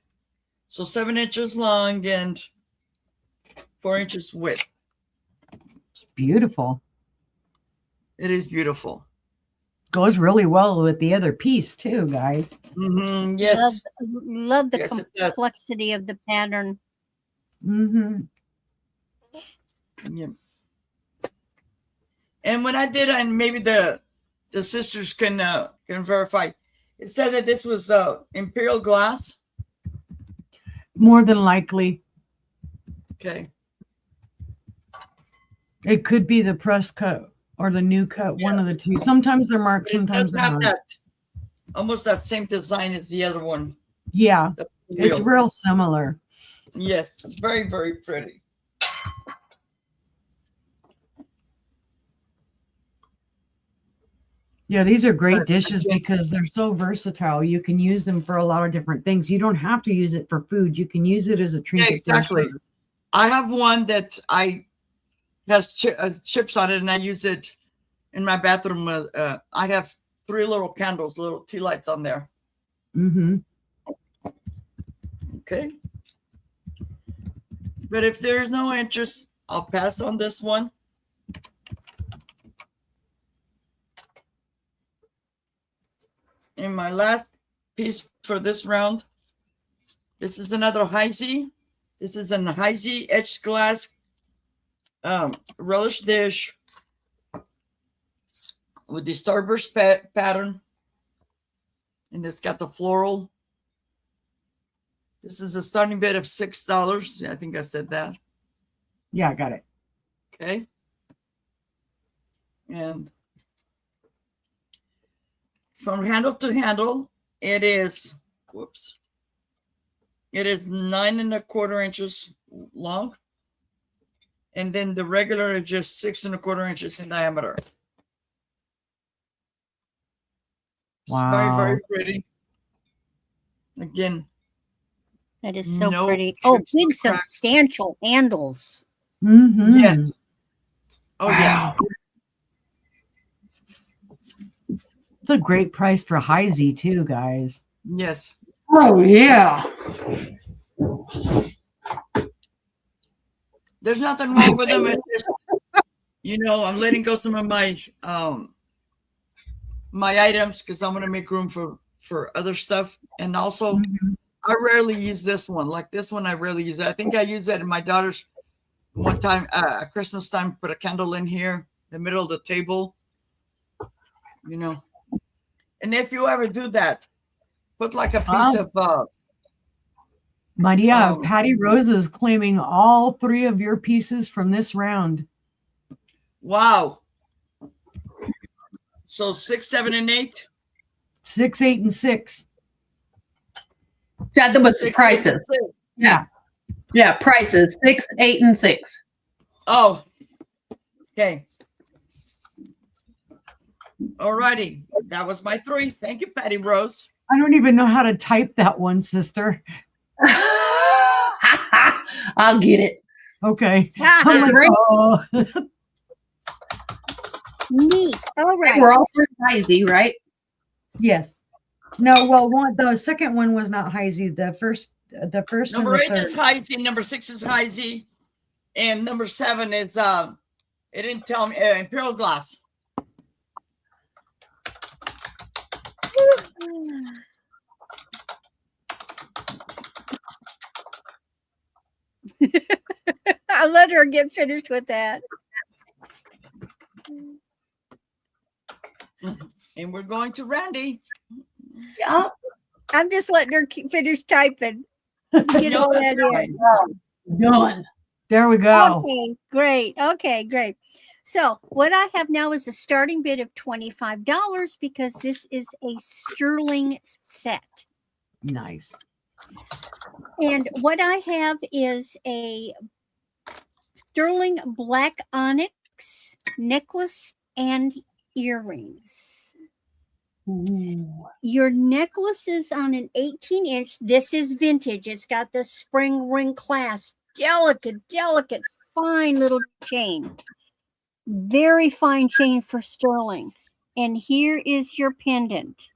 So 7 inches long and 4 inches width. It's beautiful. It is beautiful. Goes really well with the other piece too, guys. Mm-hmm, yes. Love the complexity of the pattern. Mm-hmm. Yeah. And when I did, and maybe the sisters can verify, it said that this was imperial glass. More than likely. Okay. It could be the press cut or the new cut, one of the two. Sometimes they're marked, sometimes they're not. Almost that same design as the other one. Yeah, it's real similar. Yes, very, very pretty. Yeah, these are great dishes because they're so versatile. You can use them for a lot of different things. You don't have to use it for food. You can use it as a trinket. Yeah, exactly. I have one that has chips on it, and I use it in my bathroom. I have 3 little candles, little tea lights on there. Mm-hmm. Okay. But if there's no interest, I'll pass on this one. And my last piece for this round, this is another Heisey. This is an Heisey etched glass relish dish with the starburst pattern. And it's got the floral. This is a starting bid of $6. I think I said that. Yeah, I got it. Okay. And from handle to handle, it is, it is 9 1/4 inches long. And then the regular is just 6 1/4 inches in diameter. Wow. Very, very pretty. Again. That is so pretty. Oh, big substantial handles. Mm-hmm. Yes. Oh, wow. Yeah. It's a great price for Heisey too, guys. Yes. Oh, yeah. There's nothing wrong with them. It's just, I'm letting go some of my my items because I'm going to make room for other stuff. And also, I rarely use this one. Like this one, I rarely use it. I think I used that in my daughter's one time at Christmas time, put a candle in here, in the middle of the table. And if you ever do that, put like a piece of Maria, Patty Rose is claiming all 3 of your pieces from this round. Wow. So 6, 7, and 8? 6, 8, and 6. That was the prices. Yeah. Yeah, prices. 6, 8, and 6. Oh. Okay. All righty. That was my 3. Thank you, Patty Rose. I don't even know how to type that one, sister. I'll get it. Okay. I'm like, oh. Neat. All right. We're all for Heisey, right? Yes. No, well, the second one was not Heisey. The first number 8 is Heisey, number 6 is Heisey, and number 7 is it didn't tell me imperial glass. I'll let her get finished with that. And we're going to Randy. Yeah. I'm just letting her finish typing. Get all that in. Done. There we go. Okay, great. Okay, great. So what I have now is a starting bid of $25 because this is a sterling set. Nice. And what I have is a sterling black onyx necklace and earrings. Ooh. Your necklace is on an 18-inch. This is vintage. It's got the spring ring clasp. Delicate, fine little chain. Very fine chain for sterling. And here is your pendant.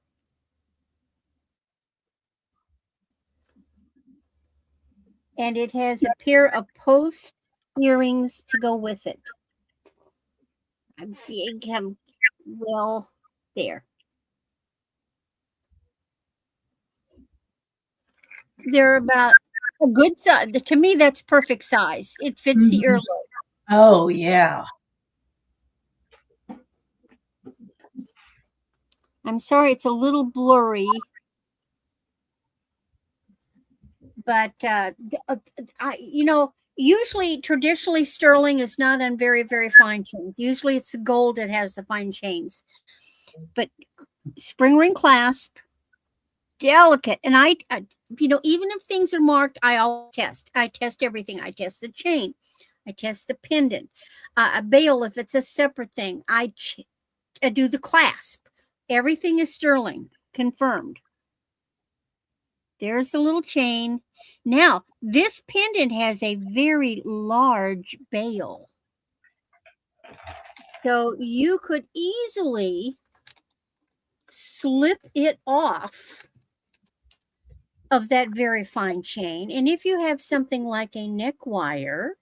And it has a pair of post earrings to go with it. Well, there. They're about a good size. To me, that's perfect size. It fits the earlobe. Oh, yeah. I'm sorry, it's a little blurry. But, usually, traditionally, sterling is not on very, very fine chains. Usually it's the gold that has the fine chains. But spring ring clasp, delicate. And even if things are marked, I always test. I test everything. I test the chain. I test the pendant. A bail, if it's a separate thing, I do the clasp. Everything is sterling, confirmed. There's the little chain. Now, this pendant has a very large bail. So you could easily slip it off of that very fine chain. And if you have something like a neck wire,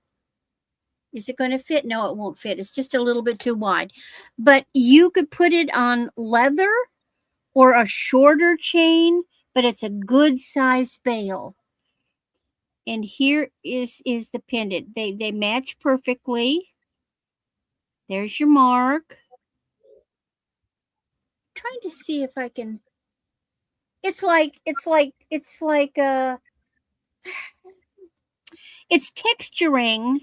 is it going to fit? No, it won't fit. It's just a little bit too wide. But you could put it on leather or a shorter chain, but it's a good size bail. And here is the pendant. They match perfectly. There's your mark. I'm trying to see if I can. It's texturing.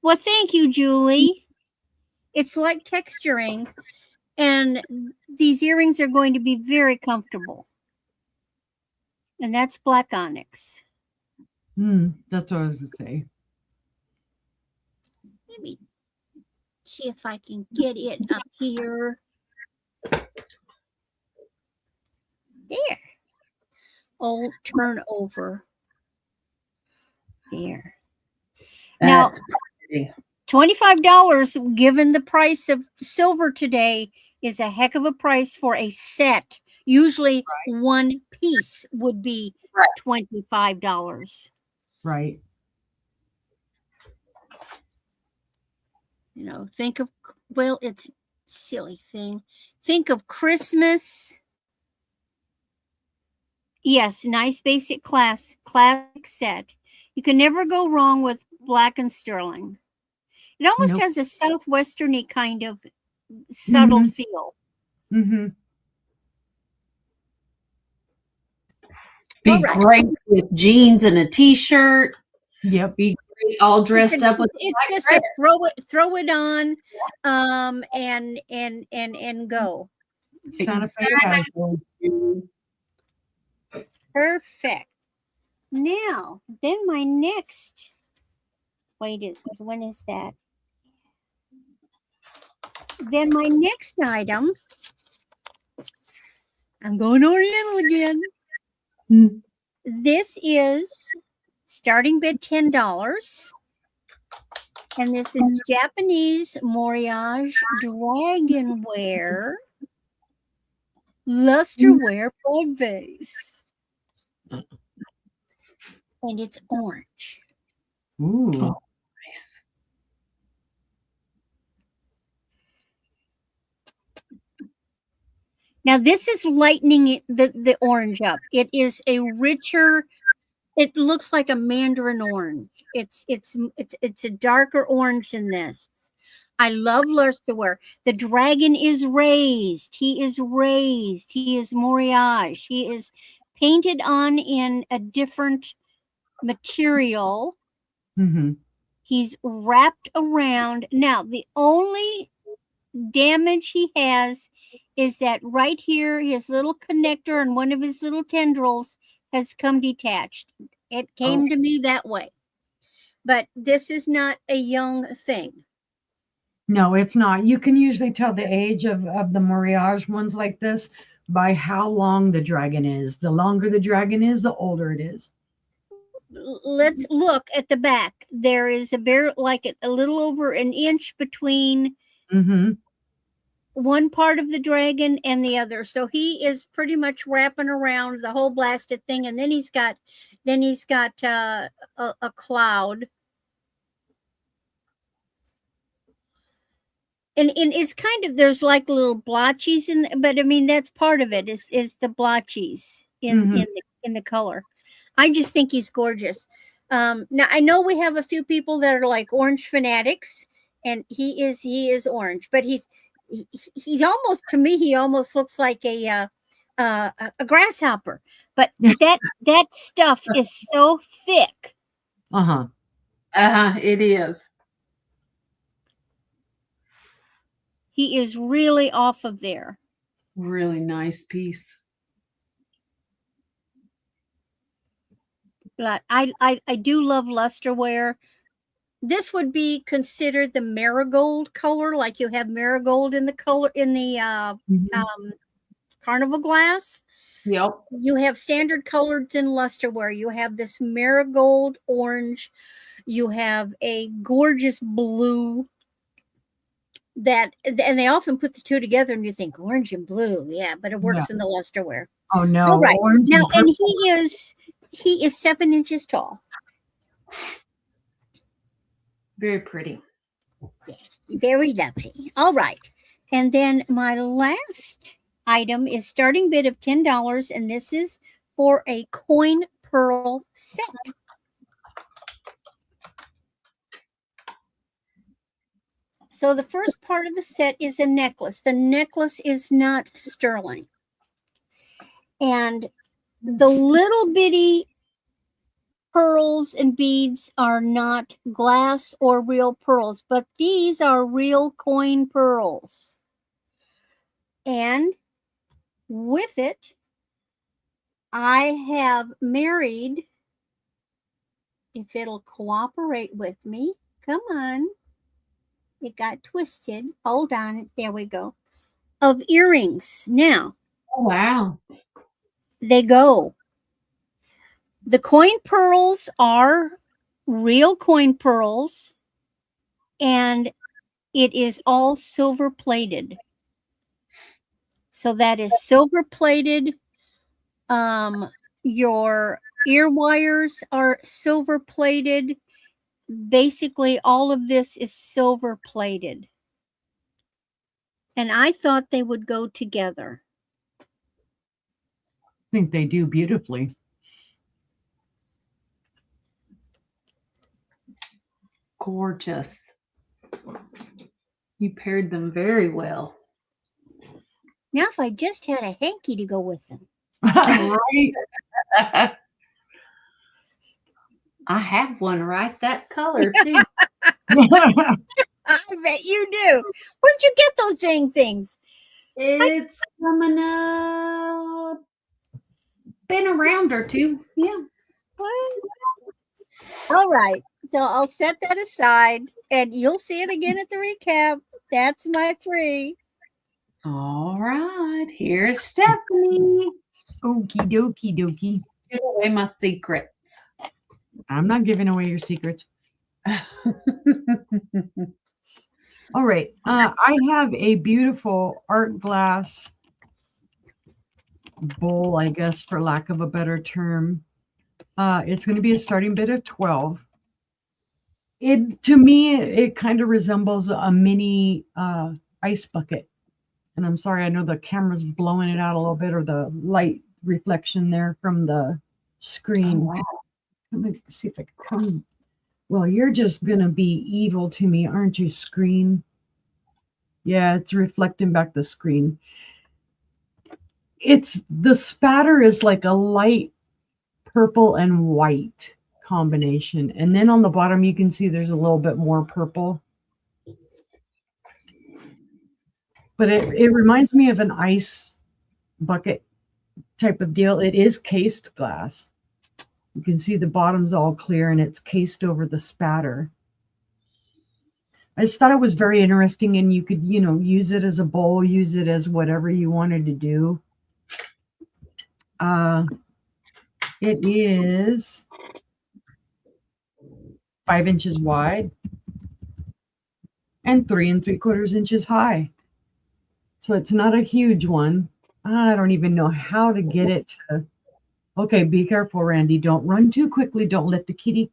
Well, thank you, Julie. It's like texturing, and these earrings are going to be very comfortable. And that's black onyx. That's what I was going to say. Let me see if I can get it up here. There. Oh, turn over. There. Now, $25, given the price of silver today, is a heck of a price for a set. Usually one piece would be $25. Right. Think of, it's a silly thing. Think of Christmas. Yes, nice basic classic set. You can never go wrong with black and sterling. It almost has a southwesterny kind of subtle feel. Be great with jeans and a t-shirt. Yep. Be great all dressed up with. It's just a throw it on, and go. Santa Fe. Perfect. Now, then my next. When is that? Then my next item. I'm going Oriental again. This is starting bid $10. And this is Japanese Moriage Dragonware Lusterware Bud Vase. And it's orange. Ooh. Nice. Now this is lightening the orange up. It is a richer, it looks like a mandarin orange. It's a darker orange than this. I love lusterware. The dragon is raised. He is raised. He is Moriage. He is painted on in a different material. He's wrapped around. Now, the only damage he has is that right here, his little connector and one of his little tendrils has come detached. It came to me that way. But this is not a young thing. No, it's not. You can usually tell the age of the Moriage ones like this by how long the dragon is. The longer the dragon is, the older it is. let's look at the back. There is a little over an inch between one part of the dragon and the other. So he is pretty much wrapping around the whole blasted thing, and then he's got a cloud. And it's kind of, there's like little blotches but I mean that's part of it is the blotches in the color. I just think he's gorgeous. Now I know we have a few people that are like orange fanatics, and he is orange, but he's almost, to me, he almost looks like a grasshopper. But that stuff is so thick. It is. He is really off of there. Really nice piece. But I do love lusterware. This would be considered the marigold color, like you have marigold in the color in the carnival glass. Yep. You have standard colors in lusterware. You have this marigold orange. You have a gorgeous blue. And they often put the two together, and you think orange and blue, yeah, but it works in the lusterware. Oh no! All right, now, and he is 7 inches tall. Very pretty. Yes, very lovely. All right, and then my last item is starting bid of $10, and this is for a coin pearl set. So the first part of the set is a necklace. The necklace is not sterling. And the little bitty pearls and beads are not glass or real pearls, but these are real coin pearls. And with it, I have married, if it'll cooperate with me, come on. It got twisted. Hold on. There we go. Of earrings. Now. Oh, wow. They go. The coin pearls are real coin pearls, and it is all silver plated. So that is silver plated. Your ear wires are silver plated. Basically, all of this is silver plated. And I thought they would go together. I think they do beautifully. Gorgeous. You paired them very well. Now, if I just had a hanky to go with them. Right? I have one right that color too. I bet you do. Where'd you get those dang things? It's coming up. Been around or two. Yeah. All right. So I'll set that aside, and you'll see it again at the recap. That's my 3. All right. Here's Stephanie. Okie dokie dokie. Give away my secrets. I'm not giving away your secrets. All right. I have a beautiful art glass bowl, I guess, for lack of a better term. It's going to be a starting bid of 12. To me, it kind of resembles a mini ice bucket. And I'm sorry, I know the camera's blowing it out a little bit, or the light reflection there from the screen. Oh, wow. Let me see if I can come. Well, you're just going to be evil to me, aren't you, screen? Yeah, it's reflecting back the screen. The spatter is like a light purple and white combination. And then on the bottom, you can see there's a little bit more purple. But it reminds me of an ice bucket type of deal. It is cased glass. You can see the bottom's all clear, and it's cased over the spatter. I just thought it was very interesting, and you could, use it as a bowl, use it as whatever you wanted to do. It is 5 inches wide and 3 3/4 inches high. So it's not a huge one. I don't even know how to get it to. Okay, be careful, Randy. Don't run too quickly. Don't let the kitty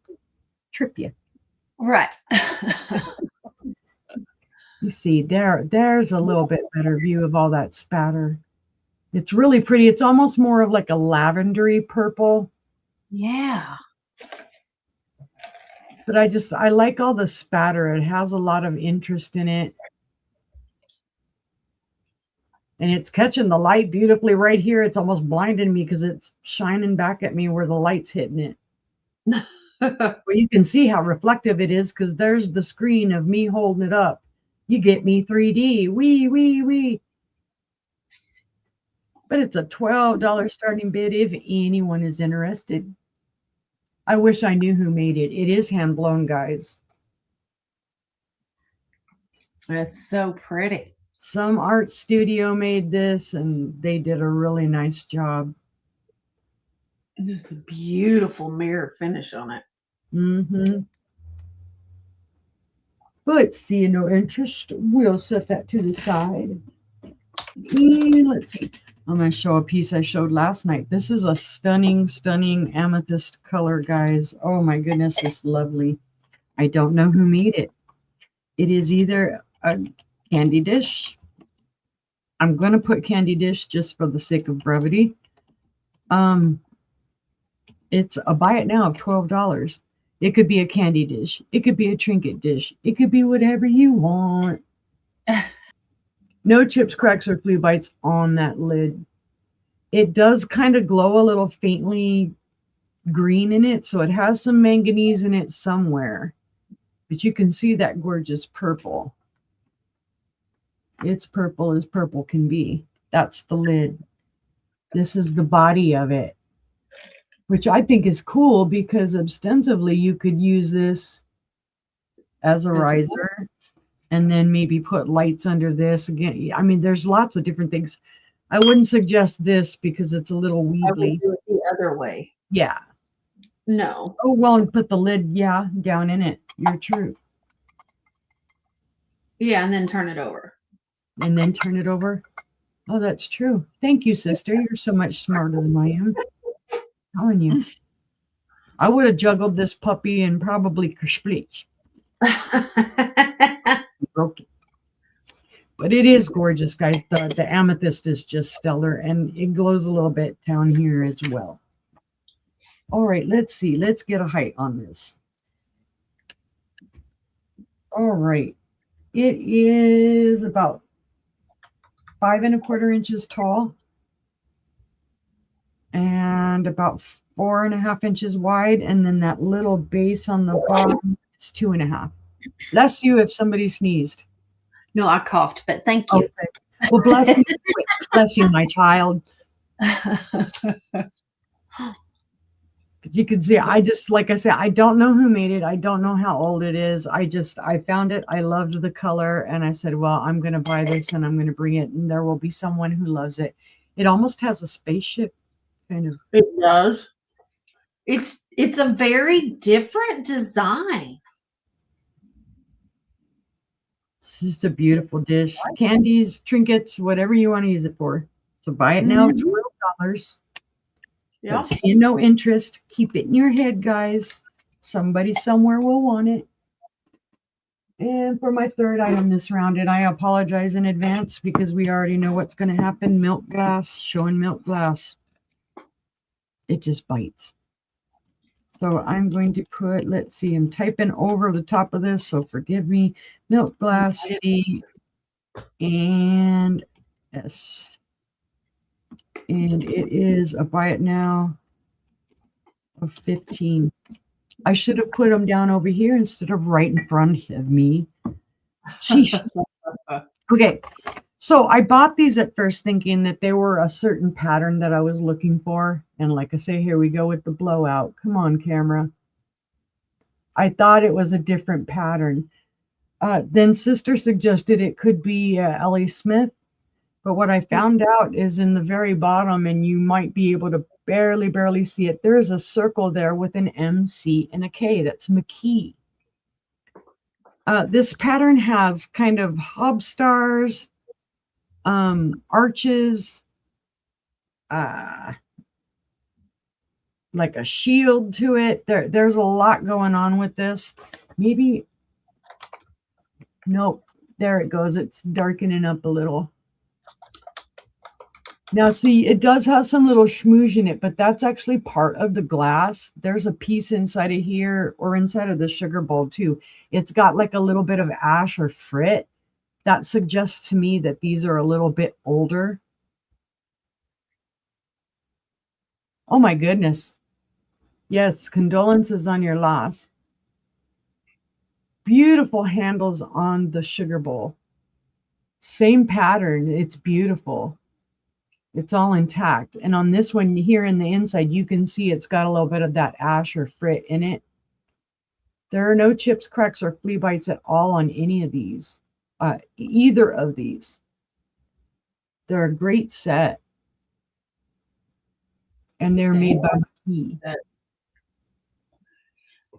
trip you. Right. You see, there's a little bit better view of all that spatter. It's really pretty. It's almost more of like a lavendery purple. Yeah. But I like all the spatter. It has a lot of interest in it. And it's catching the light beautifully right here. It's almost blinding me because it's shining back at me where the light's hitting it. Well, you can see how reflective it is because there's the screen of me holding it up. You get me 3D. Wee. But it's a $12 starting bid if anyone is interested. I wish I knew who made it. It is hand blown, guys. It's so pretty. Some art studio made this and they did a really nice job. Just a beautiful mirror finish on it. Mm-hmm. But seeing no interest, we'll set that to the side. And let's see. I'm going to show a piece I showed last night. This is a stunning, stunning amethyst color, guys. Oh my goodness, it's lovely. I don't know who made it. It is either a candy dish. I'm going to put candy dish just for the sake of brevity. It's a buy it now of $12. It could be a candy dish. It could be a trinket dish. It could be whatever you want. No chips, cracks, or flea bites on that lid. It does kind of glow a little faintly green in it, so it has some manganese in it somewhere. But you can see that gorgeous purple. It's purple as purple can be. That's the lid. This is the body of it, which I think is cool because ostensibly you could use this as a riser and then maybe put lights under this. Again, I mean, there's lots of different things. I wouldn't suggest this because it's a little weebly. I would do it the other way. Yeah. No. Oh, well, and put the lid, down in it. You're true. Yeah, and then turn it over. And then turn it over. Oh, that's true. Thank you, sister. You're so much smarter than I am. I'm telling you. I would have juggled this puppy and probably kerspleech. Broke it. But it is gorgeous, guys. The amethyst is just stellar, and it glows a little bit down here as well. All right, let's see. Let's get a height on this. All right. It is about 5 1/4 inches tall and about 4 1/2 inches wide. And then that little base on the bottom is 2 1/2. Bless you if somebody sneezed. No, I coughed, but thank you. Okay. Well, bless you. Bless you, my child. But you can see, like I said, I don't know who made it. I don't know how old it is. I found it. I loved the color. And I said, well, I'm going to buy this and I'm going to bring it. And there will be someone who loves it. It almost has a spaceship kind of. It does. It's a very different design. It's just a beautiful dish. Candies, trinkets, whatever you want to use it for. So buy it now, $12. Yeah. Seeing no interest, keep it in your head, guys. Somebody somewhere will want it. And for my third item this round, and I apologize in advance because we already know what's going to happen. Milk glass, showing milk glass. It just bites. So I'm going to put, let's see, I'm typing over the top of this, so forgive me. Milk glass, C, and S. And it is a buy it now of 15. I should have put them down over here instead of right in front of me. Sheesh. Okay, so I bought these at first thinking that they were a certain pattern that I was looking for. And like I say, here we go with the blowout. Come on, camera. I thought it was a different pattern. Then sister suggested it could be Ellie Smith. But what I found out is in the very bottom, and you might be able to barely see it, there is a circle there with an M, C, and a K. That's McKee. This pattern has kind of hub stars, arches, like a shield to it. There's a lot going on with this. Maybe, nope, there it goes. It's darkening up a little. Now, see, it does have some little schmooze in it, but that's actually part of the glass. There's a piece inside of here or inside of the sugar bowl too. It's got like a little bit of ash or frit. That suggests to me that these are a little bit older. Oh my goodness. Yes, condolences on your loss. Beautiful handles on the sugar bowl. Same pattern. It's beautiful. It's all intact. And on this one here in the inside, you can see it's got a little bit of that ash or frit in it. There are no chips, cracks, or flea bites at all on any of these, either of these. They're a great set. And they're made by McKee.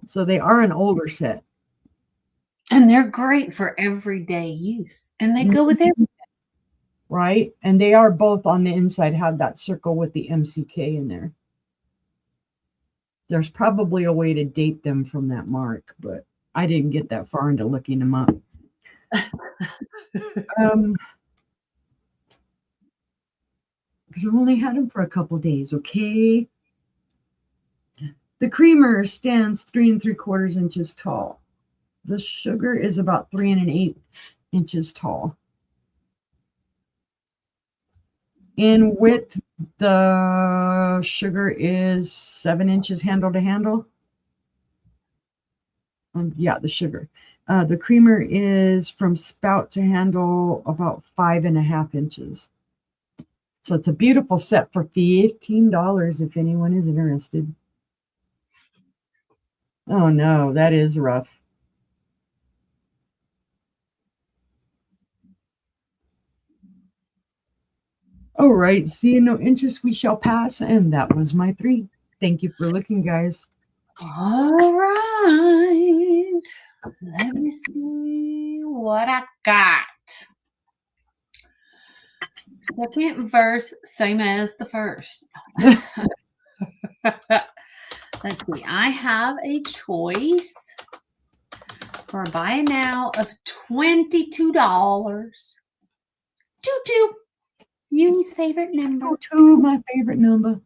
So they are an older set. And they're great for everyday use. And they go with everything. Right? And they are both on the inside, have that circle with the MCK in there. There's probably a way to date them from that mark, but I didn't get that far into looking them up. Because I've only had them for a couple days, okay? The creamer stands 3 3/4 inches tall. The sugar is about 3 1/8 inches tall. In width, the sugar is 7 inches handle to handle. Yeah, the sugar. The creamer is from spout to handle about 5.5 inches. So it's a beautiful set for $15 if anyone is interested. Oh no, that is rough. All right, seeing no interest, we shall pass. And that was my 3. Thank you for looking, guys. All right. Let me see what I got. Second verse, same as the first. Let's see. I have a choice for a buy now of $22. 22. Uni's favorite number. 2, my favorite number.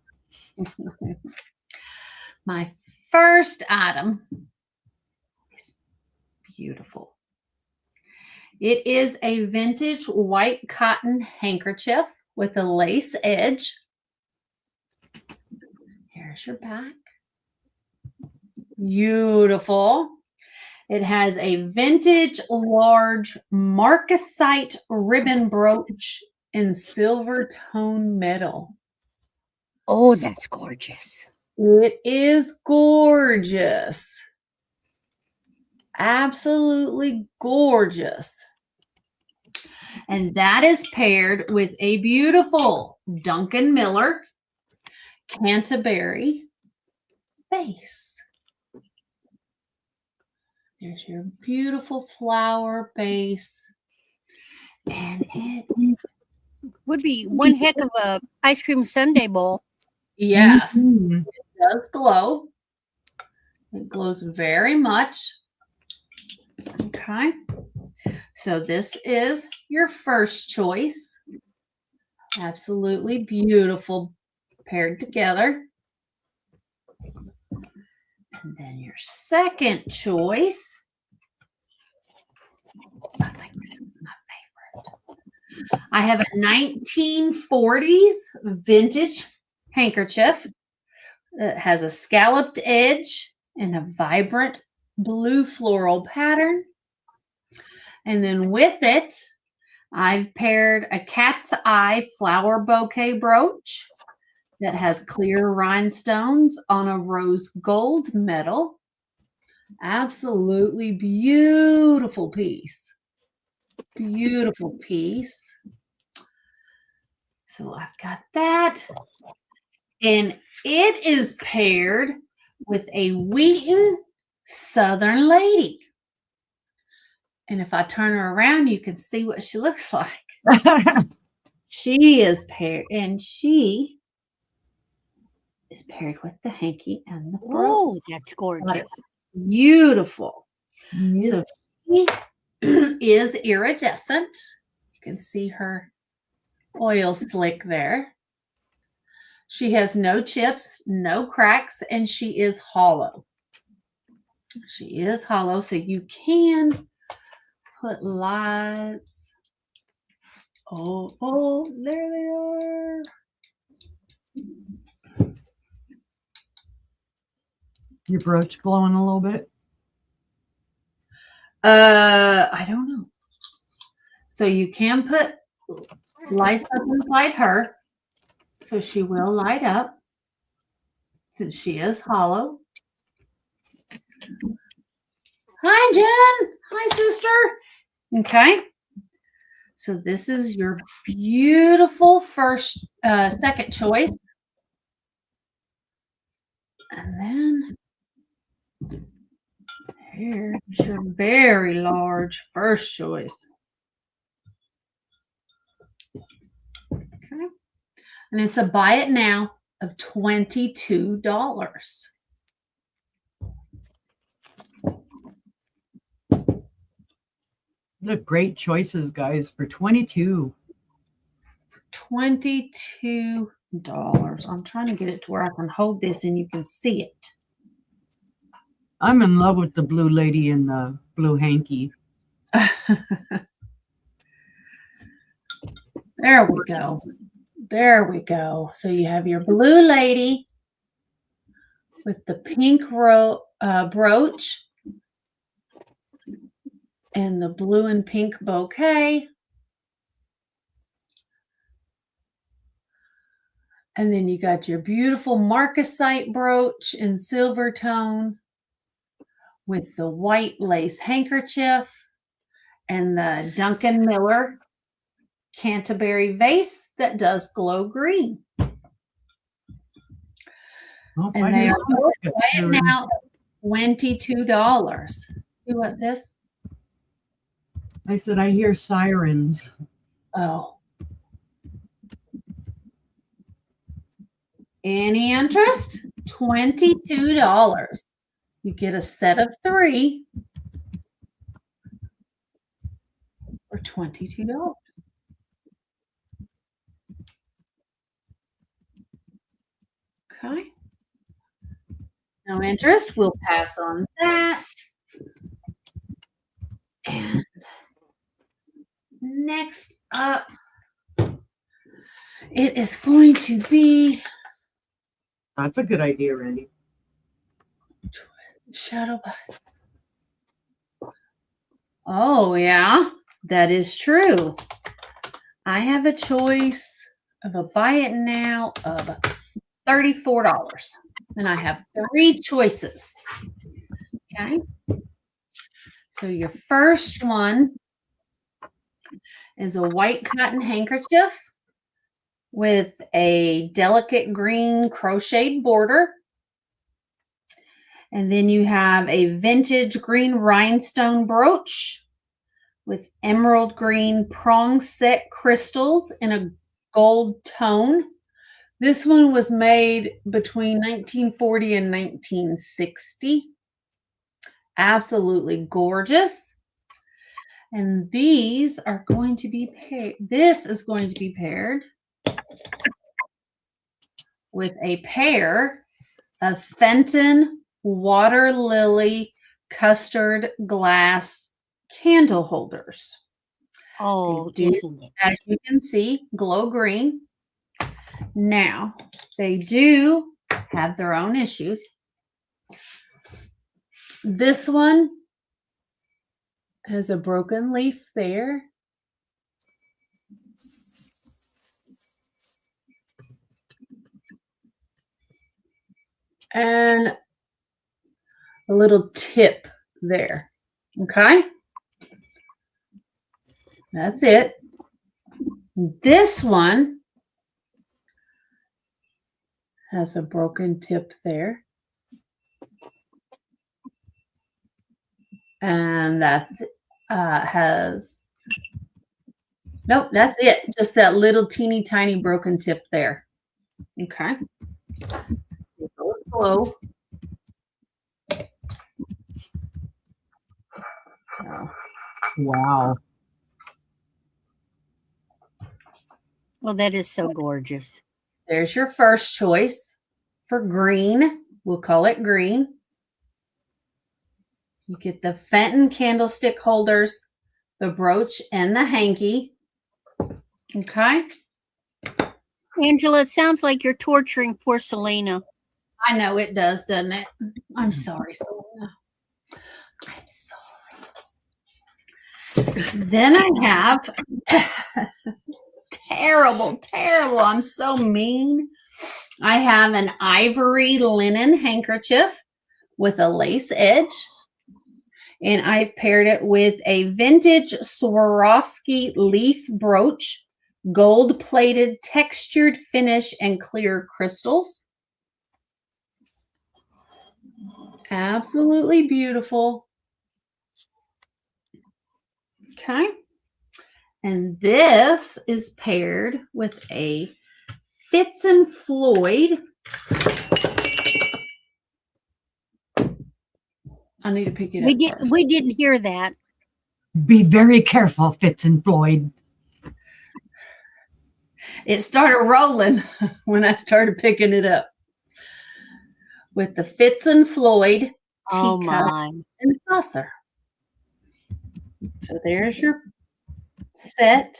My first item is beautiful. It is a vintage white cotton handkerchief with a lace edge. Here's your back. Beautiful. It has a vintage large marcasite ribbon brooch in silver tone metal. Oh, that's gorgeous. It is gorgeous. Absolutely gorgeous. And that is paired with a beautiful Duncan Miller Canterbury base. There's your beautiful flower base. And it would be one heck of a ice cream sundae bowl. Yes, it does glow. It glows very much. Okay. So this is your first choice. Absolutely beautiful paired together. And then your second choice. I think this is my favorite. I have a 1940s vintage handkerchief. It has a scalloped edge and a vibrant blue floral pattern. And then with it, I've paired a cat's eye flower bouquet brooch that has clear rhinestones on a rose gold metal. Absolutely beautiful piece. Beautiful piece. So I've got that. And it is paired with a Wheaton Southern Lady. And if I turn her around, you can see what she looks like. She is paired, and she is paired with the hanky and the brooch. Oh, that's gorgeous. Beautiful. Yep. So she is iridescent. You can see her oil slick there. She has no chips, no cracks, and she is hollow. She is hollow, so you can put lights. Oh, there they are. Your brooch blowing a little bit? I don't know. So you can put lights up inside her. So she will light up since she is hollow. Hi, Jen. Hi, sister. Okay. So this is your beautiful second choice. And then here's your very large first choice. Okay. And it's a buy it now of $22. Look, great choices, guys, for 22. $22. I'm trying to get it to where I can hold this and you can see it. I'm in love with the blue lady in the blue hanky. There we go. There we go. So you have your blue lady with the pink brooch and the blue and pink bouquet. And then you got your beautiful marcasite brooch in silver tone with the white lace handkerchief and the Duncan Miller Canterbury vase that does glow green. Oh, And they are both right now $22. What's this? I said, I hear sirens. Oh. Any interest? $22. You get a set of 3 for $22. Okay. No interest. We'll pass on that. And next up, it is going to be That's a good idea, Randy. shadow buy. Oh, yeah, that is true. I have a choice of a buy it now of $34. And I have 3 choices. Okay. So your first one is a white cotton handkerchief with a delicate green crocheted border. And then you have a vintage green rhinestone brooch with emerald green prong set crystals in a gold tone. This one was made between 1940 and 1960. Absolutely gorgeous. And these are going to be paired. This is going to be paired with a pair of Fenton water lily custard glass candle holders. Oh, isn't it? As you can see, glow green. Now, they do have their own issues. This one has a broken leaf there. And a little tip there. Okay? That's it. This one has a broken tip there. And that's it. has, nope, that's it. Just that little teeny tiny broken tip there. Okay. Go slow. So, Wow. Well, that is so gorgeous. there's your first choice for green. We'll call it green. You get the Fenton candlestick holders, the brooch, and the hanky. Okay. Angela, it sounds like you're torturing poor Selena. I know it does, doesn't it? I'm sorry, Selena. I'm sorry. Then I have terrible. I'm so mean. I have an ivory linen handkerchief with a lace edge. And I've paired it with a vintage Swarovski leaf brooch, gold-plated textured finish and clear crystals. Absolutely beautiful. Okay. And this is paired with a Fitz and Floyd. I need to pick it up. We didn't hear that. Be very careful, Fitz and Floyd. It started rolling when I started picking it up. With the Fitz and Floyd Oh teacup my. and saucer. So there's your set.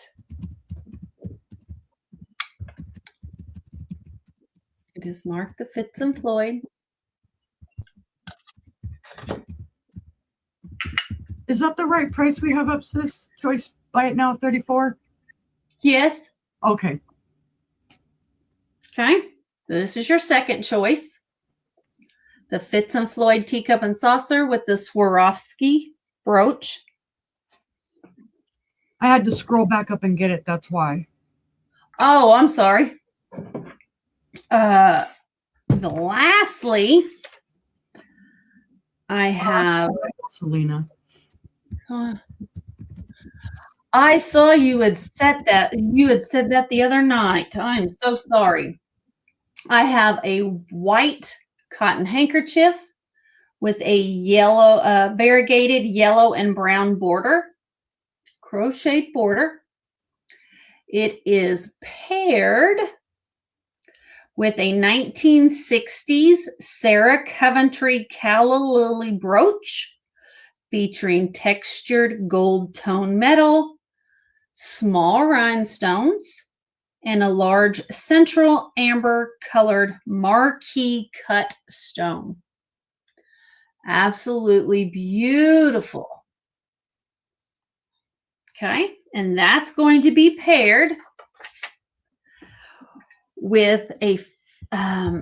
It is marked the Fitz and Floyd. Is that the right price we have up, sis? Choice buy it now, 34? Yes. Okay. Okay. This is your second choice. The Fitz and Floyd teacup and saucer with the Swarovski brooch. I had to scroll back up and get it. That's why. Oh, I'm sorry. Lastly, I have Selena. I saw you had said that. You had said that the other night. I'm so sorry. I have a white cotton handkerchief with a yellow, variegated yellow and brown border, crocheted border. It is paired with a 1960s Sarah Coventry calla lily brooch featuring textured gold tone metal, small rhinestones, and a large central amber colored marquee cut stone. Absolutely beautiful. Okay, and that's going to be paired with a,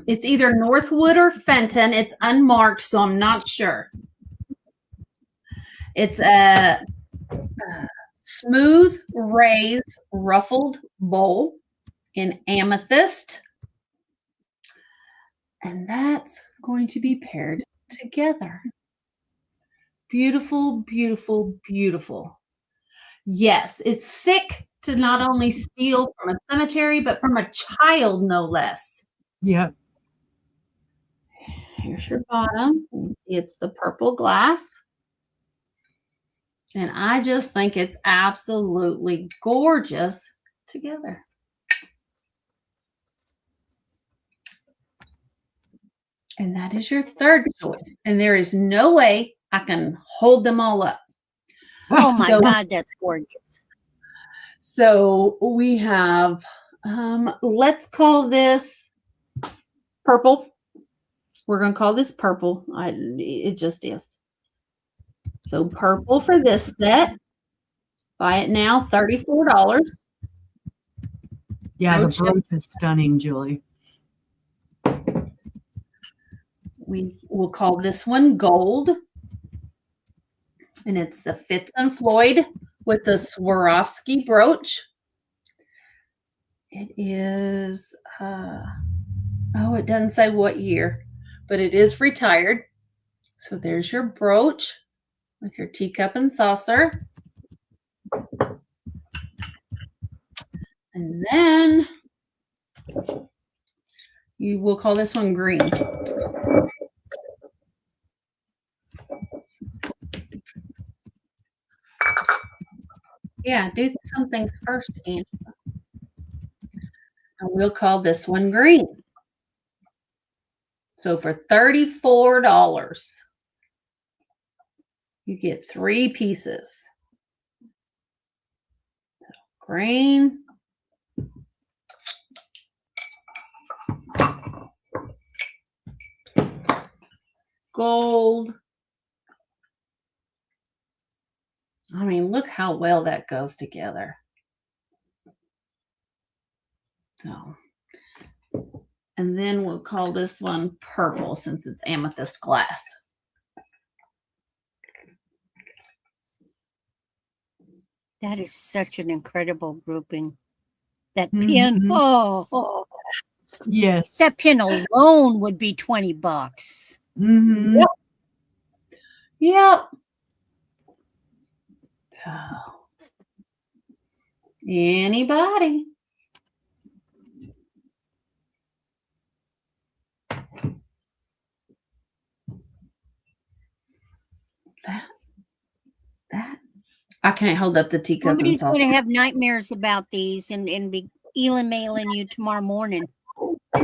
it's either Northwood or Fenton. It's unmarked, so I'm not sure. It's a smooth raised ruffled bowl in amethyst. And that's going to be paired together. Beautiful, beautiful, beautiful. Yes, it's sick to not only steal from a cemetery, but from a child, no less. Yeah. Here's your bottom. It's the purple glass. And I just think it's absolutely gorgeous together. And that is your third choice. And there is no way I can hold them all up. Oh my God, that's gorgeous. So we have, let's call this purple. We're going to call this purple. It just is. So purple for this set. Buy it now, $34. Yeah, the brooch is stunning, Julie. We will call this one gold. And it's the Fitz and Floyd with the Swarovski brooch. It is, it doesn't say what year, but it is retired. So there's your brooch with your teacup and saucer. And then you will call this one green. Yeah, do some things first, Angela. And we'll call this one green. So for $34, you get 3 pieces. So green. Gold. I mean, look how well that goes together. So, and then we'll call this one purple since it's amethyst glass. That is such an incredible grouping. That pin, oh, yes. That pin alone would be $20. Mm-hmm. Yep. Yep. Oh. Anybody? That. I can't hold up the teacup. Somebody's going to have nightmares about these and be emailing you tomorrow morning.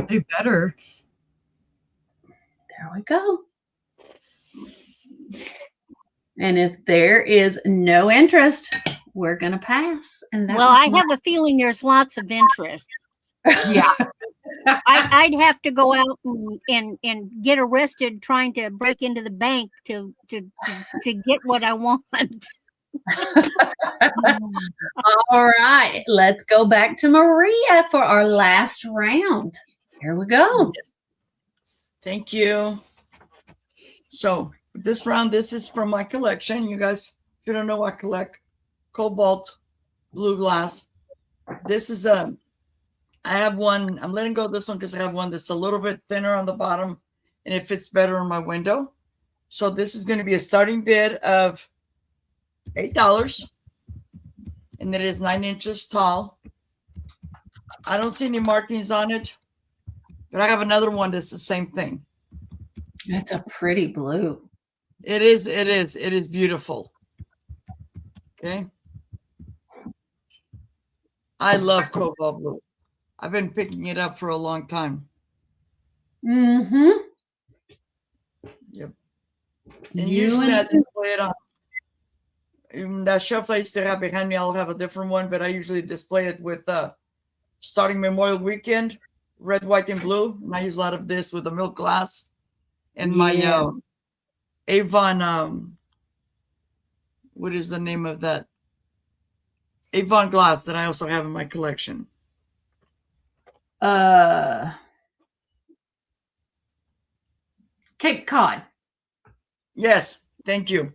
They better. There we go. And if there is no interest, we're going to pass. And well, I have a feeling there's lots of interest. Yeah. I'd have to go out and get arrested trying to break into the bank to get what I want. All right, let's go back to Maria for our last round. Here we go. Thank you. So this round, this is from my collection. You guys, if you don't know, I collect cobalt blue glass. This is I have one. I'm letting go of this one because I have one that's a little bit thinner on the bottom and it fits better on my window. So this is going to be a starting bid of $8, and it is 9 inches tall. I don't see any markings on it, but I have another one that's the same thing. That's a pretty blue. It is beautiful. Okay. I love cobalt blue. I've been picking it up for a long time. Mm-hmm. Yep. And usually I display it on that shelf I used to have behind me. I'll have a different one, but I usually display it with starting Memorial Weekend, red, white, and blue. And I use a lot of this with the milk glass and my Avon. What is the name of that? Avon glass that I also have in my collection. Cape Cod. Yes, thank you.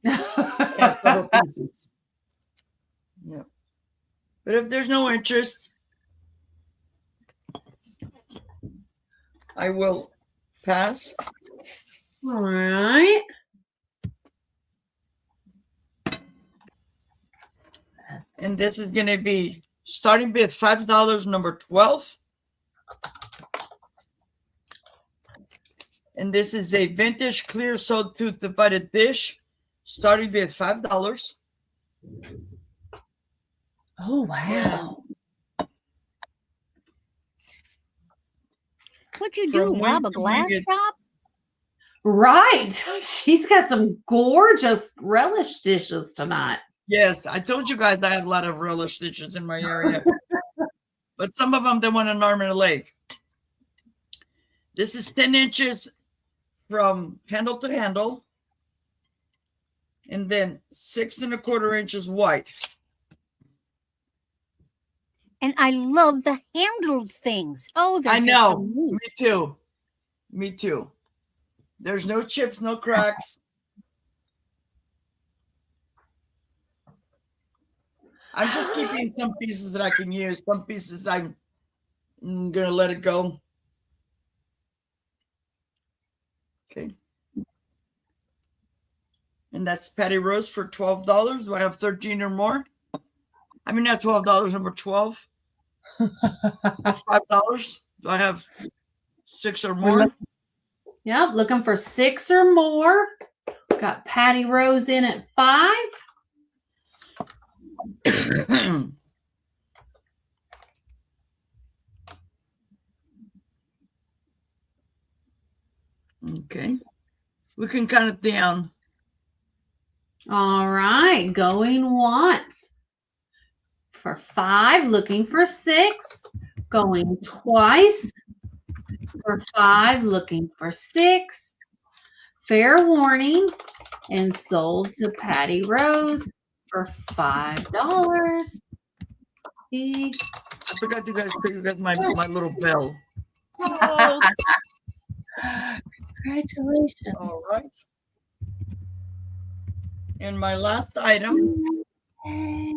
I have several pieces. Yeah. But if there's no interest, I will pass. All right. And this is going to be starting bid $5, number 12. And this is a vintage clear sawed tooth divided dish. Starting bid $5. Oh, wow. What'd you do, rob a glass shop? Right. She's got some gorgeous relish dishes tonight. Yes, I told you guys I have a lot of relish dishes in my area. But some of them, they want an arm and a leg. This is 10 inches from handle to handle. And then 6 1/4 inches wide. And I love the handled things. Oh, I know. Me too. Me too. There's no chips, no cracks. I'm just keeping some pieces that I can use. Some pieces I'm going to let it go. Okay. And that's Patty Rose for $12. Do I have 13 or more? I mean, not $12, number 12. $5. Do I have 6 or more? Yep, looking for 6 or more. Got Patty Rose in at 5. Okay. We can count it down. All right, going once. For 5, looking for 6. Going twice. For 5, looking for 6. Fair warning, and sold to Patty Rose for $5. I forgot you guys got my little bell. Oh. Congratulations. All right. And my last item. I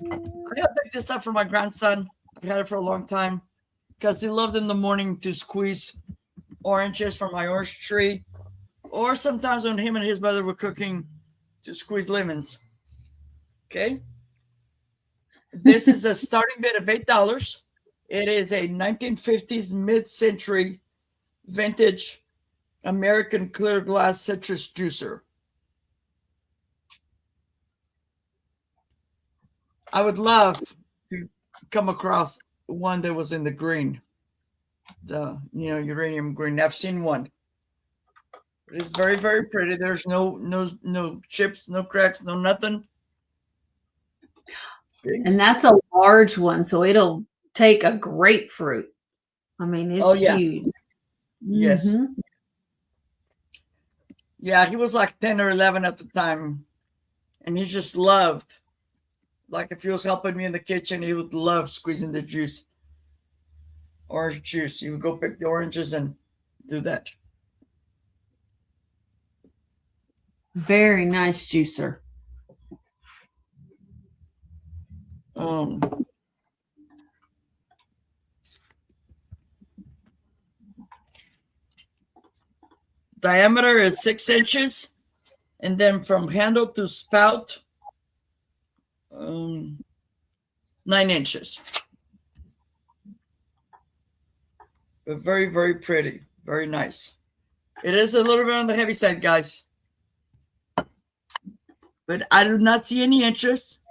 gotta pick this up for my grandson. I've had it for a long time because he loved in the morning to squeeze oranges from my orange tree, or sometimes when him and his mother were cooking, to squeeze lemons. Okay. This is a starting bid of $8. It is a 1950s mid-century vintage American clear glass citrus juicer. I would love to come across one that was in the green, the uranium green. I've seen one. It's very, very pretty. There's no chips, no cracks, no nothing. And that's a large one, so it'll take a grapefruit. I mean, it's huge. Yes. Mm-hmm. Yeah, he was like 10 or 11 at the time, and he just loved. Like if he was helping me in the kitchen, he would love squeezing the juice, orange juice. He would go pick the oranges and do that. Very nice juicer. Diameter is 6 inches, and then from handle to spout, 9 inches. But very, very pretty. Very nice. It is a little bit on the heavy side, guys. But I do not see any interest.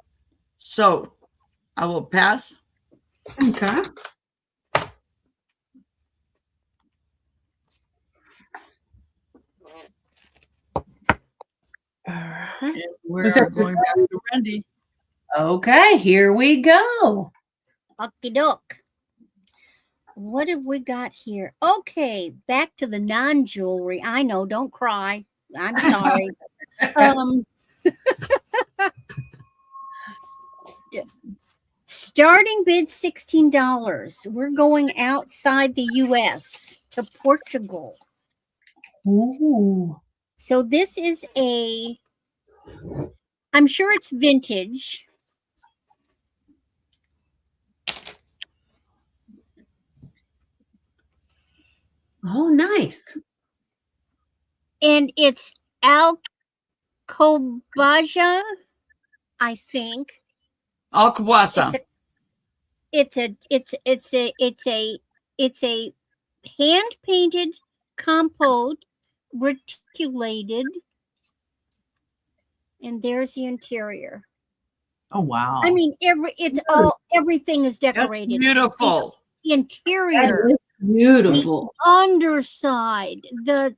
So I will pass. Okay. And we're going back to Randy. Okay, here we go. Okie doke. What have we got here? Okay, back to the non-jewelry. I know, don't cry. I'm sorry. Starting bid $16. We're going outside the US to Portugal. Ooh. So this is I'm sure it's vintage. Oh, nice. And it's Alcobaja, I think. Alcobaza. It's a hand painted compote, reticulated, and there's the interior. Oh wow! I mean, everything is decorated. That's beautiful. The interior, beautiful. The underside, the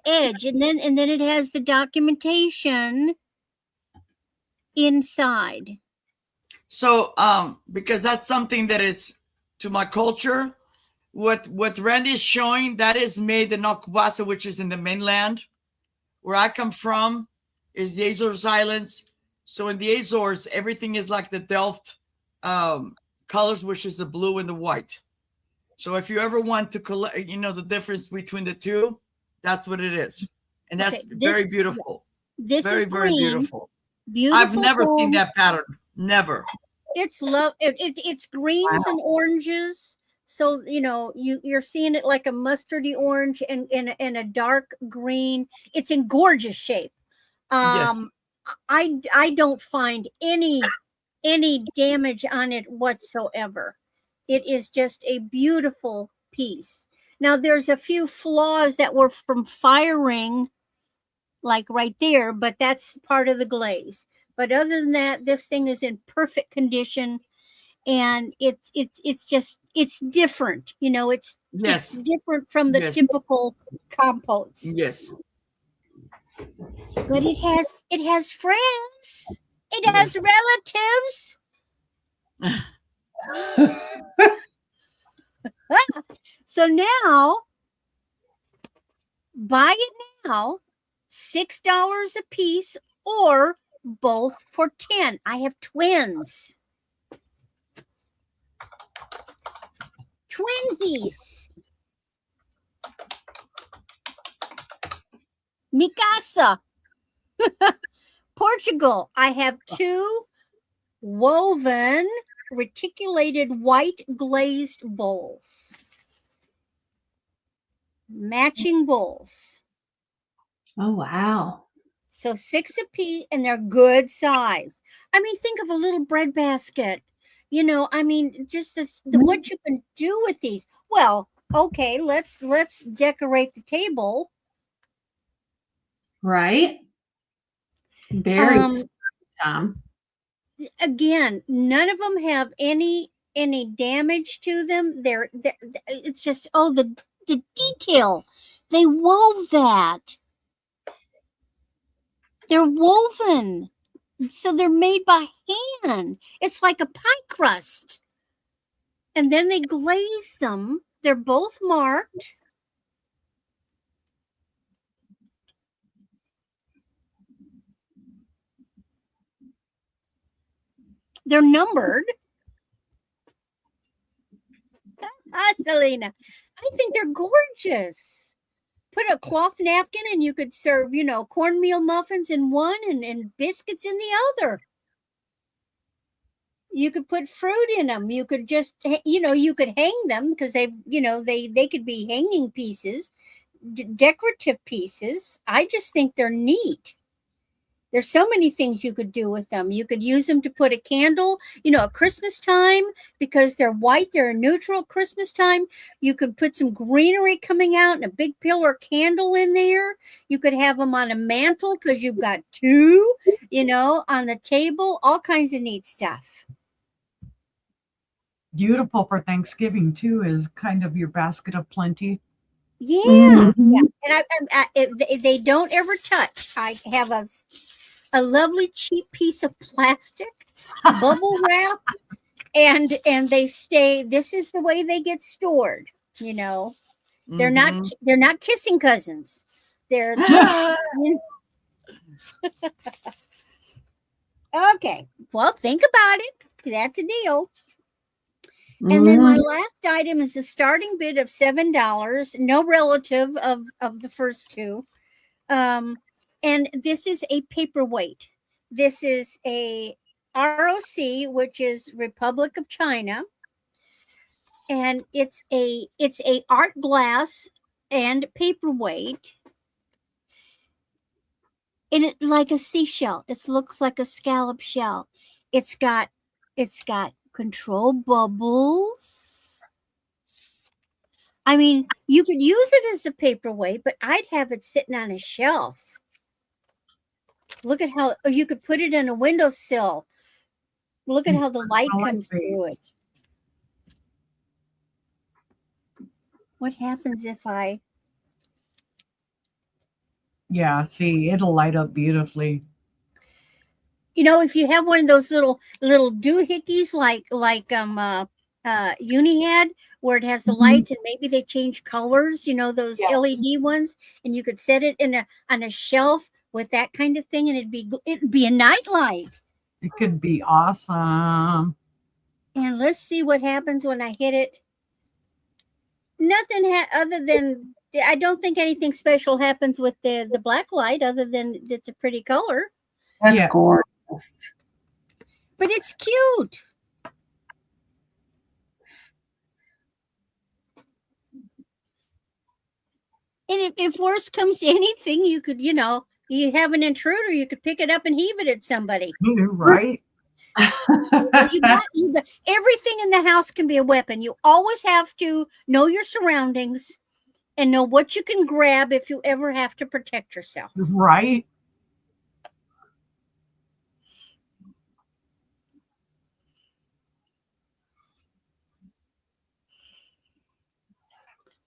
edge, and then it has the documentation inside. So because that's something that is to my culture, what Randy is showing, that is made in Alcobaza, which is in the mainland. Where I come from is the Azores Islands. So in the Azores, everything is like the Delft colors, which is the blue and the white. So if you ever want to collect, the difference between the two, that's what it is. And that's very beautiful. This very, is very green. beautiful. Beautiful. I've never seen that pattern. Never. It's greens and oranges. So, you're seeing it like a mustardy orange and a dark green. It's in gorgeous shape. Yes. I don't find any any damage on it whatsoever. It is just a beautiful piece. Now there's a few flaws that were from firing, like right there, but that's part of the glaze. But other than that, this thing is in perfect condition, and it's different. You know, it's different from the typical compotes. Yes. But it has friends. It has relatives. So now, buy it now, $6 a piece, or both for $10. I have twins. Twinsies. Mikasa. Portugal. I have 2 woven reticulated white glazed bowls. Matching bowls. Oh, wow. So 6 a piece, and they're good size. I mean, think of a little bread basket. You know, I mean, just what you can do with these. Well, okay, let's decorate the table. Right. Very Tom. Again, none of them have any damage to them. They're it's just the detail. They wove that. They're woven. So they're made by hand. It's like a pie crust. And then they glaze them. They're both marked. They're numbered. Selena, I think they're gorgeous. Put a cloth napkin and you could serve, cornmeal muffins in one and biscuits in the other. You could put fruit in them. You could just, you could hang them because they could be hanging pieces, decorative pieces. I just think they're neat. There's so many things you could do with them. You could use them to put a candle, at Christmas time, because they're white. They're a neutral Christmas time. You could put some greenery coming out and a big pillar candle in there. You could have them on a mantle because you've got 2, on the table, all kinds of neat stuff. Beautiful for Thanksgiving too, is kind of your basket of plenty. Yeah. Mm-hmm. Yeah. And they don't ever touch. I have a lovely cheap piece of plastic, bubble wrap, and they stay. This is the way they get stored. They're not kissing cousins. They're okay. Well, think about it. That's a deal. And then my last item is a starting bid of $7, no relative of the first 2. And this is a paperweight. This is a ROC, which is Republic of China. And it's a art glass and paperweight. And it like a seashell. It looks like a scallop shell. It's got control bubbles. I mean, you could use it as a paperweight, but I'd have it sitting on a shelf. Look at how you could put it in a windowsill. Look at how the light comes through it. What happens if I... Yeah, see, it'll light up beautifully. If you have one of those little doohickeys like Uni had, where it has the lights and maybe they change colors, those LED ones, and you could set it on a shelf with that kind of thing, and it'd be a nightlight. It could be awesome. And let's see what happens when I hit it. Nothing other than, I don't think anything special happens with the black light other than it's a pretty color. That's gorgeous. But it's cute. And if worse comes to anything, you could, you have an intruder, you could pick it up and heave it at somebody. Right. You got everything in the house can be a weapon. You always have to know your surroundings and know what you can grab if you ever have to protect yourself. Right.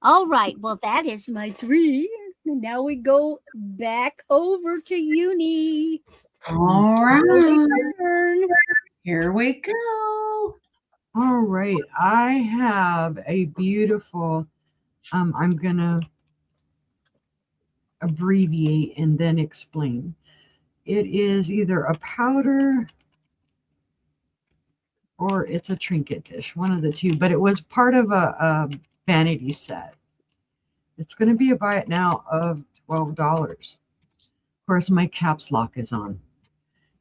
All right. Well, that is my 3. And now we go back over to Uni. All right. Here we go. All right. I have a beautiful, I'm going to abbreviate and then explain. It is either a powder or it's a trinket dish, one of the two, but it was part of a vanity set. It's going to be a buy it now of $12. Of course, my caps lock is on.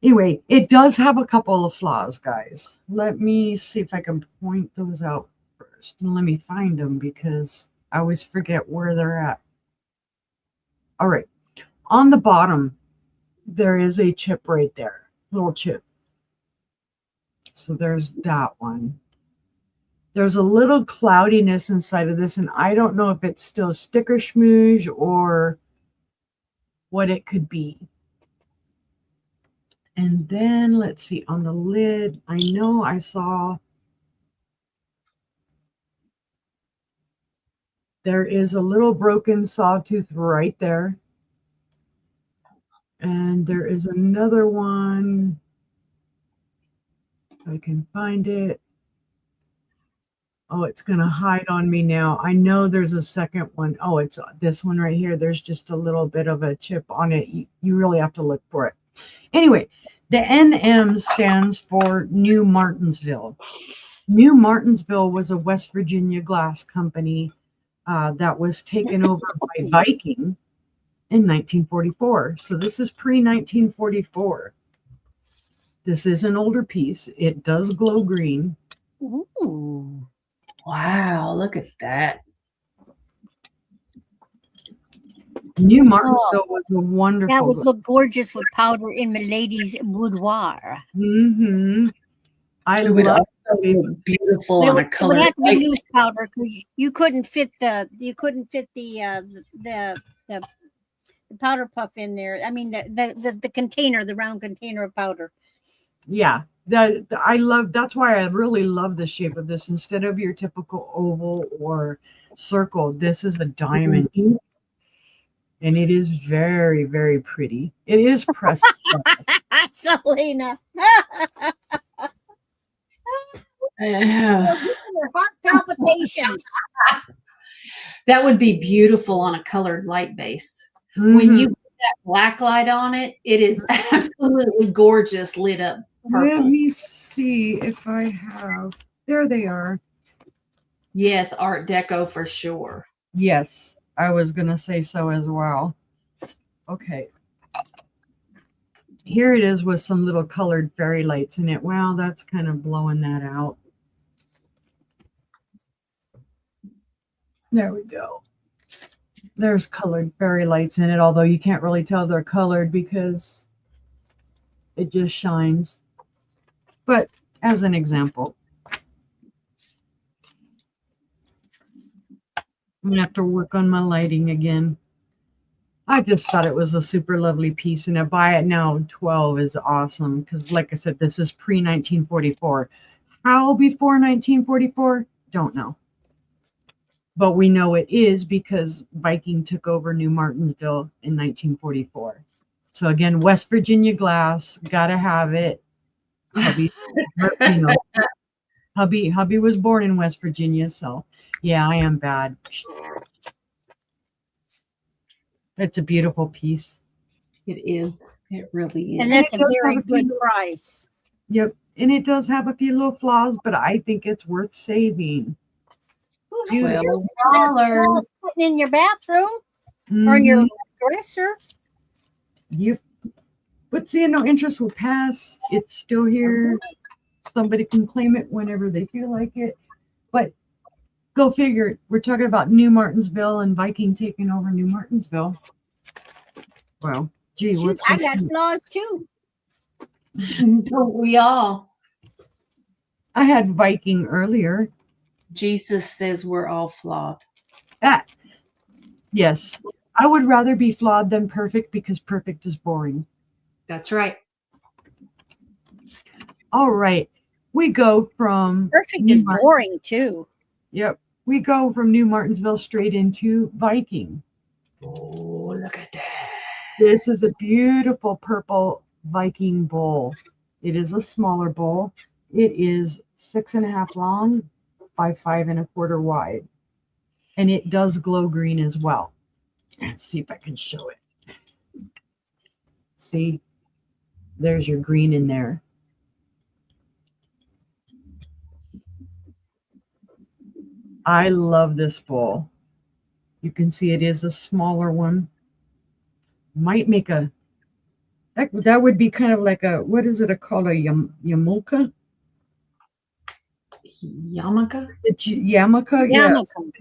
Anyway, it does have a couple of flaws, guys. Let me see if I can point those out first. And let me find them because I always forget where they're at. All right. On the bottom, there is a chip right there, little chip. So there's that one. There's a little cloudiness inside of this, and I don't know if it's still sticker schmooze or what it could be. And then let's see, on the lid, I know I saw there is a little broken sawtooth right there. And there is another one. If I can find it. Oh, it's going to hide on me now. I know there's a second one. Oh, it's this one right here. There's just a little bit of a chip on it. You really have to look for it. Anyway, the NM stands for New Martinsville. New Martinsville was a West Virginia glass company that was taken over by Viking in 1944. So this is pre-1944. This is an older piece. It does glow green. Ooh. Wow, look at that. New Martinsville was a wonderful. That would look gorgeous with powder in my lady's boudoir. Mm-hmm. I would love also beautiful on a color. It would have to be loose powder because you couldn't fit the powder puff in there. I mean the container, the round container of powder. Yeah. That's why I really love the shape of this. Instead of your typical oval or circle, this is a diamond. Mm-hmm. And it is very, very pretty. It is pressed. Selena. Heart palpitations. That would be beautiful on a colored light base. Mm-hmm. When you put that black light on it, it is absolutely gorgeous lit up purple. Let me see if I have. There they are. Yes, Art Deco for sure. Yes, I was going to say so as well. Okay. Here it is with some little colored fairy lights in it. Wow, that's kind of blowing that out. There we go. There's colored fairy lights in it, although you can't really tell they're colored because it just shines. But as an example, I'm going to have to work on my lighting again. I just thought it was a super lovely piece, and a buy it now 12 is awesome because, like I said, this is pre-1944. How before 1944? Don't know. But we know it is because Viking took over New Martinsville in 1944. So again, West Virginia glass, gotta have it. Hubby was born in West Virginia, so yeah, I am bad. It's a beautiful piece. It is. It really is. And that's a very good price. Yep. And it does have a few little flaws, but I think it's worth saving. $12 sitting in your bathroom or in your dresser. Yep. But see, no interest will pass. It's still here. Somebody can claim it whenever they feel like it. But go figure. We're talking about New Martinsville and Viking taking over New Martinsville. Well, gee, I got flaws too. Don't we all? I had Viking earlier. Jesus says we're all flawed. Yes. I would rather be flawed than perfect because perfect is boring. That's right. All right. We go from Perfect is boring too. Yep. We go from New Martinsville straight into Viking. Oh, look at that. This is a beautiful purple Viking bowl. It is a smaller bowl. It is 6.5 long by 5.25 wide. And it does glow green as well. Let's see if I can show it. See, there's your green in there. I love this bowl. You can see it is a smaller one. Might make a, that would be kind of like a, what is it called? A yamulka? Yamaka? Yamaka?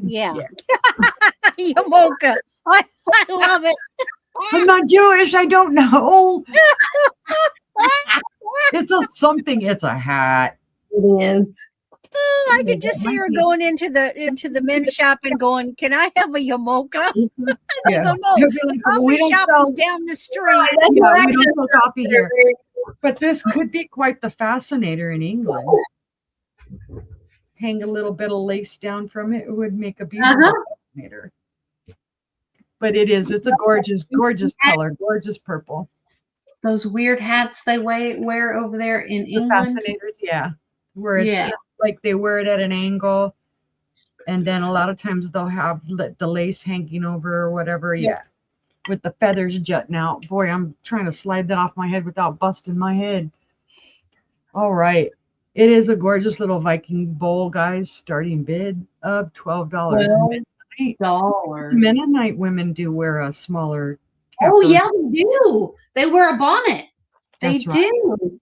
Yeah. Yamoka. I love it. I'm not Jewish. I don't know. It's a something. It's a hat. It is. I could just see her going into the men's shop and going, "Can I have a yamoka?" And they go, "No, coffee shop is down the street." Yeah, we don't sell coffee here. But this could be quite the fascinator in England. Hang a little bit of lace down from it. It would make a beautiful fascinator. But it's a gorgeous, gorgeous color, gorgeous purple. Those weird hats they wear over there in England. Fascinators, yeah. Where it's just like they wear it at an angle. And then a lot of times they'll have the lace hanging over or whatever. Yeah. With the feathers jutting out. Boy, I'm trying to slide that off my head without busting my head. All right. It is a gorgeous little Viking bowl, guys. Starting bid of $12. Mennonite women do wear a smaller cap. Oh, yeah, they do. They wear a bonnet. They do.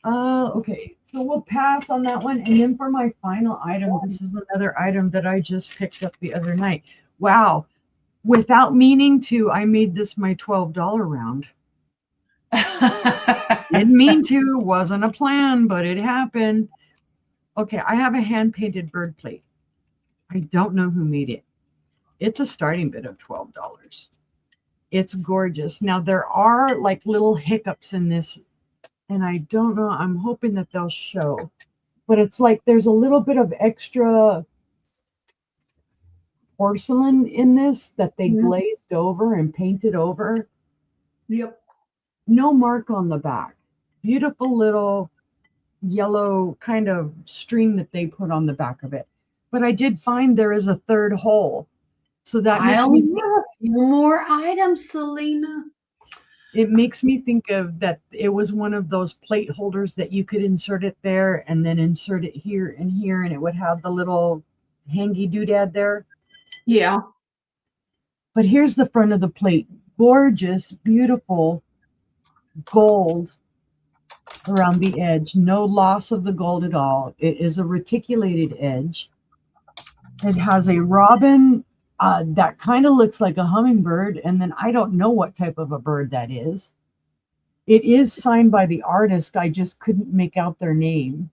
Okay. So we'll pass on that one. And then for my final item, this is another item that I just picked up the other night. Wow. Without meaning to, I made this my $12 round. Didn't mean to, wasn't a plan, but it happened. Okay, I have a hand-painted bird plate. I don't know who made it. It's a starting bid of $12. It's gorgeous. Now, there are like little hiccups in this, and I don't know. I'm hoping that they'll show. But it's like there's a little bit of extra porcelain in this that they glazed over and painted over. Yep. No mark on the back. Beautiful little yellow kind of string that they put on the back of it. But I did find there is a third hole. So that makes me think more items, Selena. It makes me think of that it was one of those plate holders that you could insert it there and then insert it here and here, and it would have the little hangy doodad there. Yeah. But here's the front of the plate. Gorgeous, beautiful gold around the edge. No loss of the gold at all. It is a reticulated edge. It has a robin that kind of looks like a hummingbird, and then I don't know what type of a bird that is. It is signed by the artist. I just couldn't make out their name.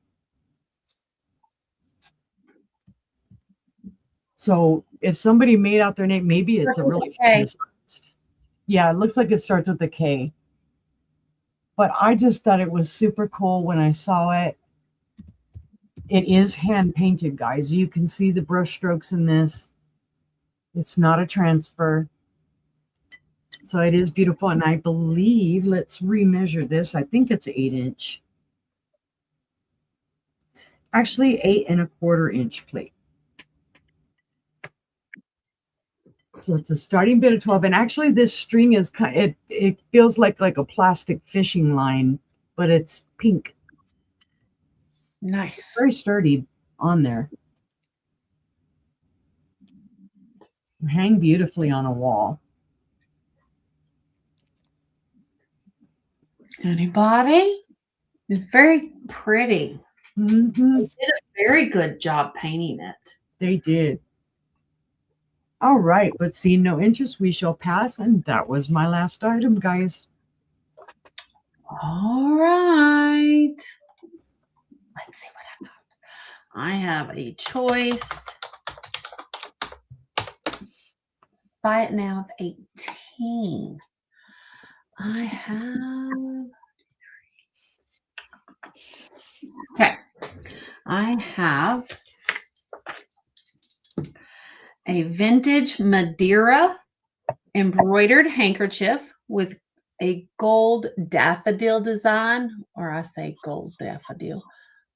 So if somebody made out their name, maybe it's a really famous artist. Yeah, it looks like it starts with a K. But I just thought it was super cool when I saw it. It is hand painted, guys. You can see the brush strokes in this. It's not a transfer. So it is beautiful. And I believe, let's remeasure this. I think it's 8-inch. Actually, 8.25-inch plate. So it's a starting bid of 12. And actually this string is it feels like a plastic fishing line, but it's pink. Nice. Very sturdy on there. Hang beautifully on a wall. Anybody? It's very pretty. Mm-hmm. They did a very good job painting it. They did. All right, but seeing no interest, we shall pass. And that was my last item, guys. All right. let's see what I got. I have a choice. Buy it now of 18. I have. Okay. I have a vintage Madeira embroidered handkerchief with a gold daffodil design, or I say gold daffodil.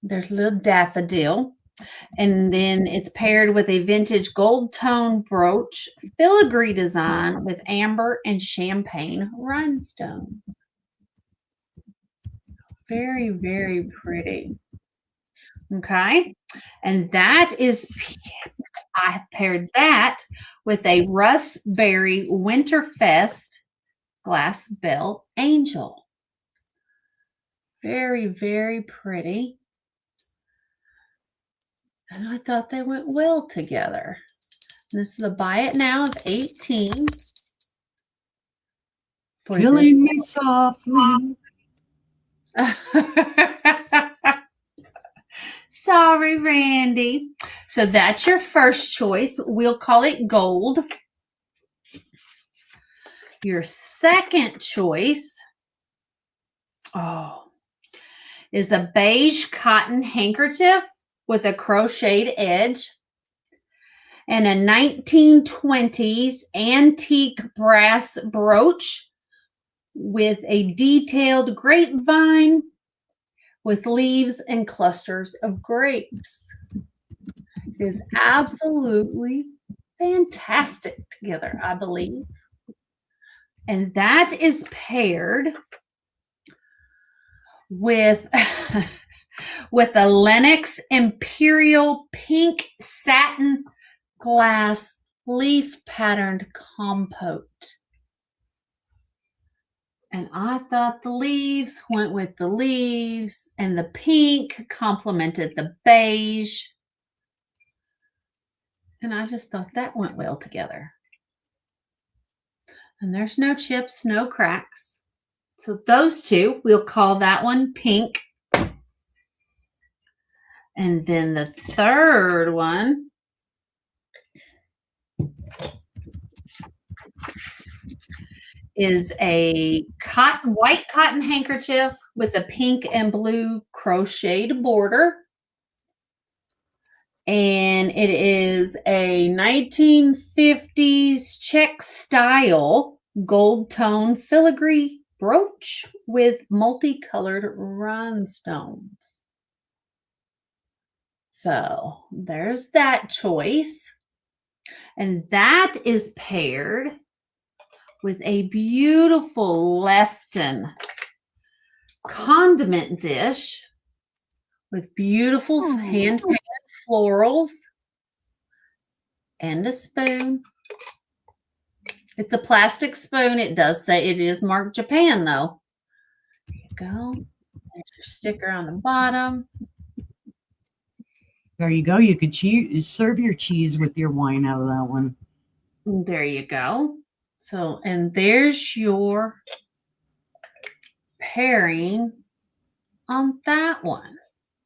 There's a little daffodil. And then it's paired with a vintage gold tone brooch filigree design with amber and champagne rhinestones. Very, very pretty. Okay. And that is, I have paired that with a Raspberry Winterfest glass bell angel. Very, very pretty. And I thought they went well together. This is a buy it now of 18. Killing me softly. Sorry, Randy. So that's your first choice. We'll call it gold. Your second choice, is a beige cotton handkerchief with a crocheted edge and a 1920s antique brass brooch with a detailed grapevine with leaves and clusters of grapes. It is absolutely fantastic together, I believe. And that is paired with with a Lenox Imperial pink satin glass leaf patterned compote. And I thought the leaves went with the leaves and the pink complemented the beige. And I just thought that went well together. And there's no chips, no cracks. So those two, we'll call that one pink. And then the third one is a white cotton handkerchief with a pink and blue crocheted border. And it is a 1950s Czech style gold tone filigree brooch with multicolored rhinestones. So there's that choice. And that is paired with a beautiful Lefton condiment dish with beautiful hand-painted florals and a spoon. It's a plastic spoon. It does say it is marked Japan, though. There you go. There's your sticker on the bottom. There you go. You could serve your cheese with your wine out of that one. There you go. So, and there's your pairing on that one.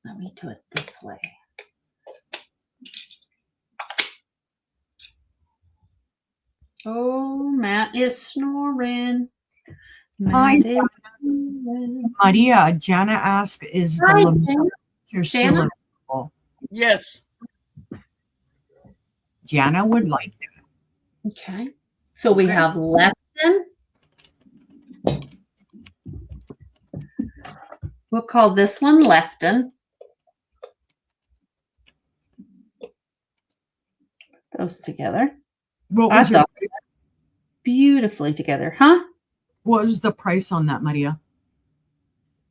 Let me do it this way. Oh, Matt is snoring. Maria, Jana asked, is the lamella you're still available? Yes. Jana would like that. Okay. So we have Lefton. We'll call this one Lefton. Those together. What was beautifully together, huh? What was the price on that, Maria?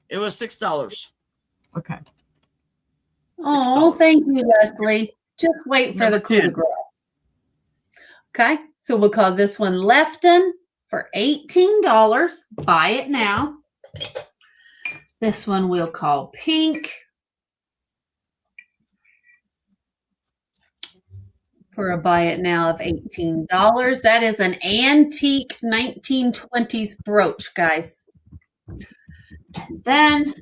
It was $6. Okay. $6. Oh, thank you, Leslie. Just wait for the coup de grace. Okay, so we'll call this one Lefton for $18. Buy it now. This one we'll call Pink for a buy it now of $18. That is an antique 1920s brooch, guys. And then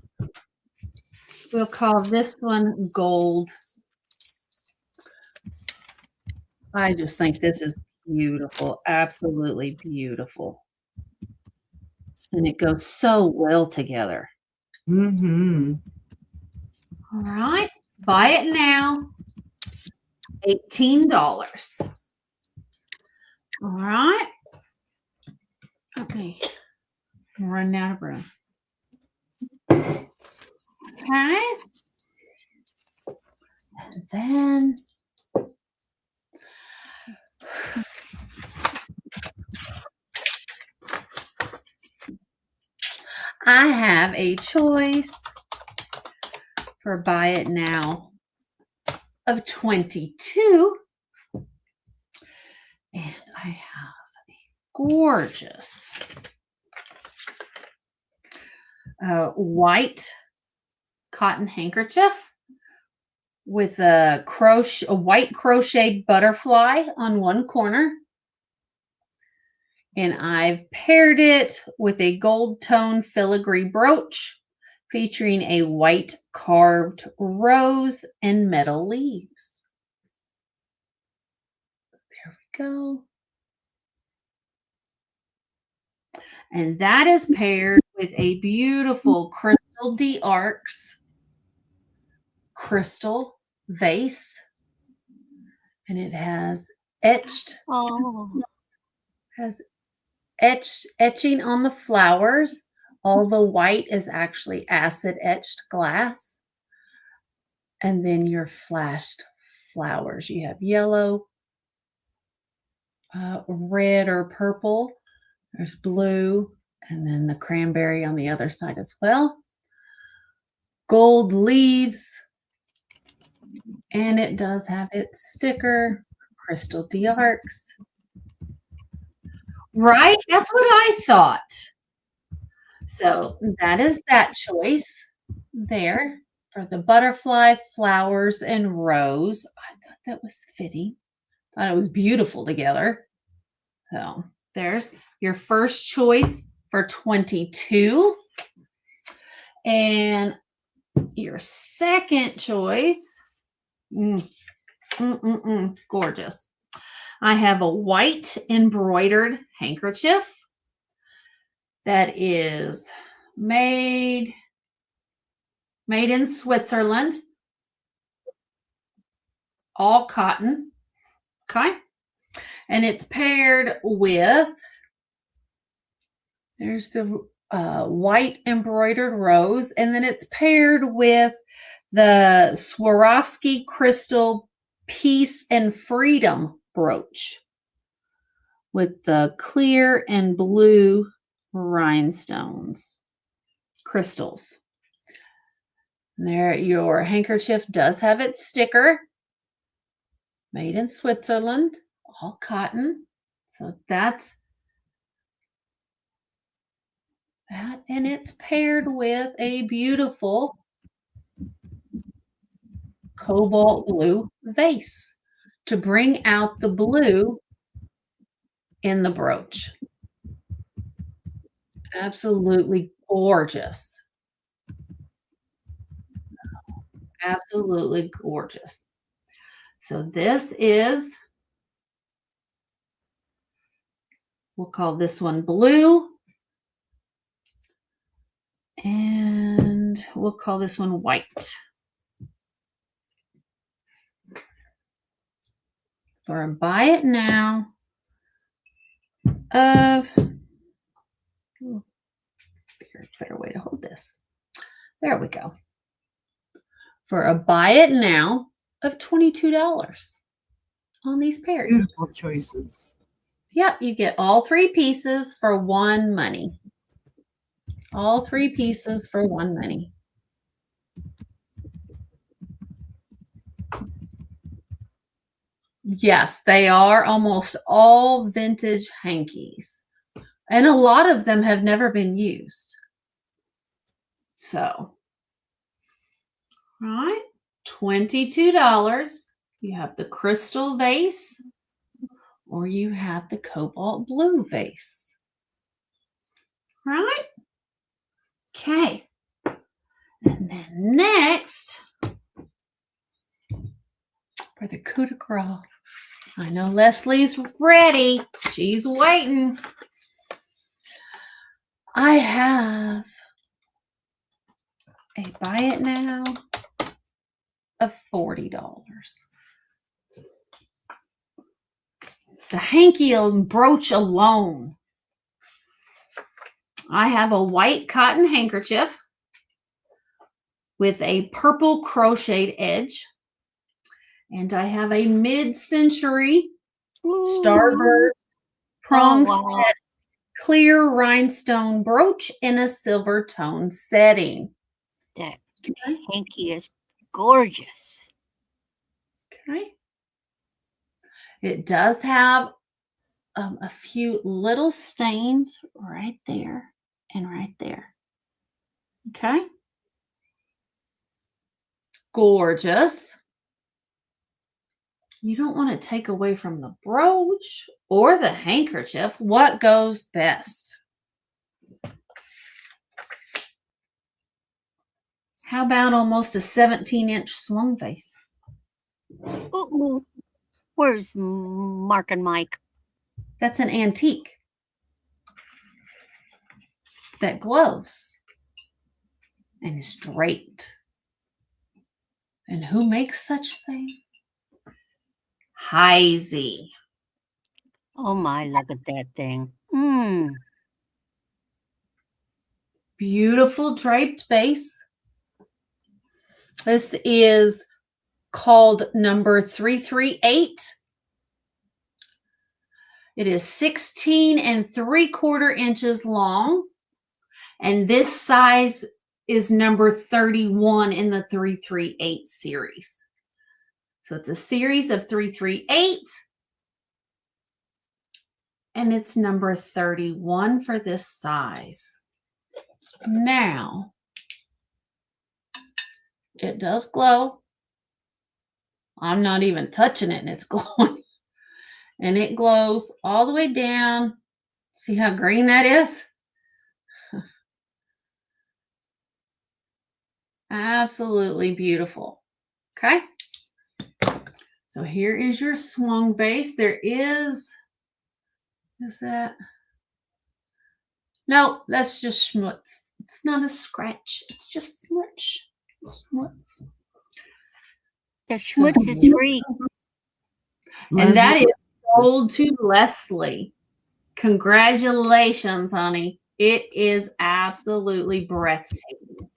We'll call this one gold. I just think this is beautiful. Absolutely beautiful. And it goes so well together. Mm-hmm. All right. Buy it now. $18. All right. Okay. I'm running out of room. Okay. And then I have a choice for buy it now of 22. And I have a gorgeous white cotton handkerchief with a white crocheted butterfly on one corner. And I've paired it with a gold tone filigree brooch featuring a white carved rose and metal leaves. There we go. And that is paired with a beautiful crystal d'Arcs crystal vase. And it has etching on the flowers. All the white is actually acid etched glass. And then your flashed flowers. You have yellow, red or purple. There's blue, and then the cranberry on the other side as well. Gold leaves. And it does have its sticker, crystal d'Arcs. Right? That's what I thought. So that is that choice there for the butterfly, flowers, and rose. I thought that was fitting. Thought it was beautiful together. So there's your first choice for 22. And your second choice, gorgeous. I have a white embroidered handkerchief that is made in Switzerland, all cotton. Okay. And it's paired with, there's the white embroidered rose, and then it's paired with the Swarovski crystal peace and freedom brooch with the clear and blue rhinestones, crystals. There, your handkerchief does have its sticker, made in Switzerland, all cotton. So that's that, and it's paired with a beautiful cobalt blue vase to bring out the blue in the brooch. Absolutely gorgeous. Absolutely gorgeous. So this is, we'll call this one blue. And we'll call this one white. For a buy it now of, better way to hold this. There we go. For a buy it now of $22 on these pairs. Beautiful choices. Yep, you get all three pieces for one money. All three pieces for one money. Yes, they are almost all vintage hankies. And a lot of them have never been used. So, all right, $22. You have the crystal vase or you have the cobalt blue vase. All right. Okay. And then next, for the coup de grace, I know Leslie's ready. She's waiting. I have a buy it now of $40. The hanky brooch alone. I have a white cotton handkerchief with a purple crocheted edge. And I have a mid-century starburst prong set clear rhinestone brooch in a silver tone setting. That hanky is gorgeous. Okay. It does have a few little stains right there and right there. Okay. Gorgeous. You don't want to take away from the brooch or the handkerchief. What goes best? How about almost a 17-inch swung face? Ooh. Where's Mark and Mike? That's an antique that glows and is draped. And who makes such thing? Heisey. Oh my, look at that thing. Beautiful draped base. This is called number 338. It is 16 3/4 inches long. And this size is number 31 in the 338 series. So it's a series of 338. And it's number 31 for this size. Now, it does glow. I'm not even touching it and it's glowing. And it glows all the way down. See how green that is? Absolutely beautiful. Okay. So here is your swung base. There is that? No, that's just schmutz. It's not a scratch. It's just smudge. Schmutz. The schmutz is free. And that is sold to Leslie. Congratulations, honey. It is absolutely breathtaking.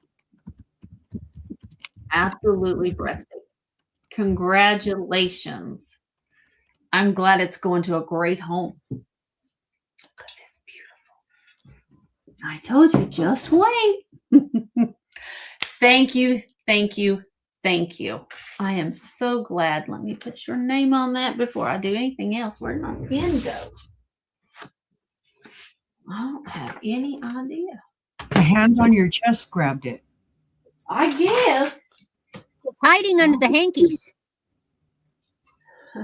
Absolutely breathtaking. Congratulations. I'm glad it's going to a great home. Because it's beautiful. I told you, just wait. Thank you, thank you, thank you. I am so glad. Let me put your name on that before I do anything else. Where did my pen go? I don't have any idea. The hand on your chest grabbed it. I guess. It's hiding under the hankies.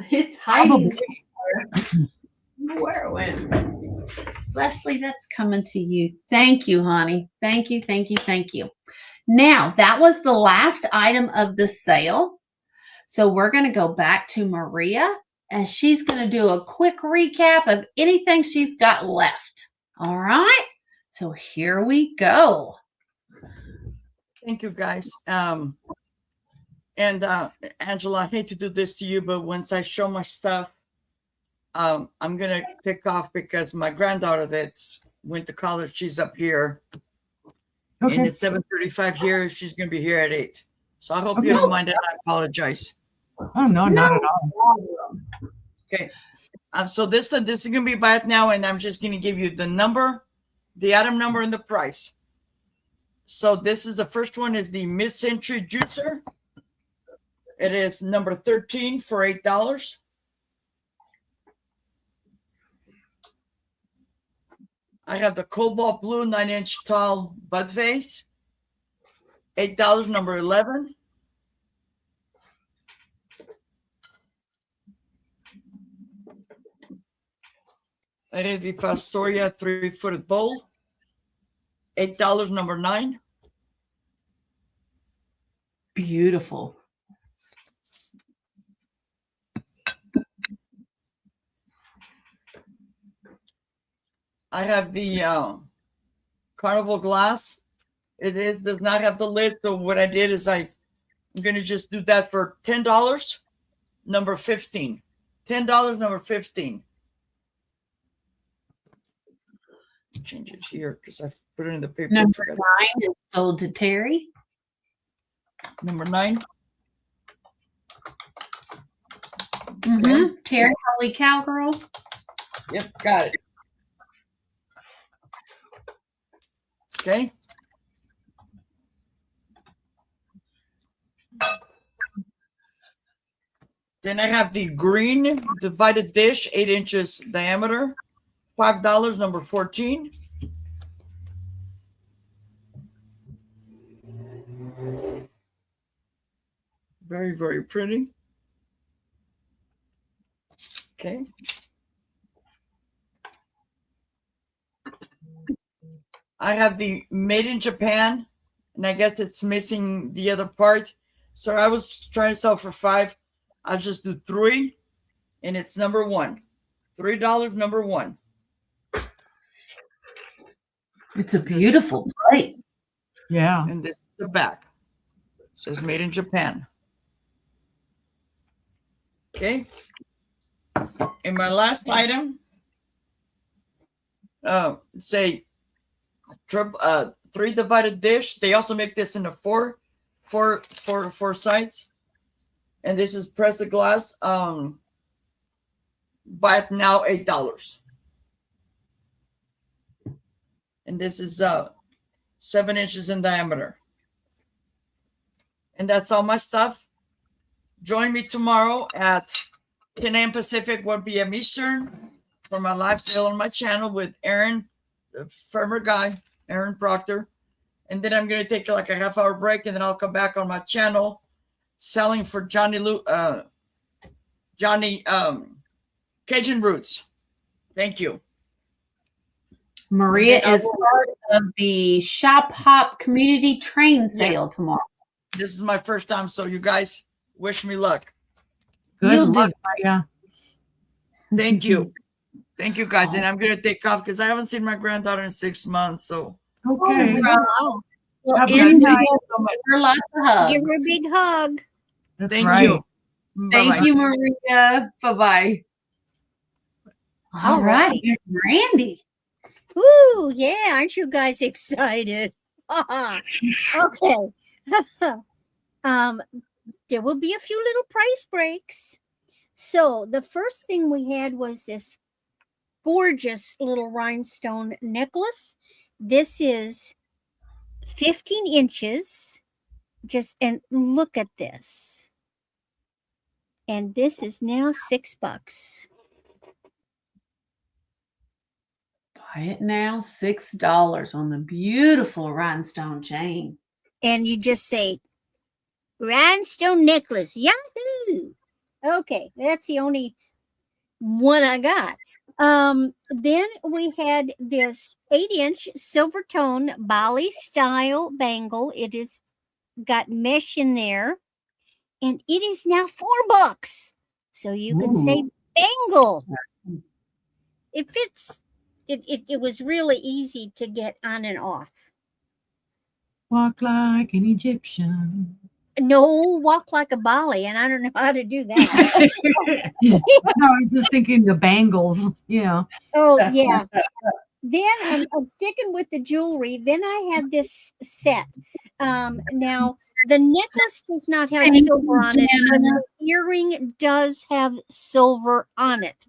It's hiding. Where it went? Leslie, that's coming to you. Thank you, honey. Thank you, thank you, thank you. Now, that was the last item of the sale. So we're going to go back to Maria, and she's going to do a quick recap of anything she's got left. All right? So here we go. Thank you, guys. And Angela, I hate to do this to you, but once I show my stuff, I'm gonna pick off because my granddaughter that's went to college, she's up here, Okay. and it's 7:35 here. She's gonna be here at 8. So I hope you don't mind it. I apologize. Oh no, not at all. Okay. So this is gonna be by it now, and I'm just gonna give you the number, the item number, and the price. So this is the first one is the mid-century juicer. It is number 13 for $8. I have the cobalt blue 9-inch tall bud vase. $8, number 11. I have the Fostoria 3-footed bowl. $8, number 9. Beautiful. I have the carnival glass. It does not have the lid. So what I did is I'm going to just do that for $10. Number 15. $10, number 15. Change it here because I put it in the paper. Number 9 is sold to Terry. Number 9. Mm-hmm. Terry Holly Cowgirl. Yep, got it. Okay. Then I have the green divided dish, 8 inches diameter, $5, number 14. Very, very pretty. Okay. I have the made in Japan, and I guess it's missing the other part. So I was trying to sell for $5. I'll just do 3, and it's number 1. $3, number 1. It's a beautiful plate. Yeah. And this is the back. It says made in Japan. Okay. And my last item, it's a 3 divided dish. They also make this in a four sides. And this is press the glass. But now $8. And this is 7 inches in diameter. And that's all my stuff. Join me tomorrow at 10 a.m. Pacific, 1 p.m. Eastern for my live sale on my channel with Aaron, the farmer guy, Aaron Proctor. And then I'm going to take like a half-hour break, and then I'll come back on my channel selling for Johnny Cajun Roots. Thank you. Maria is part of the Shop Hop Community Train Sale tomorrow. This is my first time, so you guys wish me luck. Good luck, Maria. Thank you. Thank you, guys. And I'm going to take off because I haven't seen my granddaughter in 6 months. So, okay. Wow. Well, Have a nice day. so much. Lots of hugs. Give her a big hug. That's Thank right. you. Thank Bye-bye. you, Maria. Bye-bye. All right. Here's Randy. Woo, yeah, aren't you guys excited? Okay. There will be a few little price breaks. So the first thing we had was this gorgeous little rhinestone necklace. This is 15 inches. And look at this. And this is now $6. Buy it now, $6 on the beautiful rhinestone chain. And you just say, rhinestone necklace, yahoo! Okay, that's the only one I got. Then we had this 8-inch silver tone Bali style bangle. It is got mesh in there, and it is now $4. So you can say bangle. It fits. It was really easy to get on and off. Walk like an Egyptian. No, walk like a Bali, and I don't know how to do that. No, I was just thinking the bangles, Oh, yeah. Then I'm sticking with the jewelry. Then I had this set. Now, the necklace does not have silver on it, but the earring does have silver on it.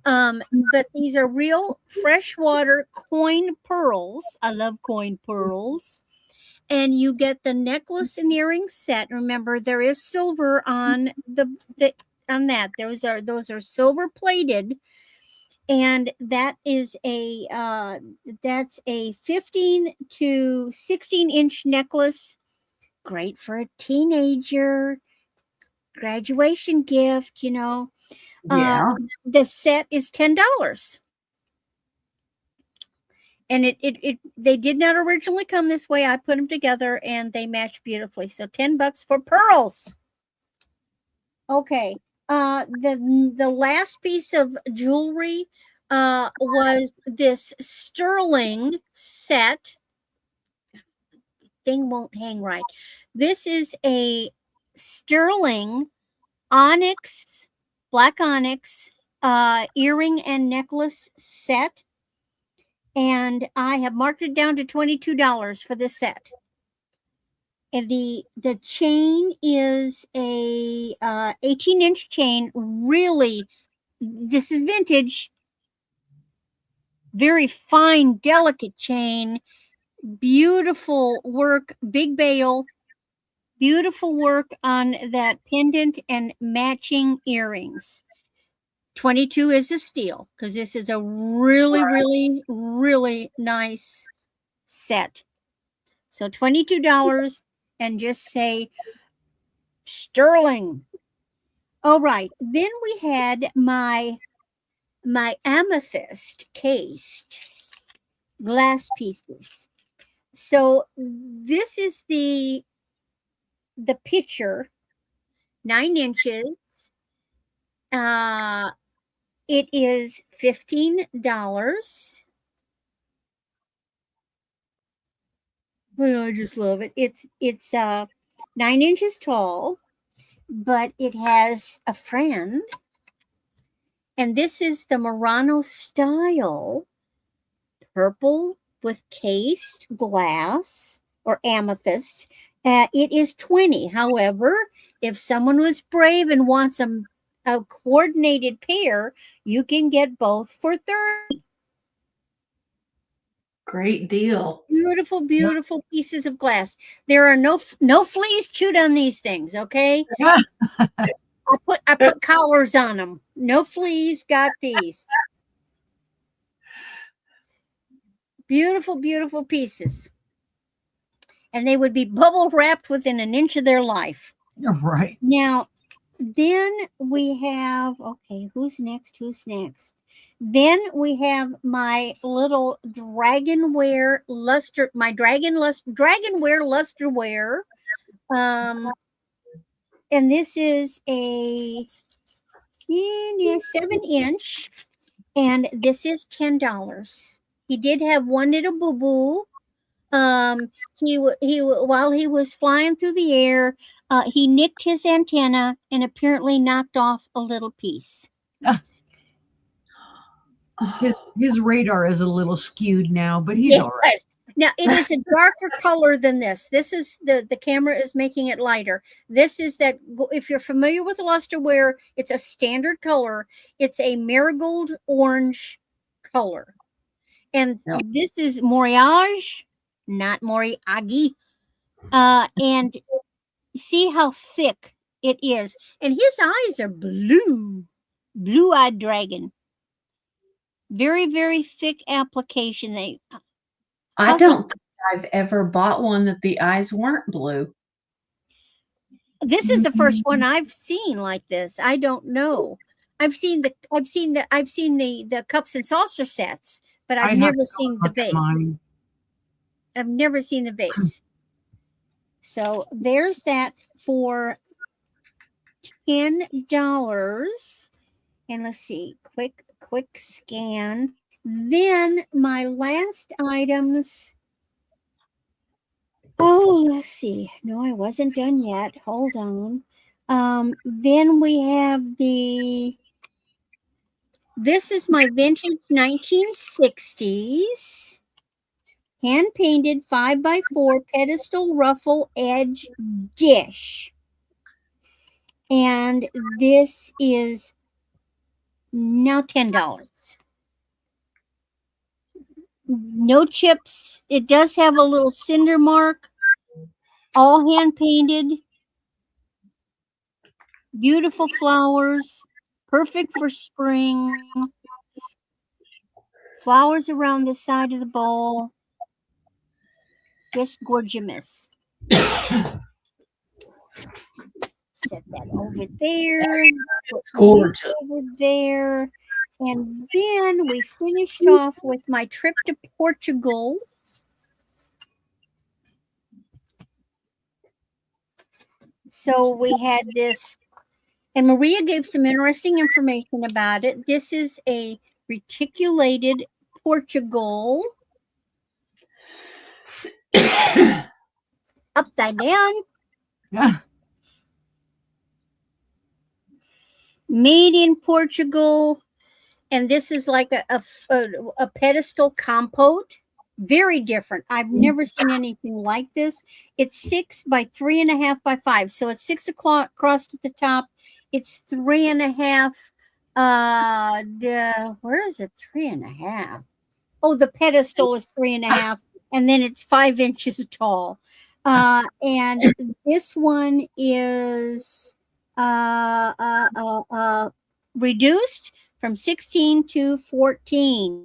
But these are real freshwater coin pearls. I love coin pearls. And you get the necklace and earring set. Remember, there is silver on on that. Those are silver plated, and that is that's a 15 to 16 inch necklace. Great for a teenager, graduation gift. Yeah. The set is $10. And they did not originally come this way. I put them together and they match beautifully. So $10 for pearls. Okay. The last piece of jewelry was this sterling set. Thing won't hang right. This is a sterling onyx, black onyx earring and necklace set. And I have marked it down to $22 for this set. And the chain is a 18-inch chain. Really, this is vintage. Very fine, delicate chain. Beautiful work, big bail. Beautiful work on that pendant and matching earrings. 22 is a steal because this is a really, really, really nice set. So $22 and just say sterling. All right. Then we had my amethyst cased glass pieces. So this is the picture, 9 inches. It is $15. Oh, I just love it. It's 9 inches tall, but it has a friend. And this is the Murano style, purple with cased glass or amethyst. It is $20. However, if someone was brave and wants a coordinated pair, you can get both for $30. Great deal. Beautiful, beautiful pieces of glass. There are no fleas chewed on these things. Okay. Yeah. I put collars on them. No fleas. Got these. Beautiful, beautiful pieces. And they would be bubble wrapped within an inch of their life. Right. Now, then we have, okay, who's next? Then we have my little dragonware luster, my dragonware lusterware. And this is a 7-inch, and this is $10. He did have one little boo-boo. He while he was flying through the air, he nicked his antenna and apparently knocked off a little piece. His radar is a little skewed now, but he's all right. Now it is a darker color than this. This is the camera is making it lighter. This is that, if you're familiar with lusterware, it's a standard color. It's a marigold orange color. And this is Moriage, not Moriagi. And see how thick it is. And his eyes are blue-eyed dragon. Very, very thick application. I don't think I've ever bought one that the eyes weren't blue. This is the first one I've seen like this. I don't know. I've seen the cups and saucer sets, but I've never seen the vase. I've never seen the vase. So there's that for $10. And let's see, quick scan. Then my last items. Oh, let's see. No, I wasn't done yet. Hold on. Then we have this is my vintage 1960s hand painted 5x4 pedestal ruffle edge dish. And this is now $10. No chips. It does have a little cinder mark. All hand painted. Beautiful flowers. Perfect for spring. Flowers around the side of the bowl. Just gorgeous. Set that over there. Gorgeous. Over there. And then we finished off with my trip to Portugal. So we had this, and Maria gave some interesting information about it. This is a reticulated Portugal. Upside down. Yeah. Made in Portugal. And this is like a pedestal compote. Very different. I've never seen anything like this. It's 6 by 3.5 by 5. So it's 6 o'clock across at the top. It's 3.5. Where is it? 3.5. Oh, the pedestal is 3.5, and then it's 5 inches tall. And this one is reduced from 16 to 14.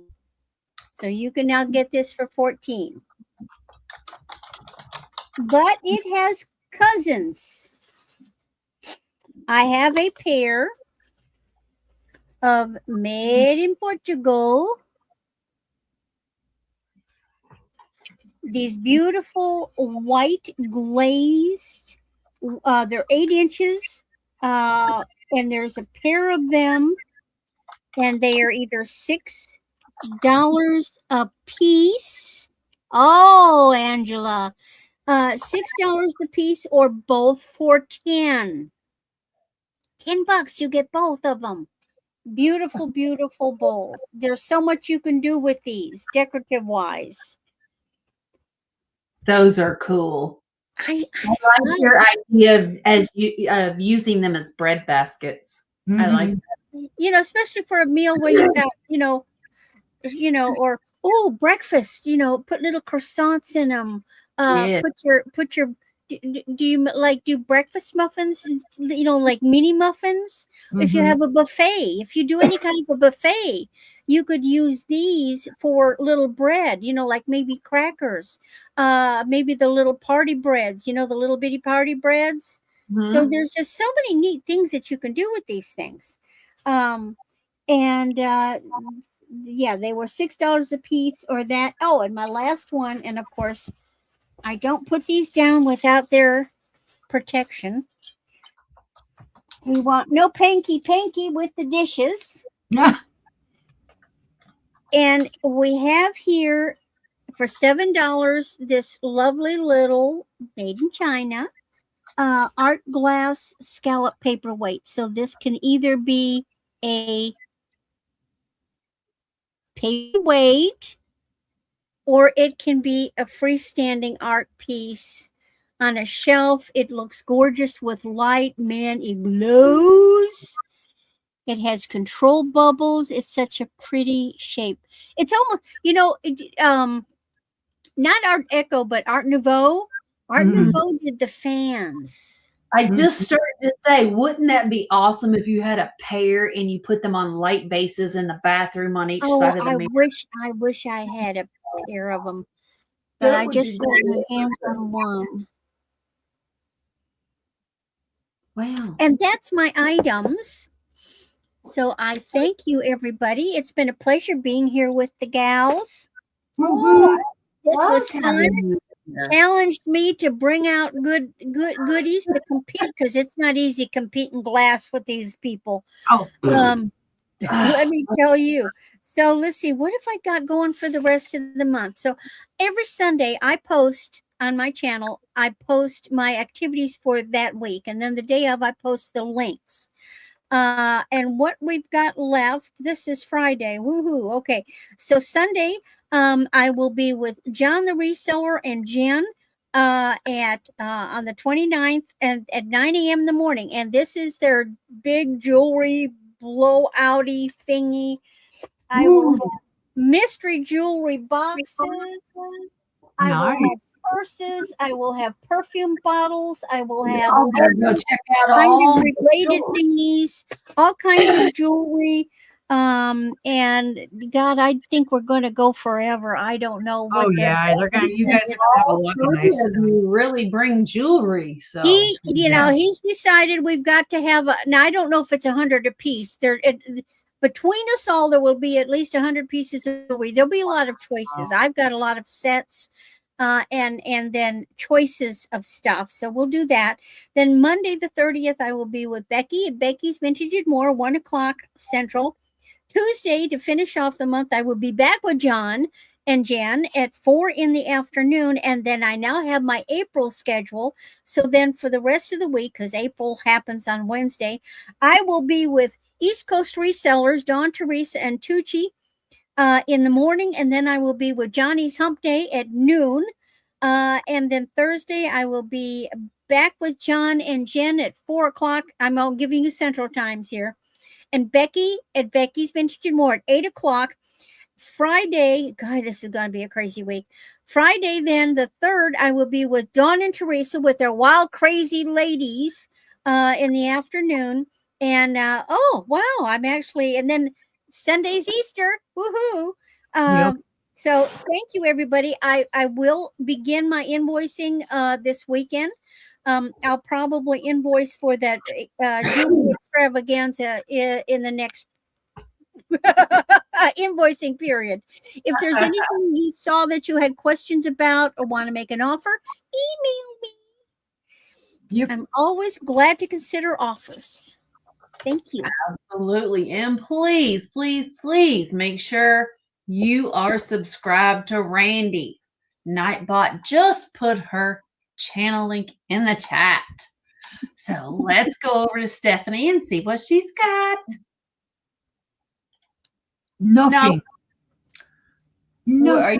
So you can now get this for 14. But it has cousins. I have a pair of made in Portugal. These beautiful white glazed, they're 8 inches, and there's a pair of them, and they are either $6 a piece. Oh, Angela, $6 a piece, or both for 10. $10, you get both of them. Beautiful, beautiful bowls. There's so much you can do with these, decorative wise. Those are cool. I like your idea of using them as bread baskets. Mm-hmm. I like that. Especially for a meal where you got, or breakfast, put little croissants in them. Put your do you like do breakfast muffins, like mini muffins? Mm-hmm. If you have a buffet, if you do any kind of a buffet, you could use these for little bread, like maybe crackers, maybe the little party breads, the little bitty party breads. Mm-hmm. So there's just so many neat things that you can do with these things. Yeah, they were $6 a piece or that. Oh, and my last one, and of course, I don't put these down without their protection. We want no panky with the dishes. Yeah. And we have here for $7 this lovely little made in China art glass scallop paperweight. So this can either be a paperweight, or it can be a freestanding art piece on a shelf. It looks gorgeous with light. Man, it glows. It has control bubbles. It's such a pretty shape. It's almost, not Art Deco, but Art Nouveau. Art Nouveau did the fans. I just started to say, wouldn't that be awesome if you had a pair and you put them on light bases in the bathroom on each side of the mirror? I wish I had a pair of them, but I just got my hands on one. Wow. And that's my items. So I thank you, everybody. It's been a pleasure being here with the gals. Oh, this was fun. Challenged me to bring out good goodies to compete, because it's not easy competing glass with these people. Let me tell you. So let's see, what have I got going for the rest of the month? So every Sunday I post on my channel, I post my activities for that week, and then the day of I post the links. And what we've got left, this is Friday. Woohoo. Okay. So Sunday, I will be with John the reseller and Jen on the 29th and at 9 a.m. in the morning. And this is their big jewelry blowout-y thingy. I will have mystery jewelry boxes. I will have purses. I will have perfume bottles. I will have go check out all related thingies, all kinds of jewelry. And God, I think we're going to go forever. I don't know what. You guys are going to have a lot of nice stuff. You really bring jewelry. So he's decided we've got to have. Now I don't know if it's 100 a piece. between us all, there will be at least 100 pieces a week. There'll be a lot of choices. I've got a lot of sets and then choices of stuff. So we'll do that. Then Monday the 30th, I will be with Becky at Becky's Vintage and More, 1 o'clock Central. Tuesday, to finish off the month, I will be back with John and Jan at 4 in the afternoon. And then I now have my April schedule. So then for the rest of the week, because April happens on Wednesday, I will be with East Coast resellers, Dawn, Teresa, and Tucci in the morning. And then I will be with Johnny's Hump Day at noon. And then Thursday, I will be back with John and Jen at 4 o'clock. I'm all giving you Central Times here. And Becky at Becky's Vintage and More at 8 o'clock. Friday, God, this is going to be a crazy week. Friday, then the 3rd, I will be with Dawn and Teresa with their Wild Crazy Ladies in the afternoon. And oh, wow, I'm actually, and then Sunday's Easter. Woohoo. Yep. So thank you, everybody. I will begin my invoicing this weekend. I'll probably invoice for that Julie extravaganza in the next invoicing period. If there's anything you saw that you had questions about or want to make an offer, email me. Yep. I'm always glad to consider offers. Thank you. Absolutely. And please, please, please make sure you are subscribed to Randy. Nightbot just put her channel link in the chat. So let's go over to Stephanie and see what she's got. Nothing. No. No.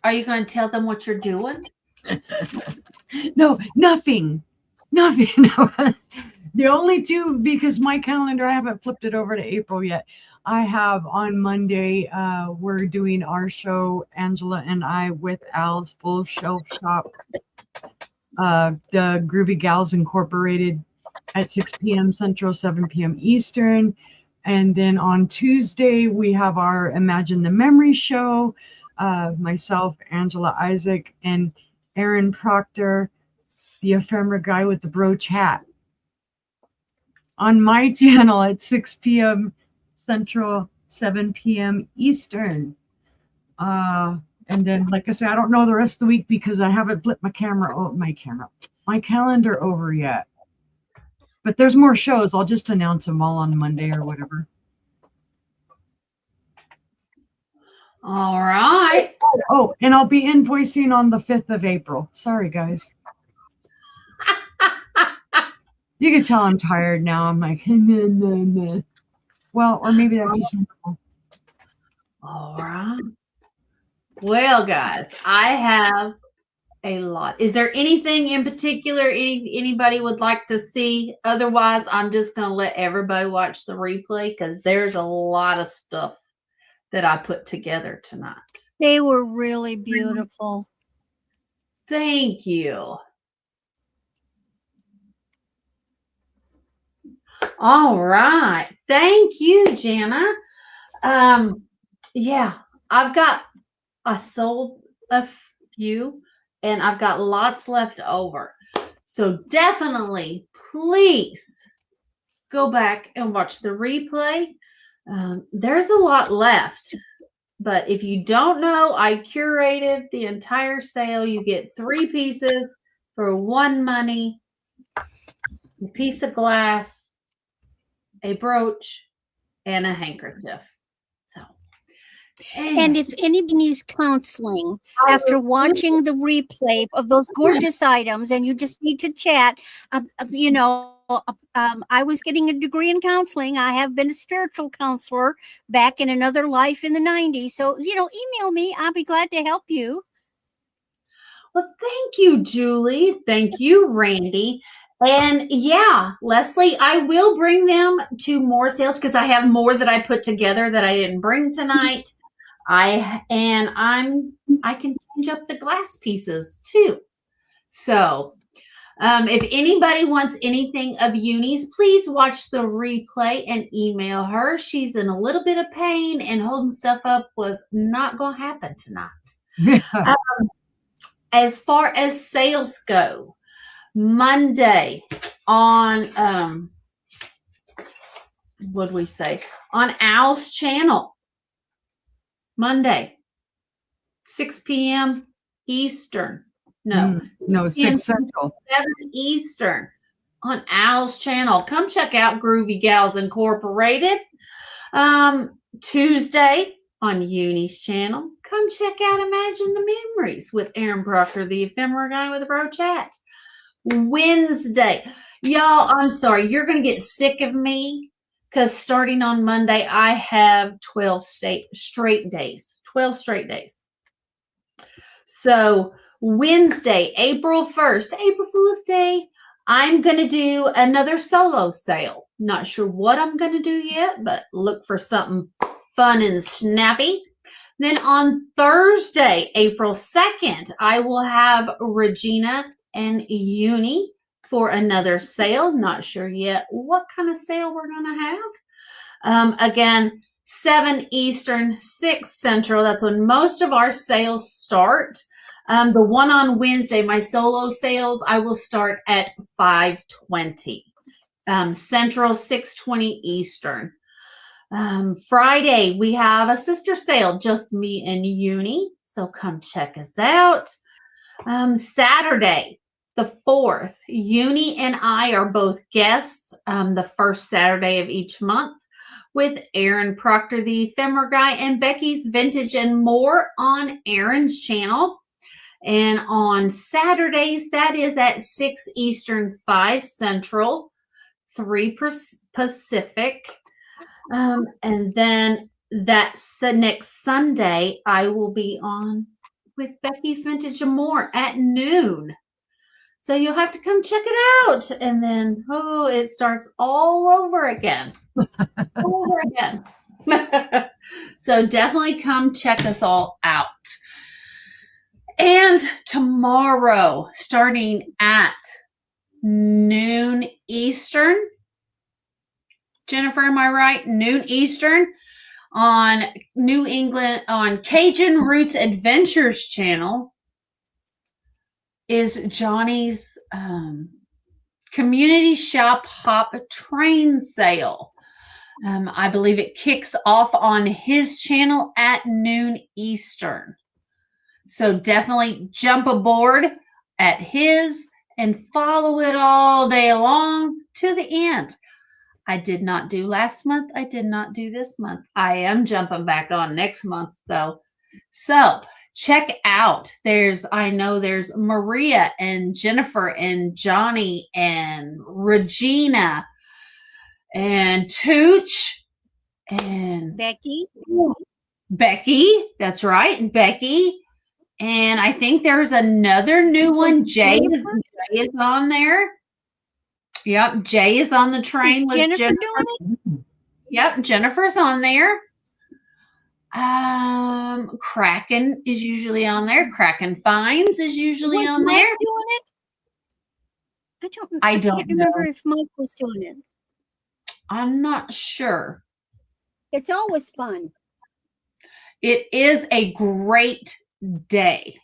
Are you going to tell them what you're doing? No, nothing. Nothing. The only two, because my calendar, I haven't flipped it over to April yet. I have on Monday, we're doing our show, Angela and I, with Al's Full Shelf Shop, the Groovy Gals Incorporated at 6 p.m. Central, 7 p.m. Eastern. And then on Tuesday, we have our Imagine the Memory show. Myself, Angela Isaac, and Aaron Proctor, the ephemera guy with the brooch hat. On my channel at 6 p.m. Central, 7 p.m. Eastern. And then, like I said, I don't know the rest of the week because I haven't flipped my calendar over yet. But there's more shows. I'll just announce them all on Monday or whatever. All right. Oh, and I'll be invoicing on the 5th of April. Sorry, guys. You can tell I'm tired now. I'm like, nah. Well, or maybe that's just normal. All right. Well, guys, I have a lot. Is there anything in particular anybody would like to see? Otherwise, I'm just going to let everybody watch the replay because there's a lot of stuff that I put together tonight. They were really beautiful. Thank you. All right. Thank you, Jana. Yeah, I sold a few and I've got lots left over. So definitely, please go back and watch the replay. There's a lot left, but if you don't know, I curated the entire sale. You get 3 pieces for 1 money, a piece of glass, a brooch, and a handkerchief. So, and if anybody needs counseling after watching the replay of those gorgeous items and you just need to chat, I was getting a degree in counseling. I have been a spiritual counselor back in another life in the 90s. So, email me. I'll be glad to help you. Well, thank you, Julie. Thank you, Randy. And yeah, Leslie, I will bring them to more sales because I have more that I put together that I didn't bring tonight. I can change up the glass pieces too. So if anybody wants anything of Eunice, please watch the replay and email her. She's in a little bit of pain and holding stuff up was not going to happen tonight. As far as sales go, Monday on what did we say? On Al's channel, Monday, 6 p.m. Eastern. No, 6 Central. 7 Eastern on Al's channel. Come check out Groovy Gals Incorporated. Tuesday on Uni's channel. Come check out Imagine the Memories with Aaron Proctor, the ephemera guy with a bro chat. Wednesday. Y'all, I'm sorry. You're going to get sick of me because starting on Monday, I have 12 straight days. 12 straight days. So Wednesday, April 1st, April Fool's Day, I'm going to do another solo sale. Not sure what I'm going to do yet, but look for something fun and snappy. Then on Thursday, April 2nd, I will have Regina and Uni for another sale. Not sure yet what kind of sale we're going to have. Again, 7 Eastern, 6 Central. That's when most of our sales start. The one on Wednesday, my solo sales, I will start at 5:20 Central, 6:20 Eastern. Friday, we have a sister sale, just me and Uni. So come check us out. Saturday, the 4th, Uni and I are both guests the first Saturday of each month with Aaron Proctor, the ephemera guy, and Becky's Vintage and More on Aaron's channel. And on Saturdays, that is at 6 Eastern, 5 Central, 3 Pacific. And then that's next Sunday, I will be on with Becky's Vintage and More at noon. So you'll have to come check it out. And then, it starts all over again. All over again. So definitely come check us all out. And tomorrow, starting at noon Eastern, Jennifer, am I right? Noon Eastern on New England, on Cajun Roots Adventures channel is Johnny's community shop hop train sale. I believe it kicks off on his channel at noon Eastern. So definitely jump aboard at his and follow it all day long to the end. I did not do last month. I did not do this month. I am jumping back on next month though. So check out. I know there's Maria and Jennifer and Johnny and Regina and Tooch and Becky. That's right. Becky. And I think there's another new one. Jay is on there. Yep, Jay is on the train with Jennifer. Doing it? Yep, Jennifer's on there. Kraken is usually on there. Kraken Finds is usually on Mike there. Doing it? I don't can't remember if Mike was doing it. I'm not sure. It's always fun. It is a great day.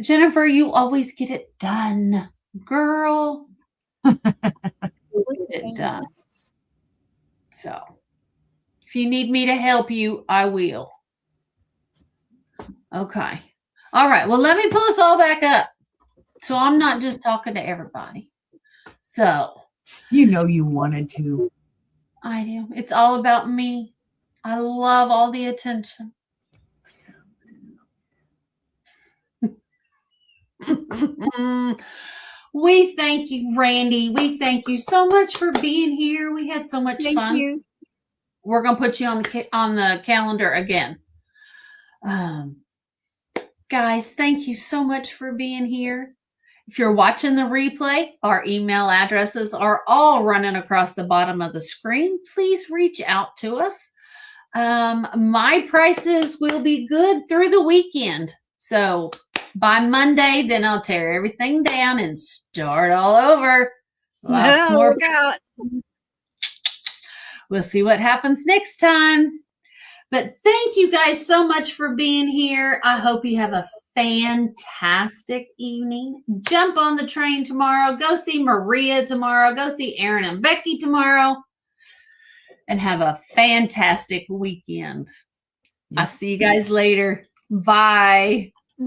Jennifer, you always get it done, girl. Get it done. So, if you need me to help you, I will. Okay. All right. Well, let me pull us all back up. So I'm not just talking to everybody. So. You know you wanted to. I do. It's all about me. I love all the attention. We thank you, Randy. We thank you so much for being here. We had so much fun. Thank you. We're gonna put you on the calendar again. Guys, thank you so much for being here. If you're watching the replay, our email addresses are all running across the bottom of the screen. Please reach out to us. My prices will be good through the weekend. So by Monday, then I'll tear everything down and start all over. Look out. We'll see what happens next time. But thank you guys so much for being here. I hope you have a fantastic evening. Jump on the train tomorrow. Go see Maria tomorrow. Go see Aaron and Becky tomorrow. And have a fantastic weekend. I'll see you guys later. Bye. Bye.